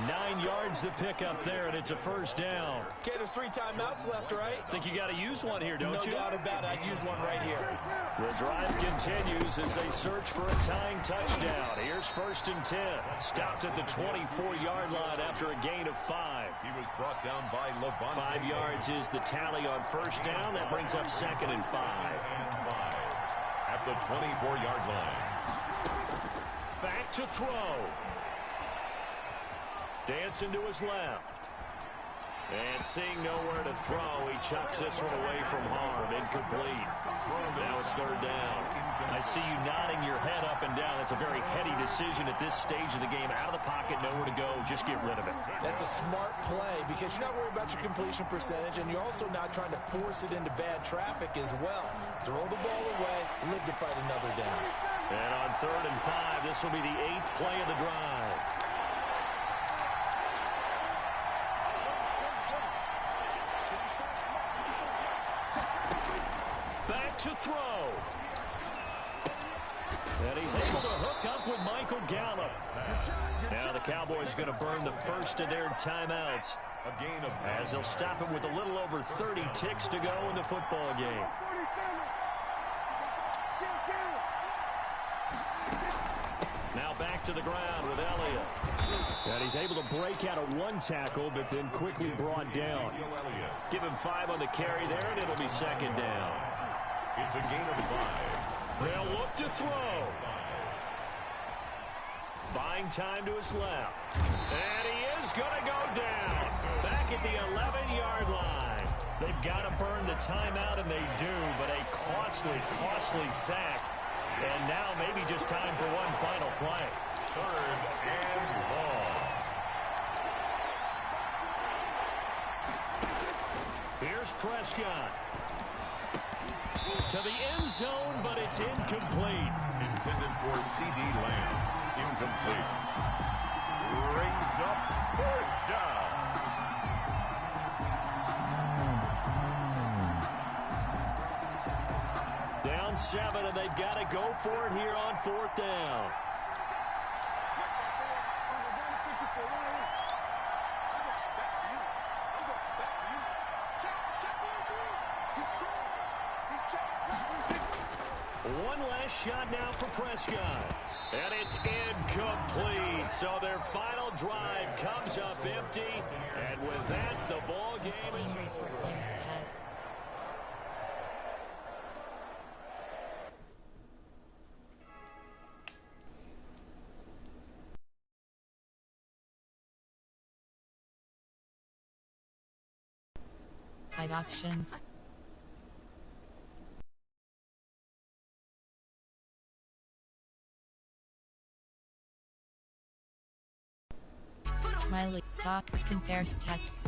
9 yards to pick up there, and it's a first down. Okay, there's 3 timeouts left, right? Think you got to use one here, don't you? No doubt about it. I'd use one right here. The drive continues as they search for a tying touchdown. Here's first and 10. Stopped at the 24-yard line after a gain of 5. He was brought down by Levante. 5 yards is the tally on first down. That brings up second and 5. At the 24-yard line. Back to throw. Dancing to his left. And seeing nowhere to throw, he chucks this one away from harm. Incomplete. Now it's third down. I see you nodding your head up and down. That's a very heady decision at this stage of the game. Out of the pocket, nowhere to go. Just get rid of it. That's a smart play because you're not worried about your completion percentage, and you're also not trying to force it into bad traffic as well. Throw the ball away, live to fight another down. And on third and 5, this will be the 8th play of the drive. To throw. And he's able to hook up with Michael Gallup. Now the Cowboys going to burn the first of their timeouts as they'll stop him with a little over 30 ticks to go in the football game. Now back to the ground with Elliott. And he's able to break out of one tackle, but then quickly brought down. Give him 5 on the carry there, and it'll be second down. It's a gain of 5. They'll look to throw. Buying time to his left. And he is going to go down. Back at the 11-yard line. They've got to burn the timeout, and they do, but a costly, costly sack. And now maybe just time for one final play. Third and long. Here's Prescott. To the end zone, but it's incomplete. Intended for C.D. Lamb. Incomplete. Brings up fourth down. Down 7, and they've got to go for it here on fourth down. One last shot now for Prescott. And it's incomplete. So their final drive comes up empty. And with that, the ball game is over. Classified options. Smiley, talk, compare stats.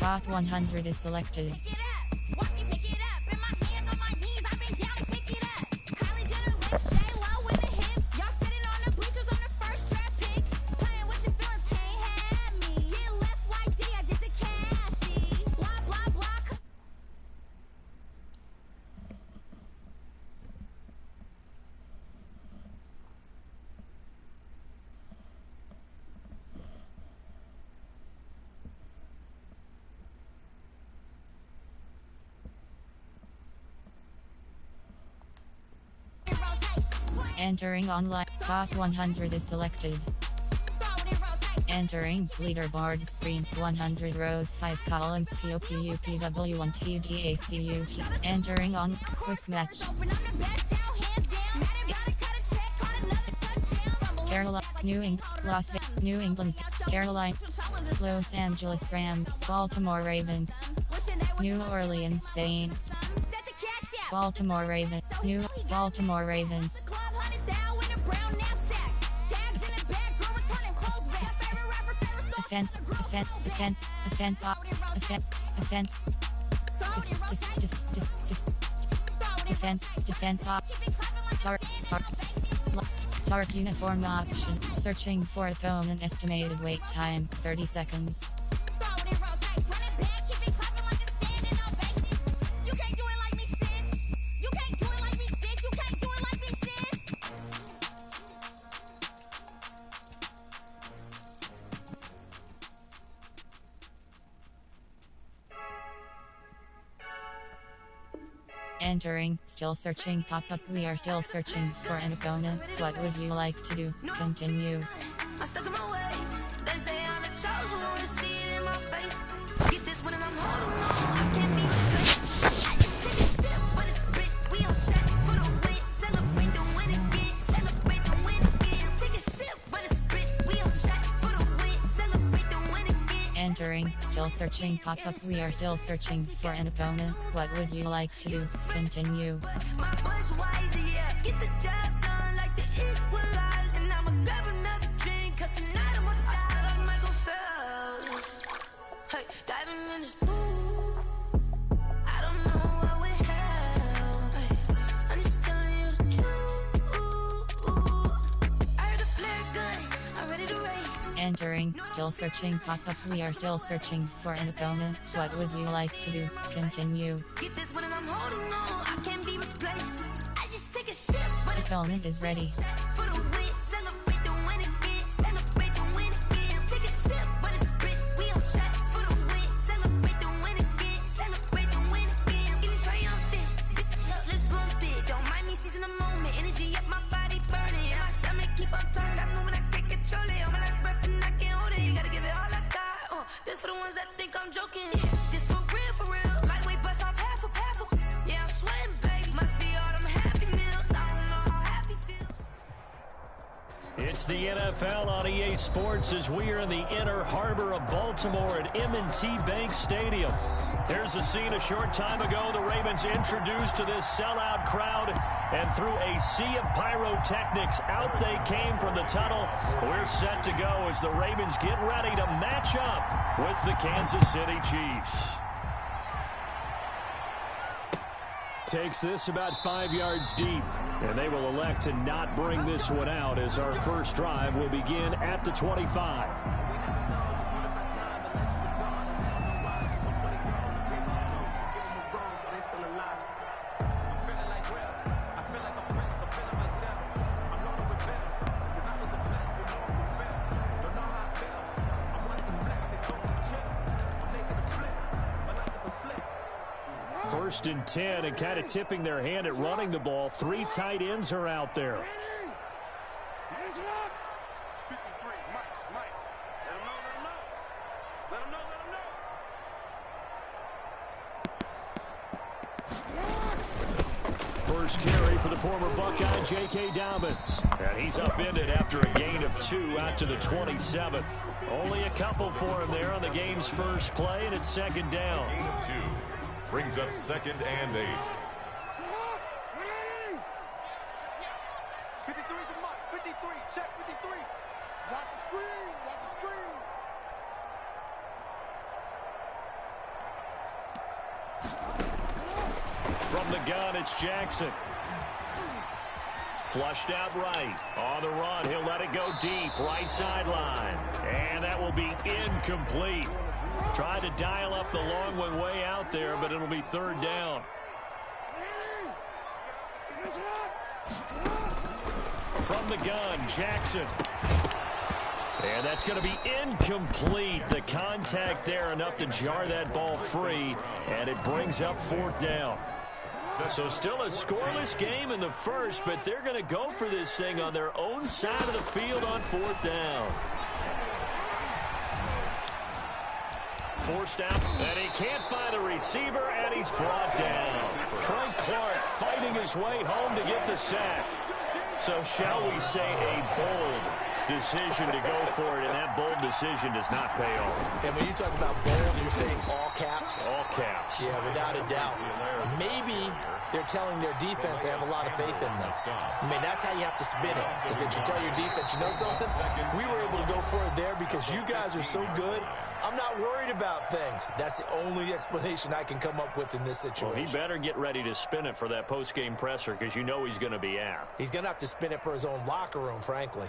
Top 100 is selected. Entering online, top 100 is selected. Entering leaderboard screen, 100 rows, 5 columns, PoPuPw1tDaCuT's. Entering on quick match. Carolina, New England, Carolina, Los Angeles Rams, Baltimore Ravens, New Orleans Saints, Baltimore Ravens, Baltimore Ravens. Offense, Start uniform option, searching for a phone and estimated wait time, 30 seconds. Entering, still searching pop-up. We are still searching for an opponent. What would you like to do? Continue. I'm stuck in my ways. They say I'm the chosen one, see it in my face. Get this one and I'm holding on. I can't be replaced. I just take a sip, but it's split. We on check for the win. Celebrate the win again. Celebrate the win again. Take a sip, but it's split. We on check for the win. Celebrate the win again. Entering, still searching pop-up. We are still searching for an opponent. What would you like to do? Continue. My boy's wise, yeah. Get the job done like the equalizer. And I'ma grab another drink, cause tonight I'ma die like Michael Phelps. Hey, diving in this pool. I don't know what we have. Hey, I'm just telling you the truth. I heard a flare gun, I'm ready to race. Entering, still searching pop-up. We are still searching for an opponent. What would you like to do? Continue. Get this one and I'm holding on. I can't be replaced. I just take a sip, but it's Opponent is ready. for the win. Celebrate the win again. Celebrate the win again. Take a sip, but it's split. We on check for the win. Celebrate the win again. Celebrate the win again. It is triumphant. Look, let's bump it. Don't mind me seizing the moment. Energy up my body burning. And my stomach keep up turning. Stop moving, I can't control it. On my last breath and I can't hold it. You gotta give it all I got. This for the ones that think I'm joking. This for real. Lightweight bust off half a. Yeah, I'm sweating, babe. Must be all them happy meals. I don't know how happy feels. It's the NFL on EA Sports as we are in the inner harbor of Baltimore at M&T Bank Stadium. Here's a scene a short time ago. The Ravens introduced to this sellout crowd, and through a sea of pyrotechnics, out they came from the tunnel. We're set to go as the Ravens get ready to match up with the Kansas City Chiefs. Takes this about 5 yards deep, and they will elect to not bring this one out as our first drive will begin at the 25. First and 10, and kind of tipping their hand at running the ball. 3 tight ends are out there. First carry for the former Buckeye, J.K. Dobbins. And he's upended after a gain of 2 out to the 27. Only a couple for him there on the game's first play, and it's second down. Gain of 2. Brings up 2nd and 8. 53 is the mark. 53. Check 53. Watch the screen. Watch the screen. gun, it's Jackson. Flushed out right. On the run, he'll let it go deep. Right sideline. And that will be incomplete. Tried to dial up the long one way out there, but it'll be third down. From the gun, Jackson. And that's going to be incomplete. The contact there enough to jar that ball free, and it brings up fourth down. So still a scoreless game in the first, but they're going to go for this thing on their own side of the field on fourth down. Forced out, and he can't find a receiver, and he's brought down. Frank Clark fighting his way home to get the sack. So shall we say a bold decision to go for it, and that bold decision does not pay off. And when you talk about bold, you're saying all caps? All caps. Yeah, without a doubt. Maybe they're telling their defense they have a lot of faith in them. I mean, that's how you have to spin it, is that you tell your defense, you know something? We were able to go for it there because you guys are so good. I'm not worried about things. That's the only explanation I can come up with in this situation. Well, he better get ready to spin it for that post-game presser because you know he's going to be out. He's going to have to spin it for his own locker room, frankly.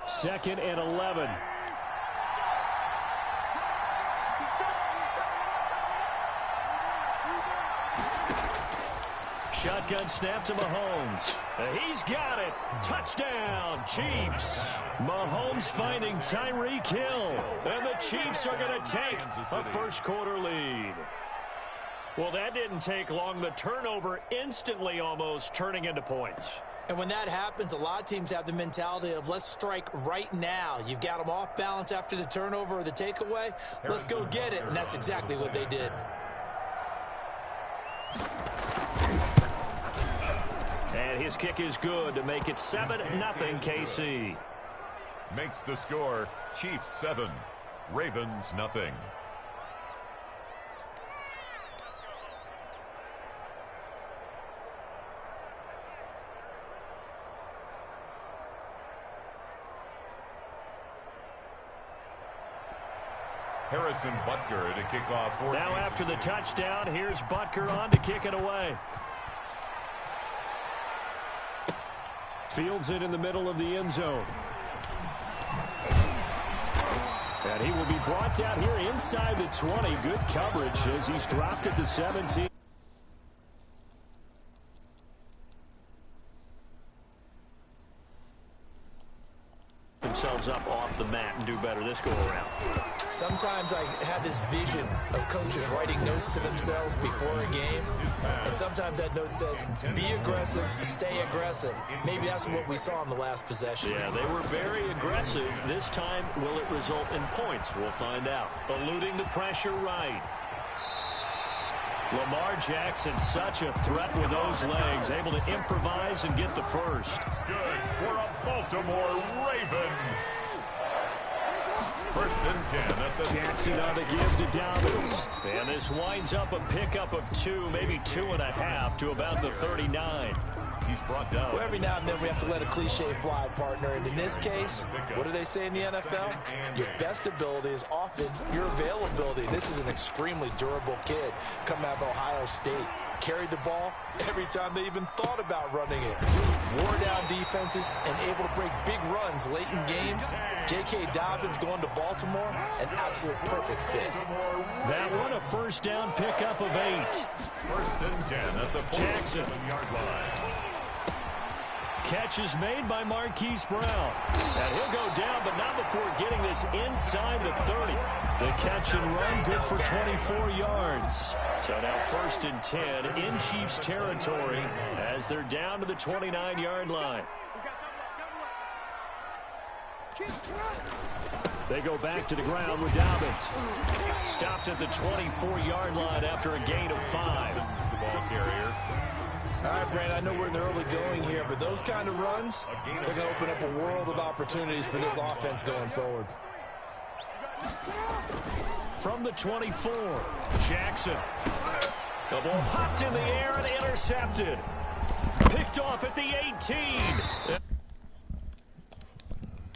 2nd and 11. Shotgun snap to Mahomes. He's got it. Touchdown, Chiefs. Mahomes finding Tyreek Hill. And the Chiefs are going to take a first-quarter lead. Well, that didn't take long. The turnover instantly almost turning into points. And when that happens, a lot of teams have the mentality of let's strike right now. You've got them off balance after the turnover or the takeaway. Let's go get it. And that's exactly what they did. And his kick is good to make it 7-0 KC. Makes the score Chiefs 7, Ravens nothing. Harrison Butker to kick off. Now after the touchdown, here's Butker on to kick it away. Fields it in the middle of the end zone. And he will be brought down here inside the 20. Good coverage as he's dropped at the 17. Themselves up off the mat and do better this go around. Sometimes I have this vision of coaches writing notes to themselves before a game, and sometimes that note says, be aggressive, stay aggressive. Maybe that's what we saw in the last possession. Yeah, they were very aggressive. This time, will it result in points? We'll find out. Eluding the pressure right. Lamar Jackson, such a threat with those legs, able to improvise and get the first. Good for a Baltimore Raven. 1st and 10 at the Jackson on the give to Dobbins. And this winds up a pickup of 2, maybe 2.5 to about the 39. He's brought down. Well, every now and then we have to let a cliche fly, partner. And in this case, what do they say in the NFL? Your best ability is often your availability. This is an extremely durable kid coming out of Ohio State. Carried the ball every time they even thought about running it. Wore down defenses and able to break big runs late in games. J.K. Dobbins going to Baltimore, an absolute perfect fit. That one a first down pickup of 8. 1st and 10 at the Jackson. 7-yard line. Catch is made by Marquise Brown. And he'll go down, but not before getting this inside the 30. The catch and run good for 24 yards. So now 1st and 10 in Chiefs territory as they're down to the 29-yard line. They go back to the ground with Dobbins. Stopped at the 24-yard line after a gain of 5. The ball carrier. All right, Brandon, I know we're in the early going here, but those kind of runs, they're going to open up a world of opportunities for this offense going forward. From the 24, Jackson. The ball popped in the air and intercepted. Picked off at the 18.